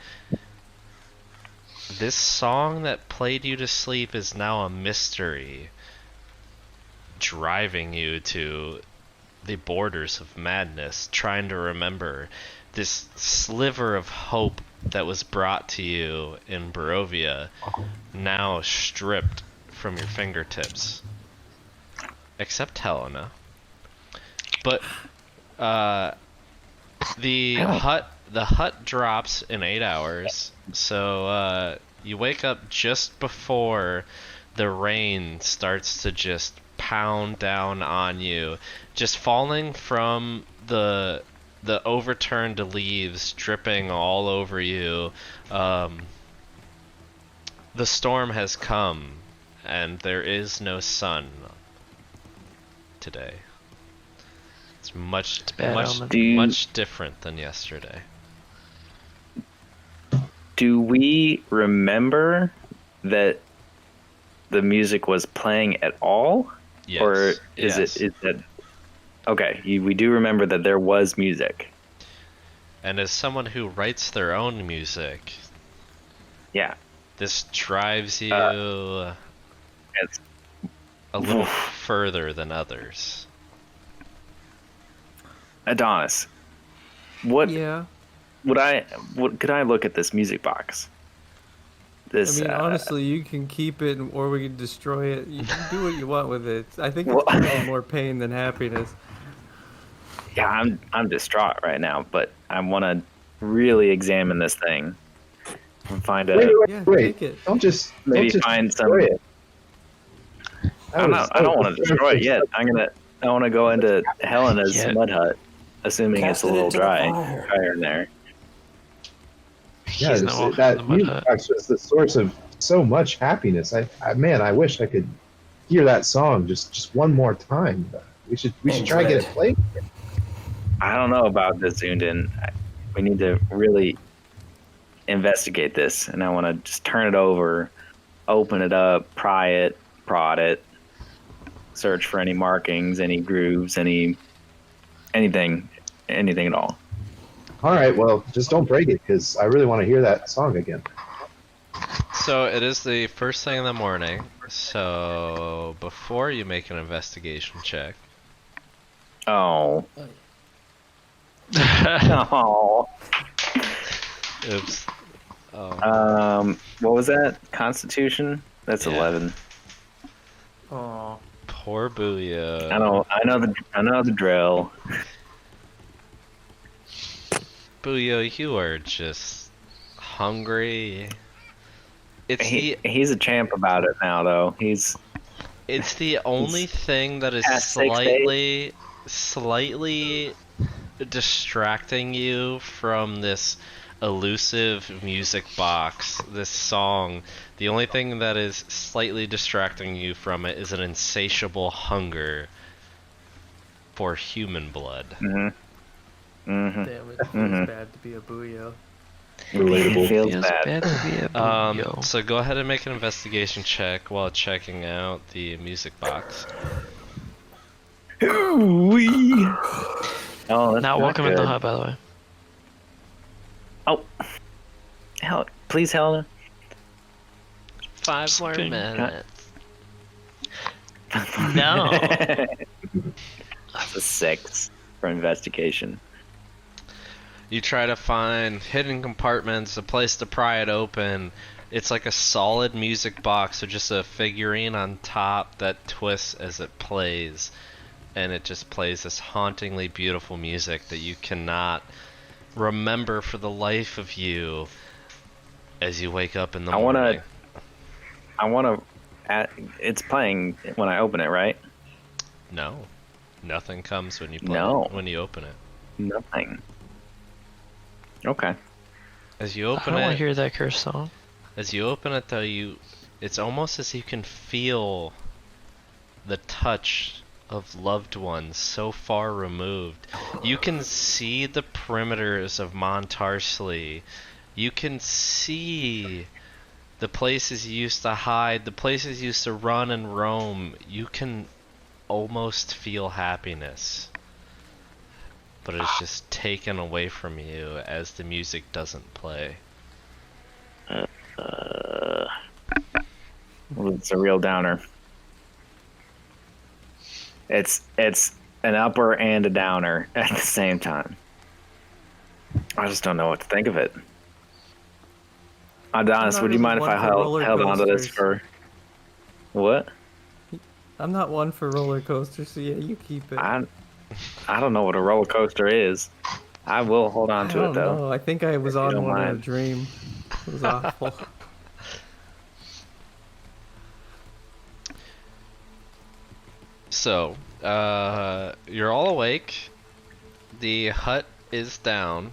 This song that played you to sleep is now a mystery, driving you to the borders of madness, trying to remember this sliver of hope that was brought to you in Barovia, now stripped from your fingertips. Except Helena. But the hut drops in 8 hours, so you wake up just before the rain starts to just pound down on you, just falling from the overturned leaves, dripping all over you. The storm has come, and there is no sun today. It's much different than yesterday. Do we remember that the music was playing at all? Yes. Or is it okay, we do remember that there was music. And as someone who writes their own music, Yeah. this drives you It's a little further than others. Adonis. What Yeah. could I look at this music box? This I mean, honestly, you can keep it, or we can destroy it. You can do what you want with it. I think it's Well- causing more pain than happiness. yeah, I'm distraught right now, but I want to really examine this thing and find a Yeah, Wait, take it. don't just maybe don't just find some. destroy it. I don't want to destroy it yet. I want to go into Helena's Yeah. mud hut, assuming Cast it's a it little into the drier fire. in there. Yeah, He's not walking in that the mud music hut. box was the source of so much happiness. I wish I could hear that song just one more time. We should try to get it played. I don't know about this, Zoondyn. We need to really investigate this, and I want to just turn it over, open it up, pry it, prod it, search for any markings, any grooves, anything at all. All right, well, just don't break it because I really want to hear that song again. So it is the first thing in the morning, so before you make an investigation check, Oh. Oh. oops. Oh, What was that? Constitution? That's Yeah. 11. Oh, poor Booyah. I know the drill. Booyah, you are just hungry. He's a champ about it now, though. It's the only thing that is past 6 days. slightly distracting you from this elusive music box, this song, the only thing that is slightly distracting you from it is an insatiable hunger for human blood. Mm-hmm. Mm-hmm. Damn, it feels bad to be a booyah. Relatable. Feels Feels bad. bad to be a booyah. So go ahead and make an investigation check while checking out the music box. Oh, that's Not welcome in the good. hut, by the way. Oh, please, Helena. 5 more Spin. minutes. No. That's a 6 for investigation. You try to find hidden compartments, a place to pry it open. It's like a solid music box with just a figurine on top that twists as it plays. And it just plays this hauntingly beautiful music that you cannot remember for the life of you as you wake up in the morning. It's playing when I open it, right? No. Nothing comes when you play No. it, when you open it. Nothing. Okay. As you I open don't want it, to hear that curse song. as you open it though, it's almost as you can feel the touch of loved ones so far removed. You can see the perimeters of Montarsley. You can see the places you used to hide, the places you used to run and roam. You can almost feel happiness. But it's just taken away from you as the music doesn't play. Well, it's a real downer. It's an upper and a downer at the same time. I just don't know what to think of it. Adonis, I'm would not you really mind if one I for roller held on to this coasters. for what? I'm not one for roller coasters, so yeah, you keep it. I don't know what a roller coaster is. I will hold on I to it don't though. know. I think I was you on don't one in a mind. dream. It was awful. So, you're all awake. The hut is down.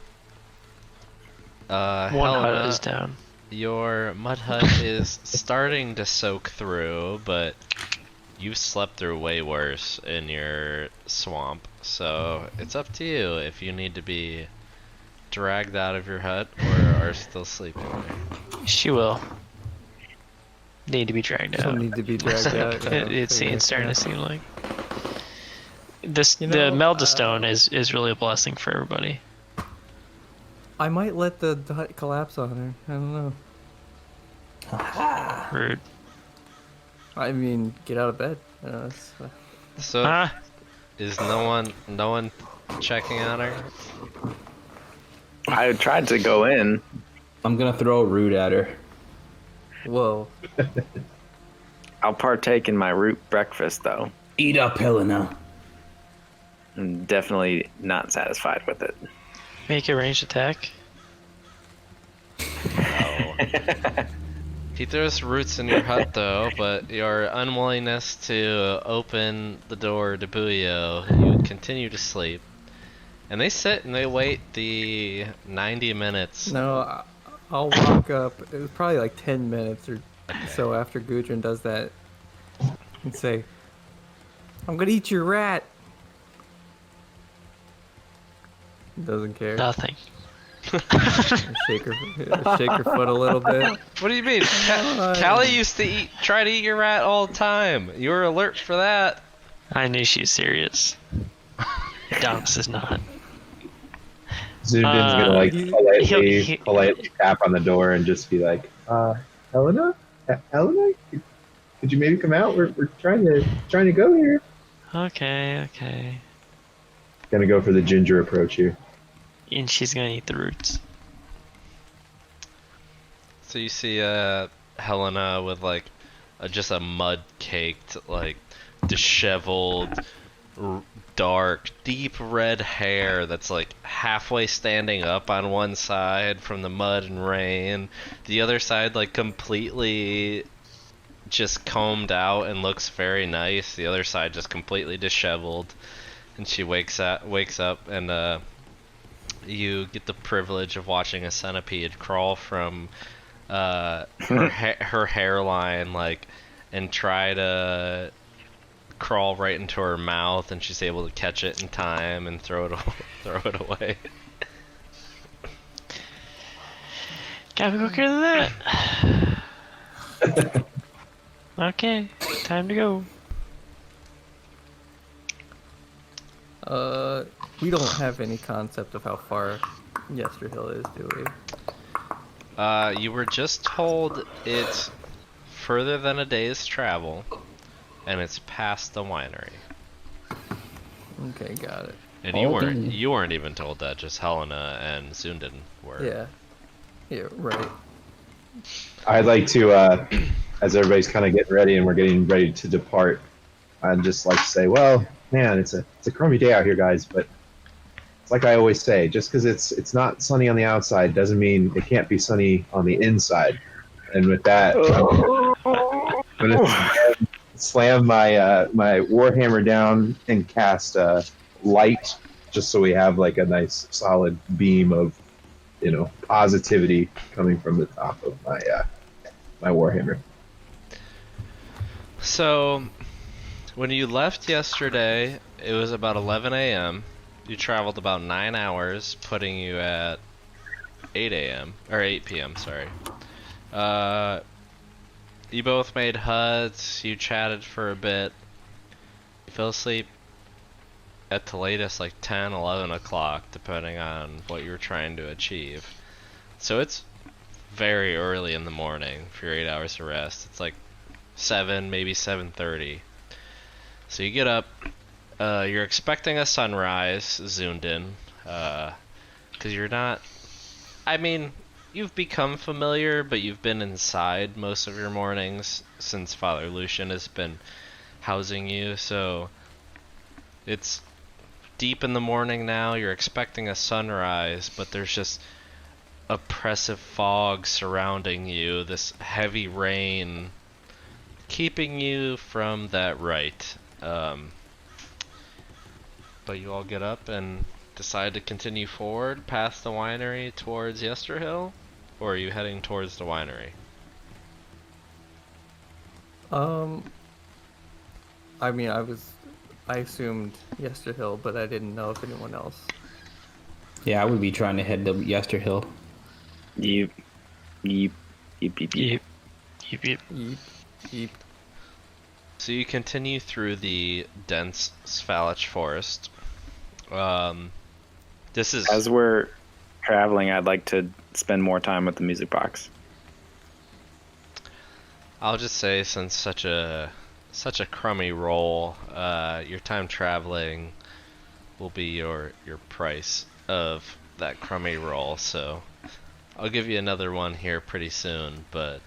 One Helena, hut is down. your mud hut is starting to soak through, but you've slept through way worse in your swamp. So, it's up to you if you need to be dragged out of your hut or are still sleeping there. She will need to be dragged She'll out. need to be dragged out. It's starting to seem like this. You The know, meld to stone is really a blessing for everybody. I might let the hut collapse on her. I don't know. Rude. I mean, get out of bed. So, Huh? is no one checking on her? I tried to go in. I'm gonna throw a root at her. Whoa. I'll partake in my root breakfast though. Eat up, Helena. I'm definitely not satisfied with it. Make a ranged attack. No. He throws roots in your hut though, but your unwillingness to open the door to Buyo, you continue to sleep. And they sit and they wait the 90 minutes. No, I'll walk up. It was probably like 10 minutes or so after Gudrun does that and say, I'm gonna eat your rat. Doesn't care. Nothing. Shake her foot a little bit. What do you mean? Callie used to try to eat your rat all the time. You were alert for that. I knew she was serious. Doms is not. Zoondyn's gonna like he- politely tap on the door and just be like, Helena? Helena? Could you maybe come out? We're trying to go here. Okay. Gonna go for the ginger approach here. And she's gonna eat the roots. So you see Helena with like just a mud-caked, like disheveled, dark, deep red hair that's like halfway standing up on one side from the mud and rain. The other side like completely just combed out and looks very nice. The other side just completely disheveled. And she wakes up and you get the privilege of watching a centipede crawl from her her hairline, like, and try to crawl right into her mouth, and she's able to catch it in time and throw it away. Gotta be quicker than that. Okay, time to go. We don't have any concept of how far Yesterhill is, do we? You were just told it's further than a day's travel, and it's past the winery. Okay, got it. And Okay. you weren't even told that, just Helena and Zoondyn were. Yeah. Yeah, right. I'd like to, as everybody's kind of getting ready and we're getting ready to depart, I'd just like to say, well, man, it's a crummy day out here, guys. But it's like I always say, just because it's not sunny on the outside doesn't mean it can't be sunny on the inside. And with that, I'm gonna slam my my warhammer down and cast light, just so we have like a nice solid beam of, you know, positivity coming from the top of my my warhammer. So, when you left yesterday, it was about 11 a.m. You traveled about 9 hours, putting you at 8 a.m. or 8 p.m. Sorry. You both made huts. You chatted for a bit. You fell asleep at the latest like 10, 11 o'clock, depending on what you were trying to achieve. So it's very early in the morning for your 8 hours of rest. It's like 7, maybe 7:30. So you get up. You're expecting a sunrise, Zoondyn, because you're not. I mean, you've become familiar, but you've been inside most of your mornings since Father Lucian has been housing you. So it's deep in the morning now. You're expecting a sunrise, but there's just oppressive fog surrounding you. This heavy rain keeping you from that right. But you all get up and decide to continue forward past the winery towards Yesterhill, or are you heading towards the winery? I mean, I assumed Yesterhill, but I didn't know if anyone else. Yeah, I would be trying to head to Yesterhill. Yeep. Yeep, yeep, yeep. Yeep, yeep. So you continue through the dense Svalich forest. This is As we're traveling, I'd like to spend more time with the music box. I'll just say, since such a crummy roll, your time traveling will be your price of that crummy roll. So I'll give you another one here pretty soon, but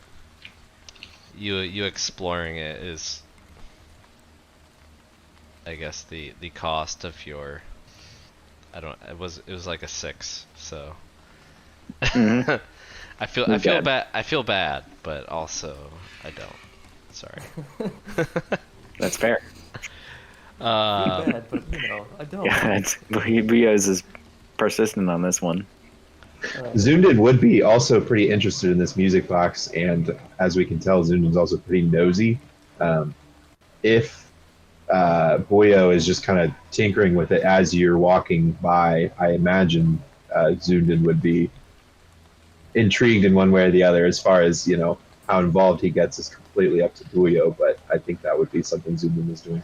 you exploring it is, I guess, the cost of your. It was like a 6, so. Mm-hmm. I feel bad. I feel bad, but also I don't. Sorry. That's fair. Bad, but you know, I don't. Yeah, Leo's is persistent on this one. Zoondyn would be also pretty interested in this music box, and as we can tell, Zoondyn's also pretty nosy. If Boyo is just kind of tinkering with it as you're walking by, I imagine Zoondyn would be intrigued in one way or the other. As far as, you know, how involved he gets is completely up to Boyo, but I think that would be something Zoondyn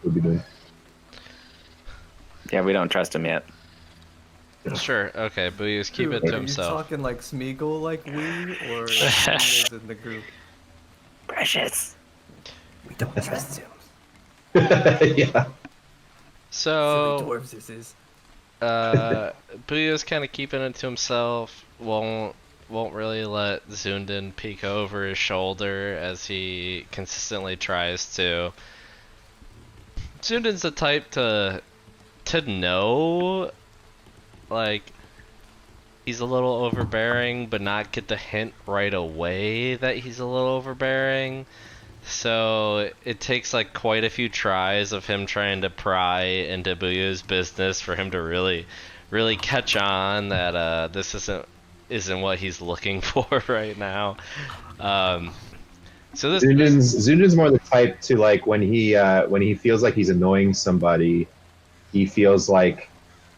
would be doing. Yeah, we don't trust him yet. Sure. Okay, but he's keep it to Are you himself. talking like Smeagol, like we, or like he is in the group? Precious. We don't trust him. Yeah. So Silly dwarves this is. Booya's kind of keeping it to himself. Won't really let Zoondyn peek over his shoulder as he consistently tries to. Zoondyn's the type to know, like, he's a little overbearing, but not get the hint right away that he's a little overbearing. So it takes like quite a few tries of him trying to pry into Booya's business for him to really really catch on that this isn't what he's looking for right now. So this Zoondyn's more the type to like when he feels like he's annoying somebody, he feels like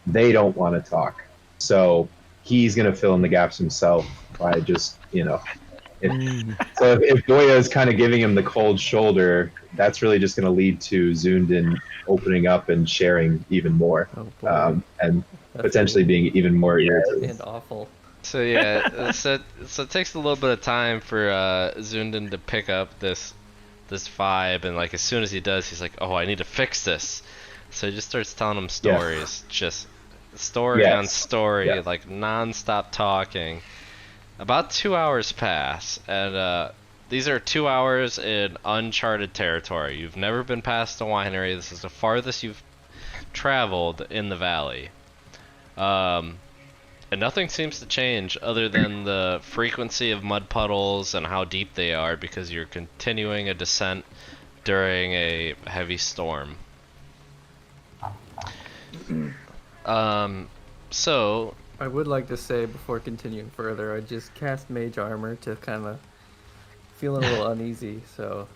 they don't want to talk, so he's gonna fill in the gaps himself by just if Goya is kind of giving him the cold shoulder, that's really just gonna lead to Zoondyn opening up and sharing even more, Oh boy. and That's potentially being even more irritated. and awful. So yeah, so it takes a little bit of time for Zoondyn to pick up this vibe, and like as soon as he does, he's like, "Oh, I need to fix this." So he just starts telling him stories, just story on story, like non-stop talking. About 2 hours pass, and these are 2 hours in uncharted territory. You've never been past a winery. This is the farthest you've traveled in the valley. And nothing seems to change other than the frequency of mud puddles and how deep they are, because you're continuing a descent during a heavy storm. So I would like to say before continuing further, I just cast Mage Armor to kind of feeling a little uneasy. So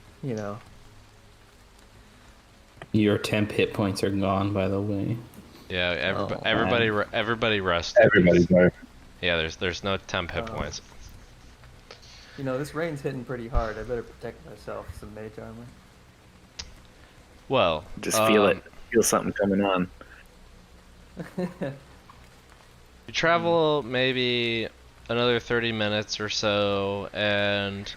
Your temp hit points are gone, by the way. yeah, Oh, everybody rest. Everybody's there. Yeah, there's no temp hit Oh. points. this rain's hitting pretty hard. I better protect myself with some Mage Armor. Well, Just feel it. Feel something coming on. You travel maybe another 30 minutes or so, and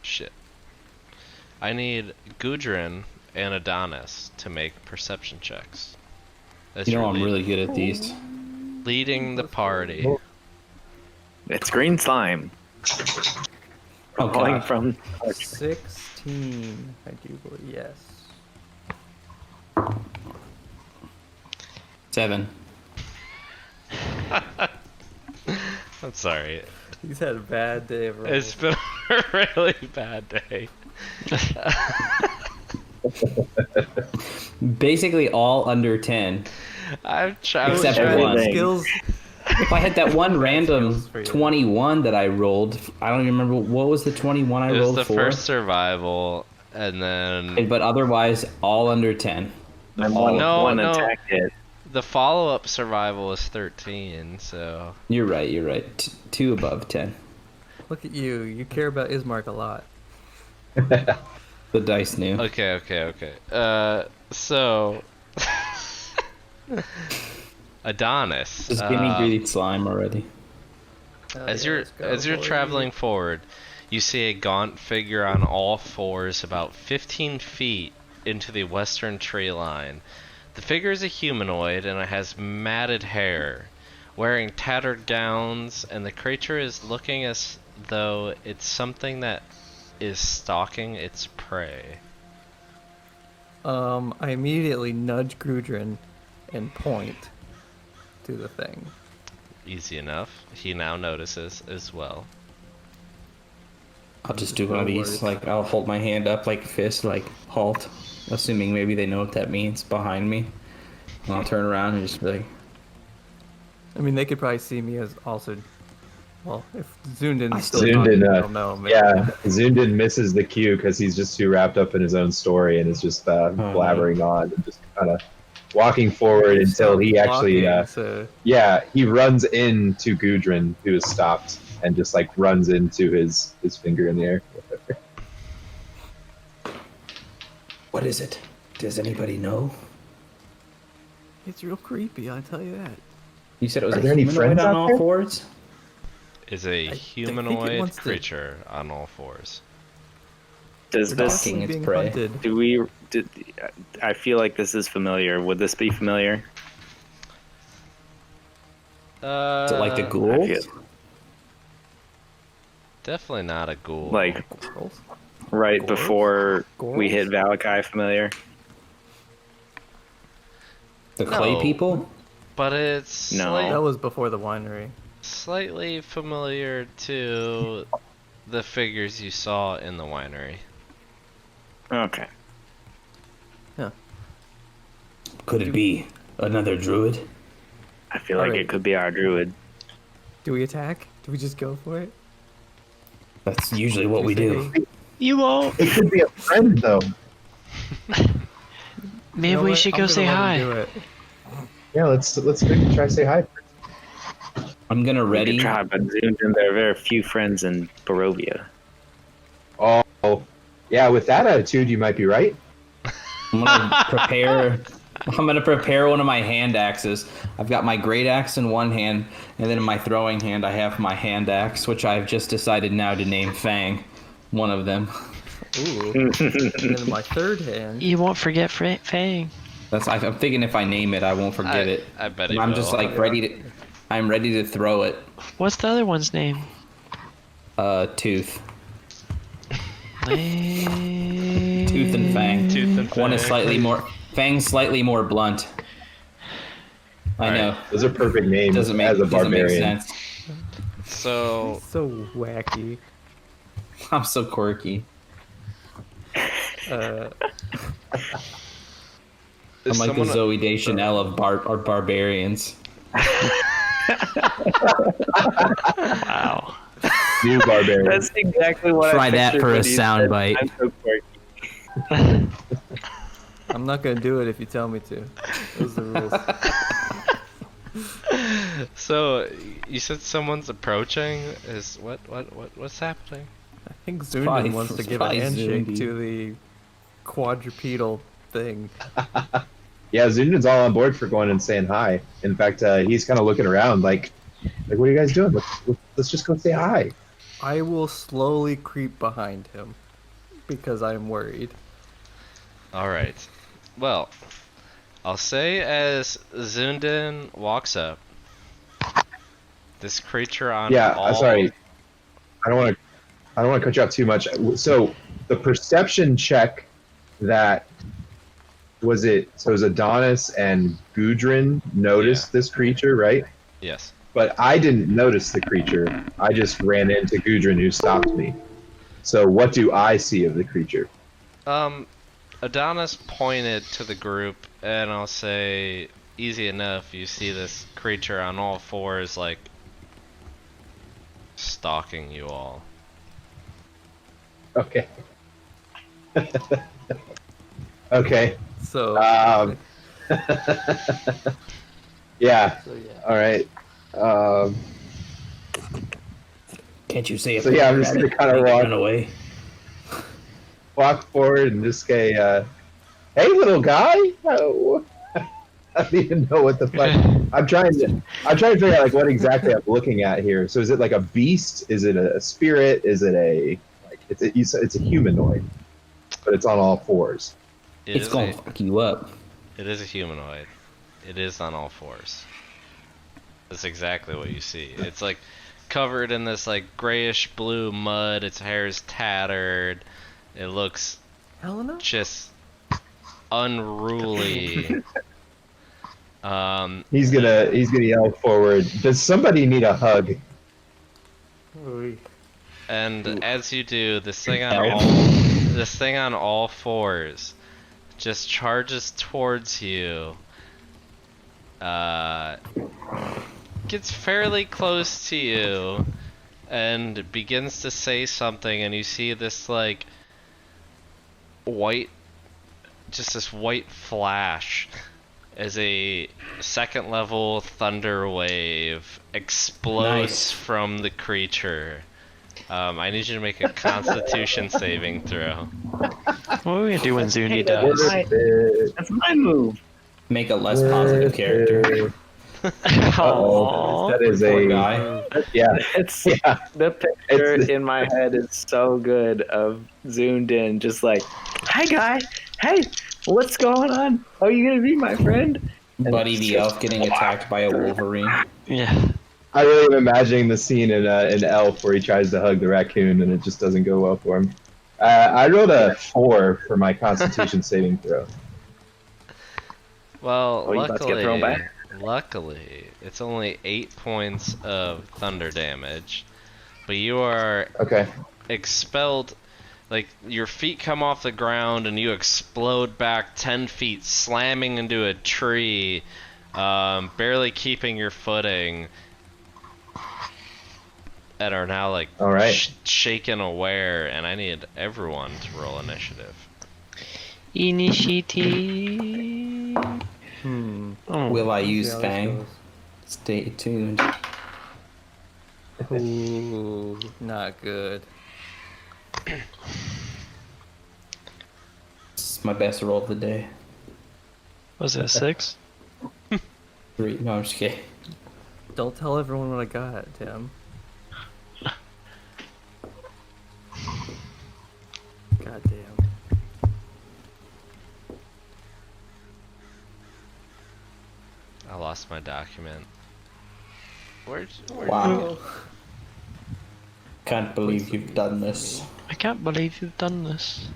shit. I need Gudrun and Adonis to make perception checks. As you're I'm really good at these. leading the party. It's green slime. Calling from 16, I do believe. Yes. 7. I'm sorry. He's had a bad day of rolling. It's been a really bad day. Basically all under 10. Except for one. Skills. If I had that one random Skills for you. 21 that I rolled, I don't even remember what was the 21 I It was rolled the for. first survival, and then But otherwise, all under 10. I'm No, one no. attack hit. the follow-up survival is 13. So You're right. 2 above 10. Look at you. You care about Ismark a lot. The dice knew. okay. So Adonis. Just give me greedy slime already. Hell As yeah, you're let's go, as you're boy. traveling forward, you see a gaunt figure on all fours about 15 feet into the western tree line. The figure is a humanoid and it has matted hair, wearing tattered gowns, and the creature is looking as though it's something that is stalking its prey. I immediately nudge Gudrun and point to the thing. Easy enough. He now notices as well. I'll just do one of No these. worries. Like, I'll hold my hand up like fist, like, halt. Assuming maybe they know what that means behind me. And I'll turn around and just be like, I mean, they could probably see me as also. Well, if Zoondyn's still Zoondyn, talking, they'll know. Maybe. Yeah, Zoondyn misses the cue because he's just too wrapped up in his own story and is just blabbering on and just kind of walking forward until he actually, Walking, so he runs into Gudrun, who is stopped, and just like runs into his finger in the air. what is it? Does anybody know? it's real creepy. I tell you that. You said it was Are a there any humanoid friends on out all there? fours? Is a think it humanoid wants to- creature on all fours. Does They're this? Stalking its being prey. hunted. Do we? I feel like this is familiar. Would this be familiar? Is it like the I ghouls? feel Definitely not a ghoul. like Squirrels? right Gorgs? before we Gorgs? hit Valakai familiar. The clay No. people? but it's No. That was before the winery. slightly familiar to the figures you saw in the winery. Okay. Could it be another druid? I feel like Alright. it could be our druid. Do we attack? Do we just go for it? That's usually what Do we you do. say, You won't. It could be a friend though. Maybe "You know we what? should I'm go gonna say let him hi. do it." Yeah, let's try to say hi. I'm gonna We ready. could try, but Zoondyn, there are very few friends in Barovia. Oh, yeah. With that attitude, you might be right. I'm gonna prepare. I'm gonna prepare one of my hand axes. I've got my great axe in one hand, and then in my throwing hand, I have my hand axe, which I've just decided now to name Fang. One of them. Ooh. And then in my third hand, You won't forget Fang. I'm thinking if I name it, I won't forget it. I bet And he I'm just will. like ready to. I'm ready to throw it. What's the other one's name? Tooth. Tooth Tooth and Fang. Tooth and One is Fang. slightly more. Fang's slightly more blunt. I Alright. know. Those are perfect names Doesn't make, as a doesn't make barbarian. sense. So so wacky. I'm so quirky. Uh, I'm is like the someone- Zoe Deschanel of barbarians. Wow. New barbarian. That's exactly what Try I that pictured for a when you said, soundbite. I'm so quirky. I'm not gonna do it if you tell me to. Those are the rules. So you said someone's approaching. Is what's happening? I think Zoondyn Probably- wants to give a probably handshake Zoondyn. to the quadrupedal thing. Yeah, Zoondyn's all on board for going and saying hi. In fact, he's kind of looking around like, what are you guys doing? Let's just go say hi. I will slowly creep behind him because I'm worried. All right. Well, I'll say as Zoondyn walks up, this creature on Yeah, all... sorry. I don't want to cut you off too much. So the perception check that was it. So it was Adonis and Gudrun noticed this creature, right? Yes. But I didn't notice the creature. I just ran into Gudrun, who stopped me. So what do I see of the creature? Adonis pointed to the group, and I'll say, easy enough. You see this creature on all fours, like stalking you all. Okay. Okay. So, Yeah. so yeah. All right. Can't you say it? So yeah, I'm just gonna kind of run away. walk forward and just say, "Hey, little guy." Oh. I don't even know what the fuck. I'm trying to figure out like what exactly I'm looking at here. So is it like a beast? Is it a spirit? Is it a like it's a humanoid, but it's on all fours. It's gonna fuck you up. It is a humanoid. It is on all fours. That's exactly what you see. It's like covered in this like grayish blue mud. Its hair is tattered. It looks Helena? just unruly. He's gonna yell forward. Does somebody need a hug? Oy. And as you do, this thing on all fours just charges towards you. Gets fairly close to you and begins to say something, and you see this like this white flash as a second level thunder wave explodes Nice. from the creature. I need you to make a Constitution saving throw. What are we gonna do when Zuni that's dies? right. That's my move. Make a less positive character. Uh-oh. That is Poor a guy. yeah. It's Yeah. the picture It's- in my head is so good of zoomed in, just like, "Hi guy, hey, what's going on? Are you gonna be my friend?" And Buddy it's the just- elf getting attacked by a wolverine. Yeah. I really am imagining the scene in Elf where he tries to hug the raccoon and it just doesn't go well for him. I rolled a 4 for my Constitution saving throw. Well, Oh, you about to get thrown back? luckily, it's only 8 points of thunder damage, but you are Okay. expelled like your feet come off the ground and you explode back 10 feet, slamming into a tree, barely keeping your footing, and are now like All right. shaken aware. And I need everyone to roll initiative. Initiative. Oh, Will I See use how this Fang? goes. Stay tuned. Ooh, not good. This is my best roll of the day. was it a 6? 3. No, I'm just kidding. Don't tell everyone what I got, Tim. God damn. I lost my document. Where'd Wow. Can't believe you've done this. I can't believe you've done this.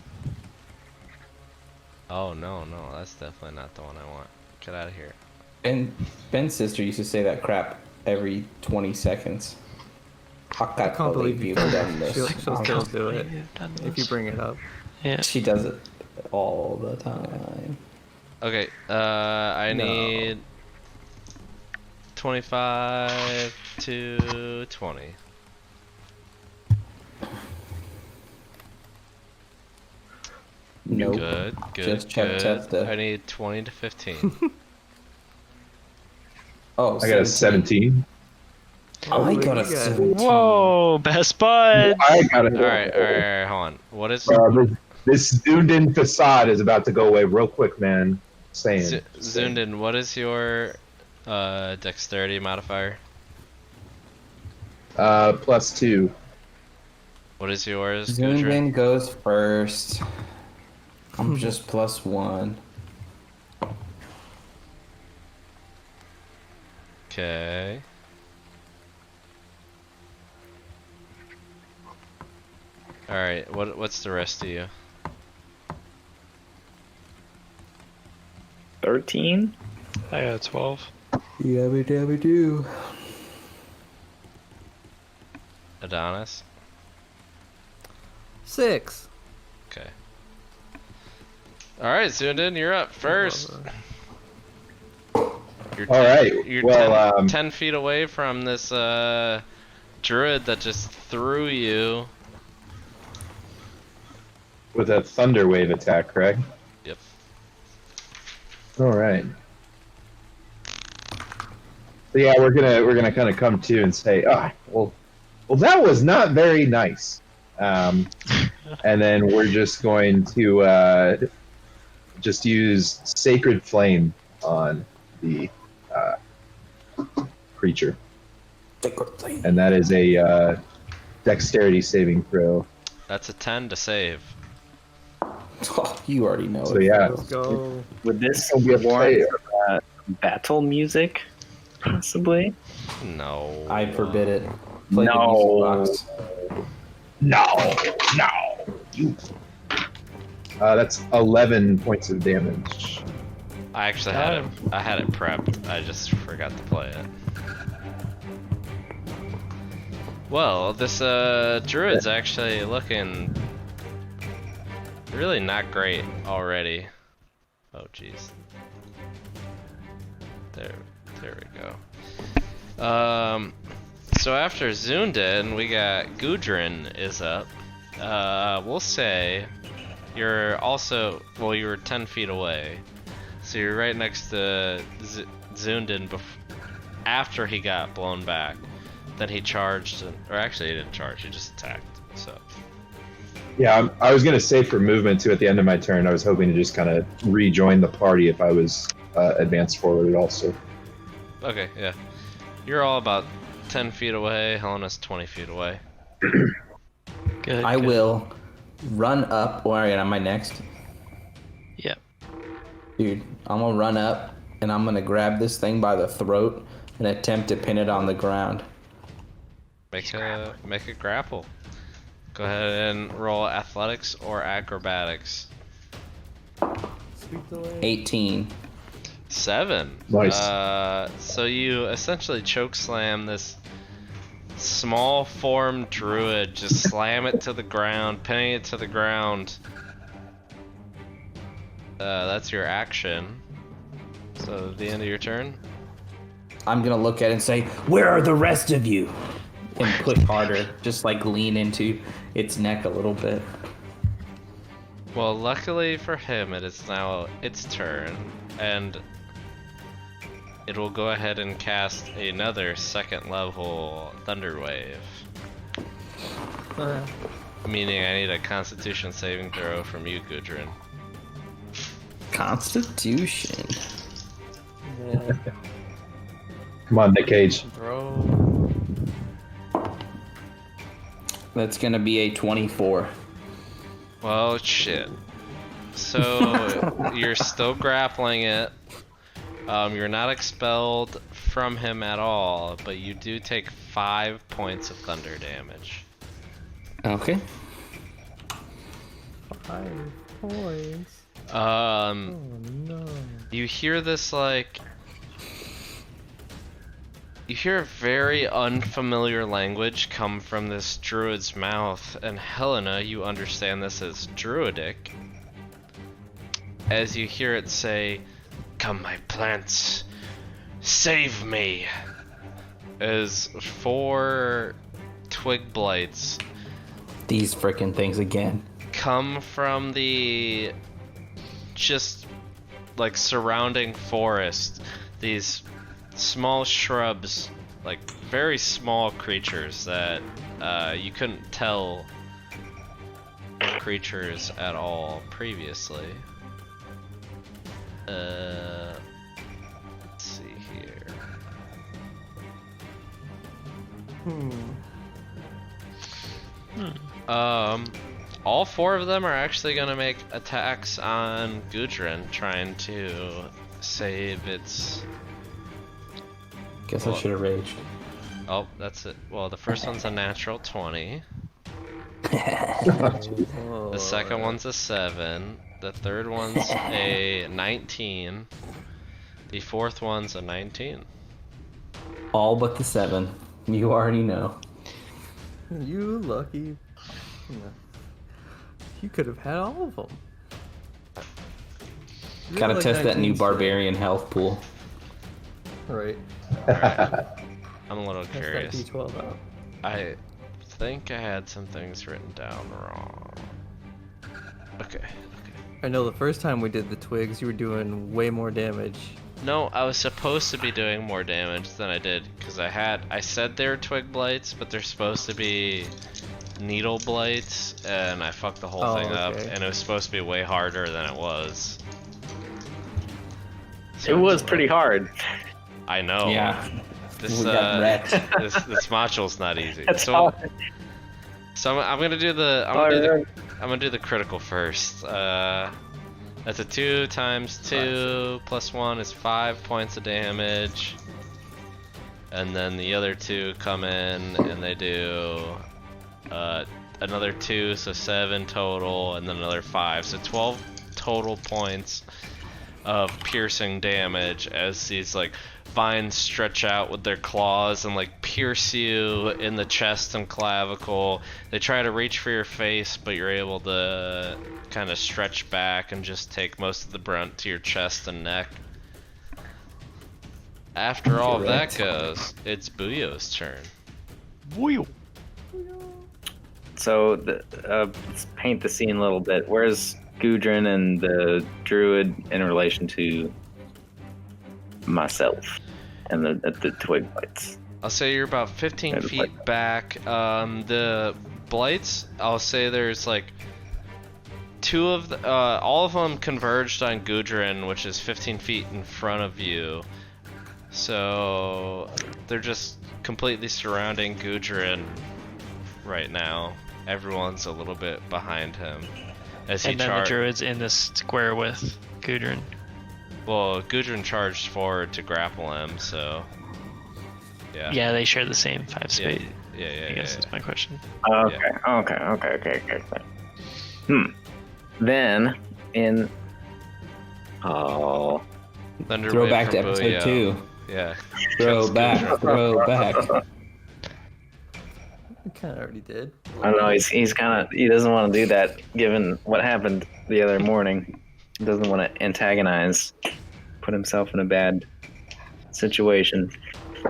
Oh no, that's definitely not the one I want. Get out of here. Ben's sister used to say that crap every 20 seconds. I can't believe you've done this. She'll still do it You've done if you this. bring it up. Yeah. She does it all the time. Okay, I No. need 25 to 20. Nope. Good, Just check good. Testa. I need 20 to 15. Oh, I got a 17. I got a You got- 17. Whoa, best bud. I got it. Alright, hold on. What is This Zoondyn facade is about to go away real quick, man. Saying. Zoondyn, what is your dexterity modifier? +2. What is yours, Gudrun? Zoondyn goes first. I'm just +1. Okay. Alright, what's the rest of you? 13? I got 12. Yabba dabba do. Adonis? 6. Okay. Alright, Zoondyn, you're up first. You're All right. You're Well, 10 feet away from this druid that just threw you. with a thunder wave attack, correct? Yep. All right. So yeah, we're gonna kind of come to and say, well, that was not very nice. And then we're just going to just use Sacred Flame on the creature, and that is a Dexterity saving throw. That's a 10 to save. Oh, you already know So it. yeah, Let's go. Would this It'll be a warrant play. battle music? Possibly? No. I forbid it. Play No. the music box. no, you. That's 11 points of damage. I actually had it. I had it prepped. I just forgot to play it. Well, this druid's actually looking really not great already. Oh jeez. There we go. So after Zoondyn, we got Gudrun is up. We'll say you're also, well, you were 10 feet away. So you're right next to Zoondyn after he got blown back. Then he charged, or actually he didn't charge, he just attacked, so. Yeah, I was gonna say for movement too at the end of my turn. I was hoping to just kind of rejoin the party if I was advanced forward also. Okay, yeah. You're all about 10 feet away, Helena's 20 feet away. Good. I good. will run up. Alright, am I next? Yep. Dude, I'm gonna run up and I'm gonna grab this thing by the throat and attempt to pin it on the ground. Make a grapple. Go ahead and roll athletics or acrobatics. Speak the way. 18. 7. Nice. So you essentially choke slam this small form druid, just slam it to the ground, pinning it to the ground. That's your action. So the end of your turn. I'm gonna look at it and say, "Where are the rest of you?" And push harder, just like lean into its neck a little bit. Well, luckily for him, it is now its turn, and it will go ahead and cast another second level Thunder Wave. Meaning I need a Constitution saving throw from you, Gudrun. Constitution. Yeah. Come on, Nick Cage. Throw. That's gonna be a 24. Well, shit. So you're still grappling it. You're not expelled from him at all, but you do take 5 points of thunder damage. Okay. 5 points. Oh Oh no. You hear this like... You hear a very unfamiliar language come from this druid's mouth, and Helena, you understand this as druidic. As you hear it say, "Come, my plants, save me!" As 4 twig blights These frickin' things again. come from the just like surrounding forest. These small shrubs, like very small creatures that you couldn't tell were creatures at all previously. Let's see here. All 4 of them are actually gonna make attacks on Gudrun, trying to save its... Guess I should have raged. Oh, that's it. Well, the first one's a natural 20. The second one's a 7. The third one's a 19. The fourth one's a 19. All but the 7. You already know. You lucky. You could have had all of them. Gotta test that new barbarian health pool. Right. I'm a little Test that curious. D12 out. I think I had some things written down wrong. Okay. I know the first time we did the twigs, you were doing way more damage. No, I was supposed to be doing more damage than I did, because I said they were twig blights, but they're supposed to be needle blights, and I fucked the whole thing up, okay. and it was supposed to be way harder than it was. It was pretty hard. I know. Yeah. This We got wrecked. this module's not easy. That's So hard. I'm gonna do the I'm gonna do the critical first. That's a 2 times 2 plus 1 is 5 points of damage. And then the other 2 come in and they do another 2, so 7 total, and then another 5, so 12 total points of piercing damage as these like vines stretch out with their claws and like pierce you in the chest and clavicle. They try to reach for your face, but you're able to kind of stretch back and just take most of the brunt to your chest and neck. After all of that goes, it's Buyo's turn. So, let's paint the scene a little bit. Where's Gudrun and the druid in relation to myself and the twig blights? I'll say you're about 15 feet back. The blights, I'll say there's like 2 of the, all of them converged on Gudrun, which is 15 feet in front of you. So they're just completely surrounding Gudrun right now. Everyone's a little bit behind him. As he And then the druid's in this square with Gudrun. Well, Gudrun charged forward to grapple him, so yeah. Yeah, they share the same 5 space. Yeah. I guess that's my question. Okay. Then in Thunder Throw Wave back to from episode Booyah. 2. Yeah. Throw Comes back, Gudrun. throw back. I kind of already did. I don't know. He's kind of he doesn't want to do that given what happened the other morning. He doesn't want to antagonize, put himself in a bad situation.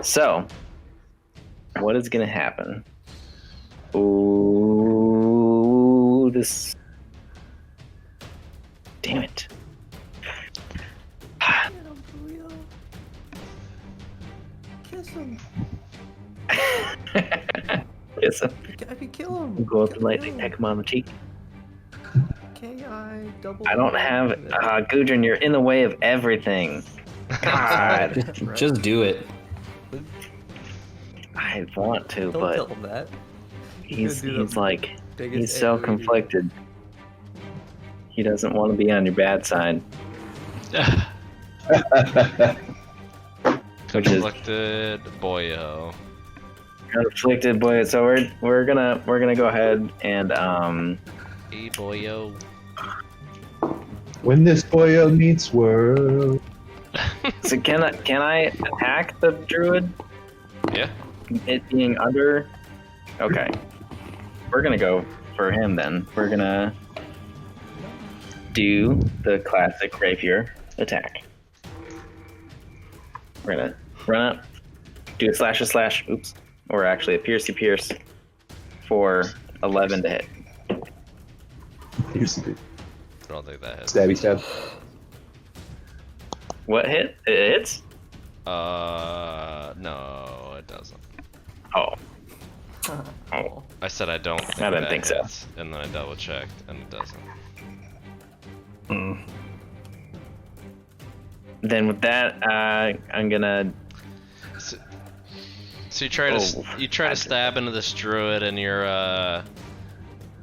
So, what is gonna happen? Ooh, this. Damn it. Kiss him. Yes, I can kill him. go up and lightly peck him on the cheek. K-I double. I don't have. Gudrun, you're in the way of everything. God. Just do it. I want to, Don't but tell him that. he's gonna do the like, biggest he's so AoE. conflicted. He doesn't want to be on your bad side. Which is Conflicted boyo. conflicted, boy. So we're gonna go ahead and Hey boyo. When this boyo meets world. so can I attack the druid? Yeah. It being under. Okay. We're gonna go for him then. We're gonna do the classic rapier attack. We're gonna run up, do a slash, oops, or actually a pierce for 11 to hit. Here's the I don't think that hits. stabby stab. What hit? It hits? No, it doesn't. Oh. Oh. I said I don't think I didn't that think so. hits, and then I double checked, and it doesn't. Then with that, I'm gonna. So you try to Oh, stab into this druid, and your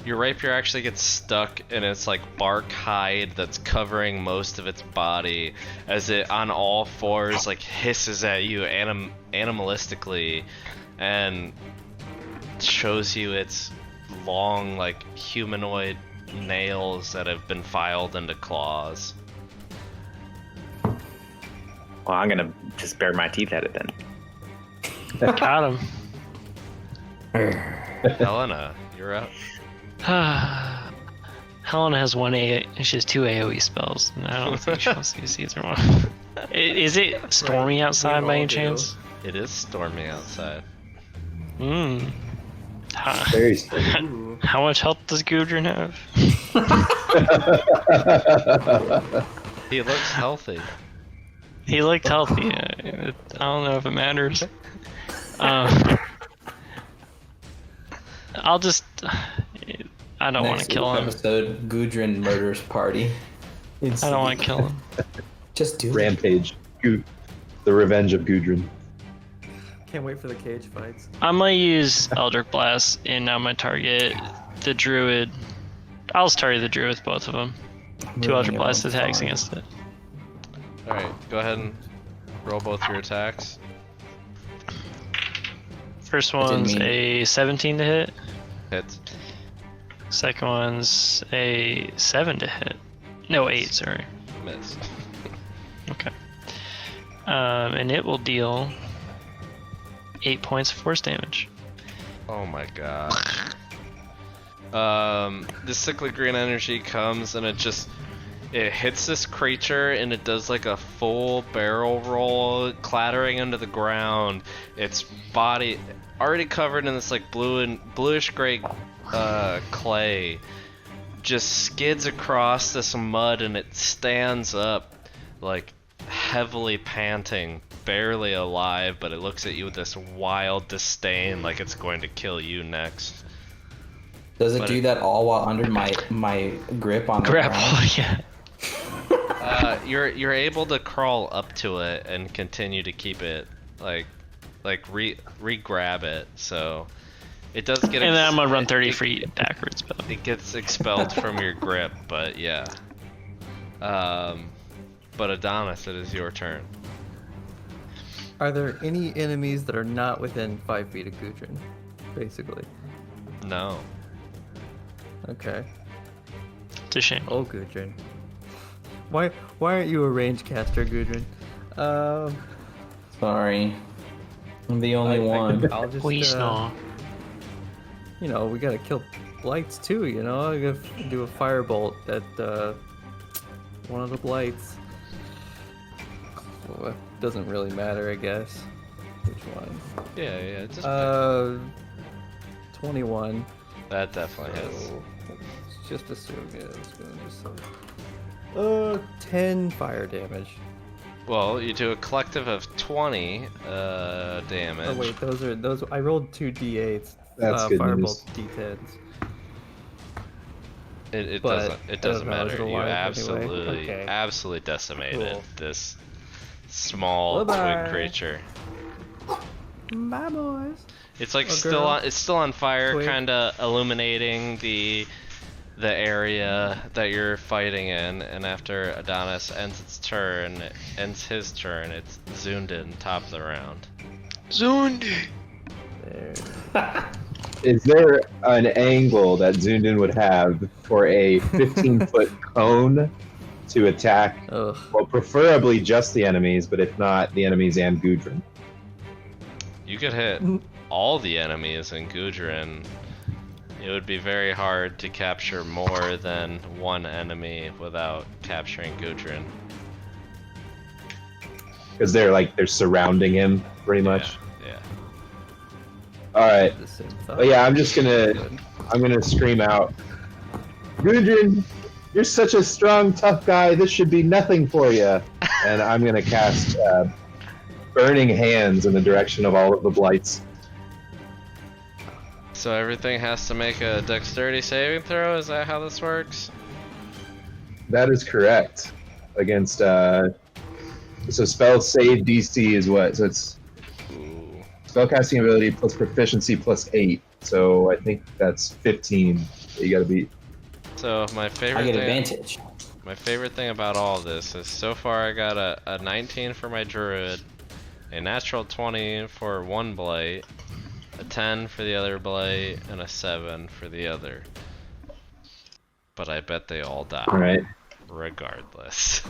rapier actually gets stuck in its like bark hide that's covering most of its body, as it on all fours like hisses at you animalistically, and shows you its long like humanoid nails that have been filed into claws. Well, I'm gonna just bare my teeth at it then. Got him. Helena, you're up. Helena has she has 2 AoE spells, and I don't think she wants to use either one. Is it stormy outside We by all any do. chance? It is stormy outside. Hmm. Very strange. Ooh. How much health does Gudrun have? He looks healthy. He looked healthy. I don't know if it matters. I'll just. I don't want to kill him. Episode Gudrun murders party. I don't want to kill him. Just do it. Rampage. The revenge of Gudrun. Can't wait for the cage fights. I'm gonna use Eldritch Blast and now my target, the druid. I'll just target the druid with both of them. 2 Eldritch Blast attacks against it. Alright, go ahead and roll both your attacks. First didn't one's mean- a 17 to hit. Hits. Second one's a 7 to hit. No, 8, sorry. Miss. Okay. And it will deal 8 points of force damage. Oh my god. The cyclic green energy comes and it hits this creature and it does like a full barrel roll, clattering into the ground. Its body already covered in this like bluish gray clay just skids across this mud, and it stands up like heavily panting, barely alive, but it looks at you with this wild disdain like it's going to kill you next. Does it But do it- that all while under my grip on the Grapple, ground? yeah. You're able to crawl up to it and continue to keep it re-grab it, so it does get. And then I'm gonna run 30 feet backwards, but It gets expelled from your grip, but yeah. But Adonis, it is your turn. Are there any enemies that are not within 5 feet of Gudrun? Basically. No. Okay. it's a shame. Oh, Gudrun. Why aren't you a range caster, Gudrun? Sorry. I'm the only one. I'll just. Please no. you know, we gotta kill blights too. You know, I gotta do a firebolt at one of the blights. Well, it doesn't really matter, I guess. Which one? Yeah, just 21. that definitely hits. So, let's just assume, yeah, it's gonna just 10 fire damage. Well, you do a collective of 20 damage. Oh wait, those. I rolled 2 d8s. That's good firebolt news. d10s. It But doesn't. It doesn't I don't know, is matter. it You alive anyway? Okay. absolutely decimated Cool. this small Bye-bye. twig creature. Bye, boys. It's like Oh, still girl. on. It's still on fire, Twig. kind of illuminating the area that you're fighting in. And after Adonis ends his turn, it's Zoondyn top of the round. Zoondyn! There. Is there an angle that Zoondyn would have for a 15-foot cone to attack? Ugh. Well, preferably just the enemies, but if not, the enemies and Gudrun. You could hit all the enemies in Gudrun. It would be very hard to capture more than one enemy without capturing Gudrun. Because they're surrounding him pretty much. Yeah. All right. The same But yeah, I'm gonna scream out, Gudrun, you're such a strong, tough guy. This should be nothing for you. And I'm gonna cast Burning Hands in the direction of all of the blights. So everything has to make a dexterity saving throw? Is that how this works? That is correct. Against so spell save DC is what? So it's Ooh. spellcasting ability plus proficiency plus 8. So I think that's 15 that you gotta beat. So my favorite I get thing, advantage. my favorite thing about all of this is so far I got a 19 for my druid, a natural 20 for one blight, a 10 for the other blight, and a 7 for the other. But I bet they all die. All right. Regardless.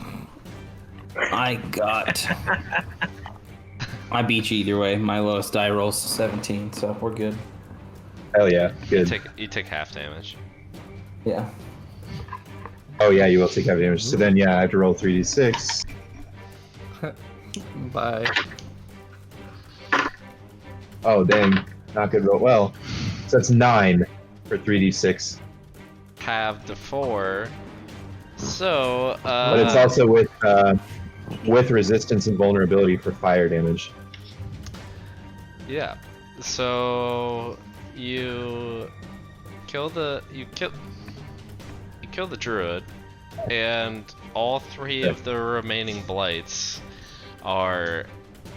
I beat you either way. My lowest die rolls 17, so we're good. Hell yeah. Good. You take half damage. Yeah. Oh yeah, you will take half damage. So then yeah, I have to roll 3d6. Bye. Oh dang, not good roll. Well, so that's 9 for 3d6. Halved to 4. So, But it's also with resistance and vulnerability for fire damage. yeah. So you kill the druid, and all 3 of the remaining blights are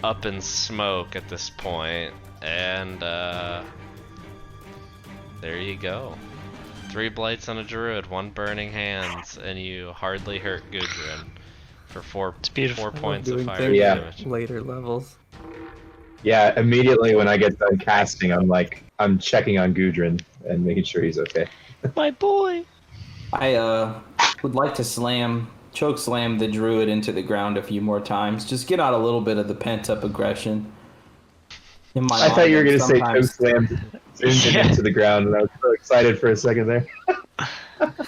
up in smoke at this point, and there you go. 3 blights on a druid, 1 burning hands, and you hardly hurt Gudrun for 4 beautiful. points of Doing fire things Yeah. damage. Later levels. Yeah, immediately when I get done casting, I'm checking on Gudrun and making sure he's okay. My boy! I would like to choke slam the druid into the ground a few more times. Just get out a little bit of the pent up aggression. In my I thought you were mind, gonna say choke sometimes- slam Zoondyn Yeah. into the ground, and I was so excited for a second there.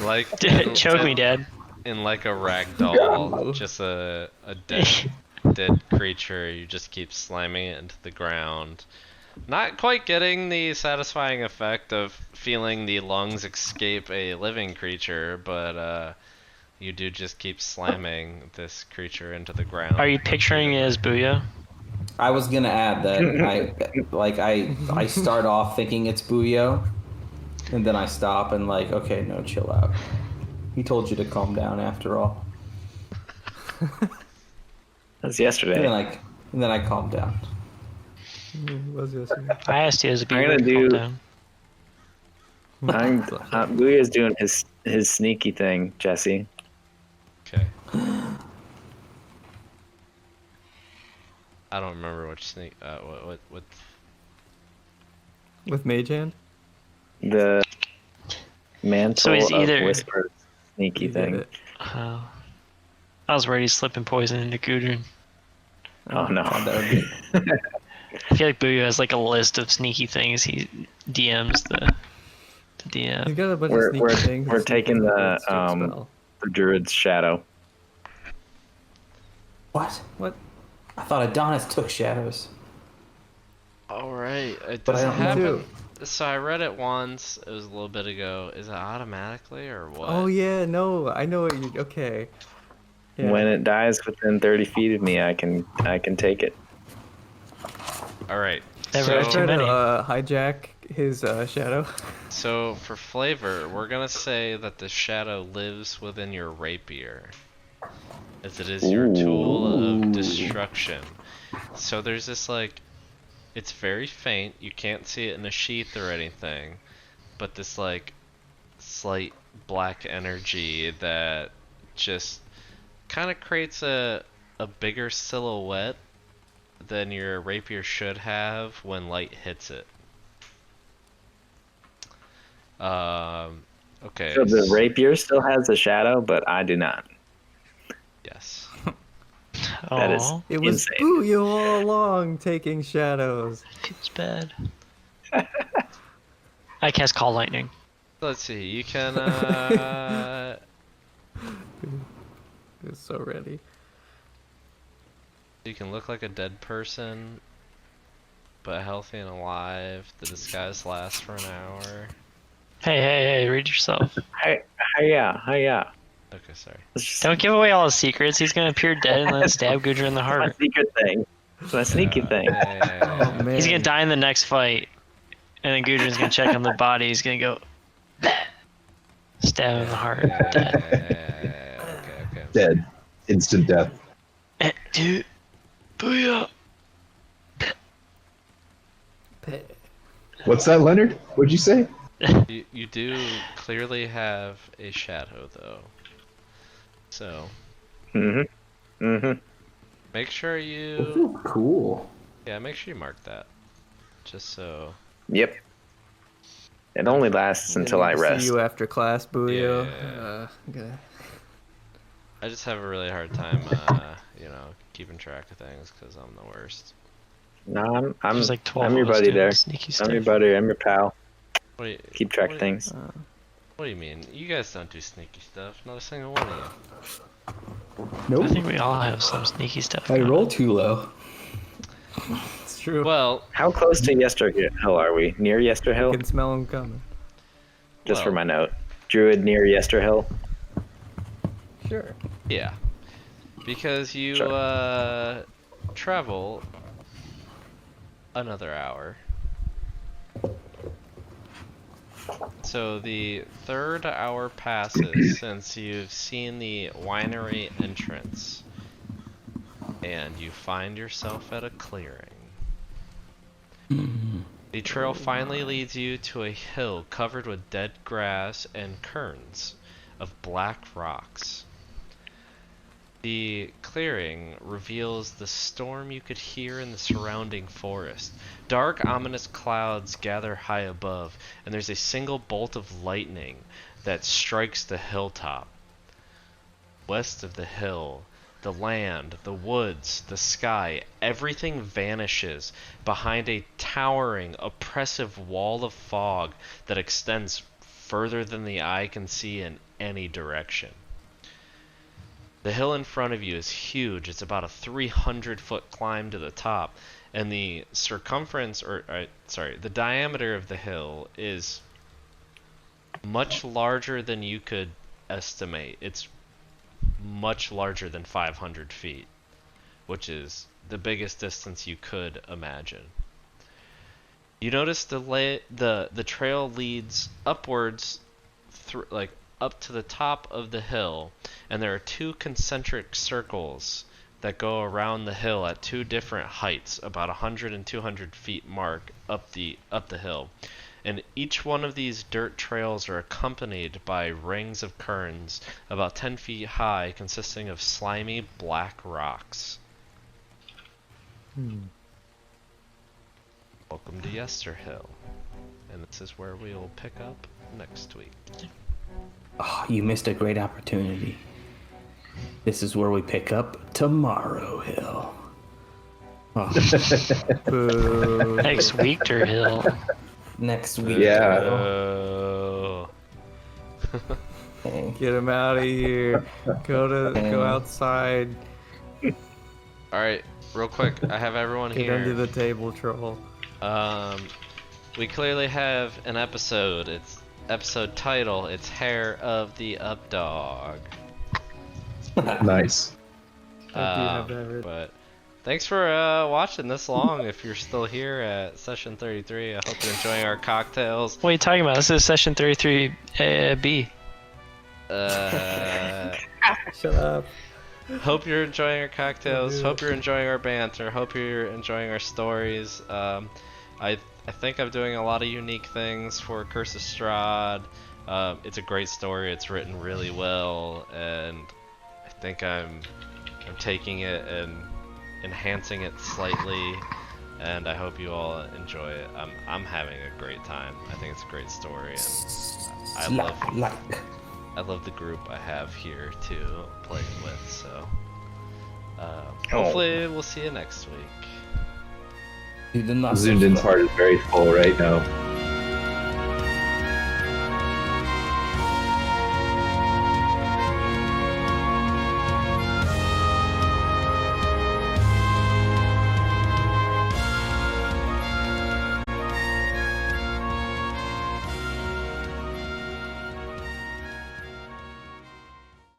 Like Choke me, Dad. in like a rag doll, just a dead creature. You just keep slamming it into the ground. Not quite getting the satisfying effect of feeling the lungs escape a living creature, but you do just keep slamming this creature into the ground. Are you picturing it as Booyah? I was gonna add that I start off thinking it's Booyo, and then I stop and okay, no, chill out. He told you to calm down after all. That's yesterday. And then I calmed down. Was yesterday. I asked you as a I'm gonna Booyah. do- Calm down. Booyah's doing his sneaky thing, Jesse. Okay. I don't remember which sneak. What? With Mage Hand? The mantle So he's either- of whispers sneaky You did thing. it. I was worried he's slipping poison into Gudrun. Oh no. God, that would be- I feel like Booyah has like a list of sneaky things he DMs the DM. He's got a bunch We're- of sneaky we're- things. we're and sneaky taking the, abilities to expel. The druid's shadow. What? What? I thought Adonis took shadows. All right. But Does I it don't know. happen? So I read it once. It was a little bit ago. Is it automatically or what? Oh yeah, no, I know what you. Okay. Yeah. When it dies within 30 feet of me, I can take it. All right. Never Should I had try too many. to hijack his shadow? So for flavor, we're gonna say that the shadow lives within your rapier, as it is your tool of destruction. So there's this like, it's very faint. You can't see it in a sheath or anything, but this like slight black energy that just kind of creates a bigger silhouette than your rapier should have when light hits it. Okay. So the rapier still has a shadow, but I do not. Yes. That is Oh, It was insane. Booyah all along taking shadows. it's bad. I cast Call Lightning. Let's see. You can. He was so ready. You can look like a dead person, but healthy and alive. The disguise lasts for an hour. Hey, read yourself. Hiya. Okay, sorry. It's just Don't give away all his secrets. He's gonna appear dead and then stab Gudra in the my heart. secret thing. It's my sneaky thing. Yeah. Oh man. He's gonna die in the next fight, and then Gudra's gonna check on the body. He's gonna go, stab him in the heart. Dead. Okay. Dead. Instant death. Dude, booyah. What's that, Leonard? What'd you say? You do clearly have a shadow though. So make sure you Cool. make sure you mark that. Just so Yep. It only lasts until I See rest. you after class, Booyah. Yeah. Okay. I just have a really hard time keeping track of things because I'm the worst. No, I'm There's like 12 I'm your of us buddy doing there. sneaky I'm your stuff. buddy. I'm your pal. What do you, Keep track what of do you- things. What do you mean? You guys don't do sneaky stuff. Not a single one of you. Nope. I think we all have some sneaky stuff. I going roll on. too low. It's true. Well, How close to Yester Hill are we? Near Yester I Hill? can smell him coming. Just for well, my note. Druid near Yester Hill. Sure. yeah, because you Sure. travel another hour. So the third hour passes since you've seen the winery entrance, and you find yourself at a clearing. The trail finally leads you to a hill covered with dead grass and cairns of black rocks. The clearing reveals the storm you could hear in the surrounding forest. Dark, ominous clouds gather high above, and there's a single bolt of lightning that strikes the hilltop. West of the hill, the land, the woods, the sky, everything vanishes behind a towering, oppressive wall of fog that extends further than the eye can see in any direction. The hill in front of you is huge. It's about a 300-foot climb to the top, and the circumference, the diameter of the hill is much larger than you could estimate. It's much larger than 500 feet, which is the biggest distance you could imagine. You notice the trail leads upwards through, like, up to the top of the hill, and there are two concentric circles that go around the hill at two different heights, about 100 and 200 feet mark up the hill. And each one of these dirt trails are accompanied by rings of cairns about 10 feet high, consisting of slimy black rocks. Welcome to Yesterhill, and this is where we will pick up next week. Oh, you missed a great opportunity. This is where we pick up Tomorrow Hill. Oh, Boo. Next week, Hill. next week. Yeah. Oh. Get him out of here. Go outside. All right, real quick, I have everyone Get here. under the table, troll. We clearly have an episode. It's episode title. It's Hair of the UpDawg. Nice. I do have that written. But thanks for watching this long. If you're still here at session 33, I hope you're enjoying our cocktails. What are you talking about? This is session 33B. Shut up. Hope you're enjoying our cocktails. Hope you're enjoying our banter. Hope you're enjoying our stories. I think I'm doing a lot of unique things for Curse of Strahd. It's a great story. It's written really well, and I think I'm taking it and enhancing it slightly. And I hope you all enjoy it. I'm having a great time. I think it's a great story, and I love the group I have here to play with. So hopefully we'll see you next week. You did not Zoondyn's heart is very full right now.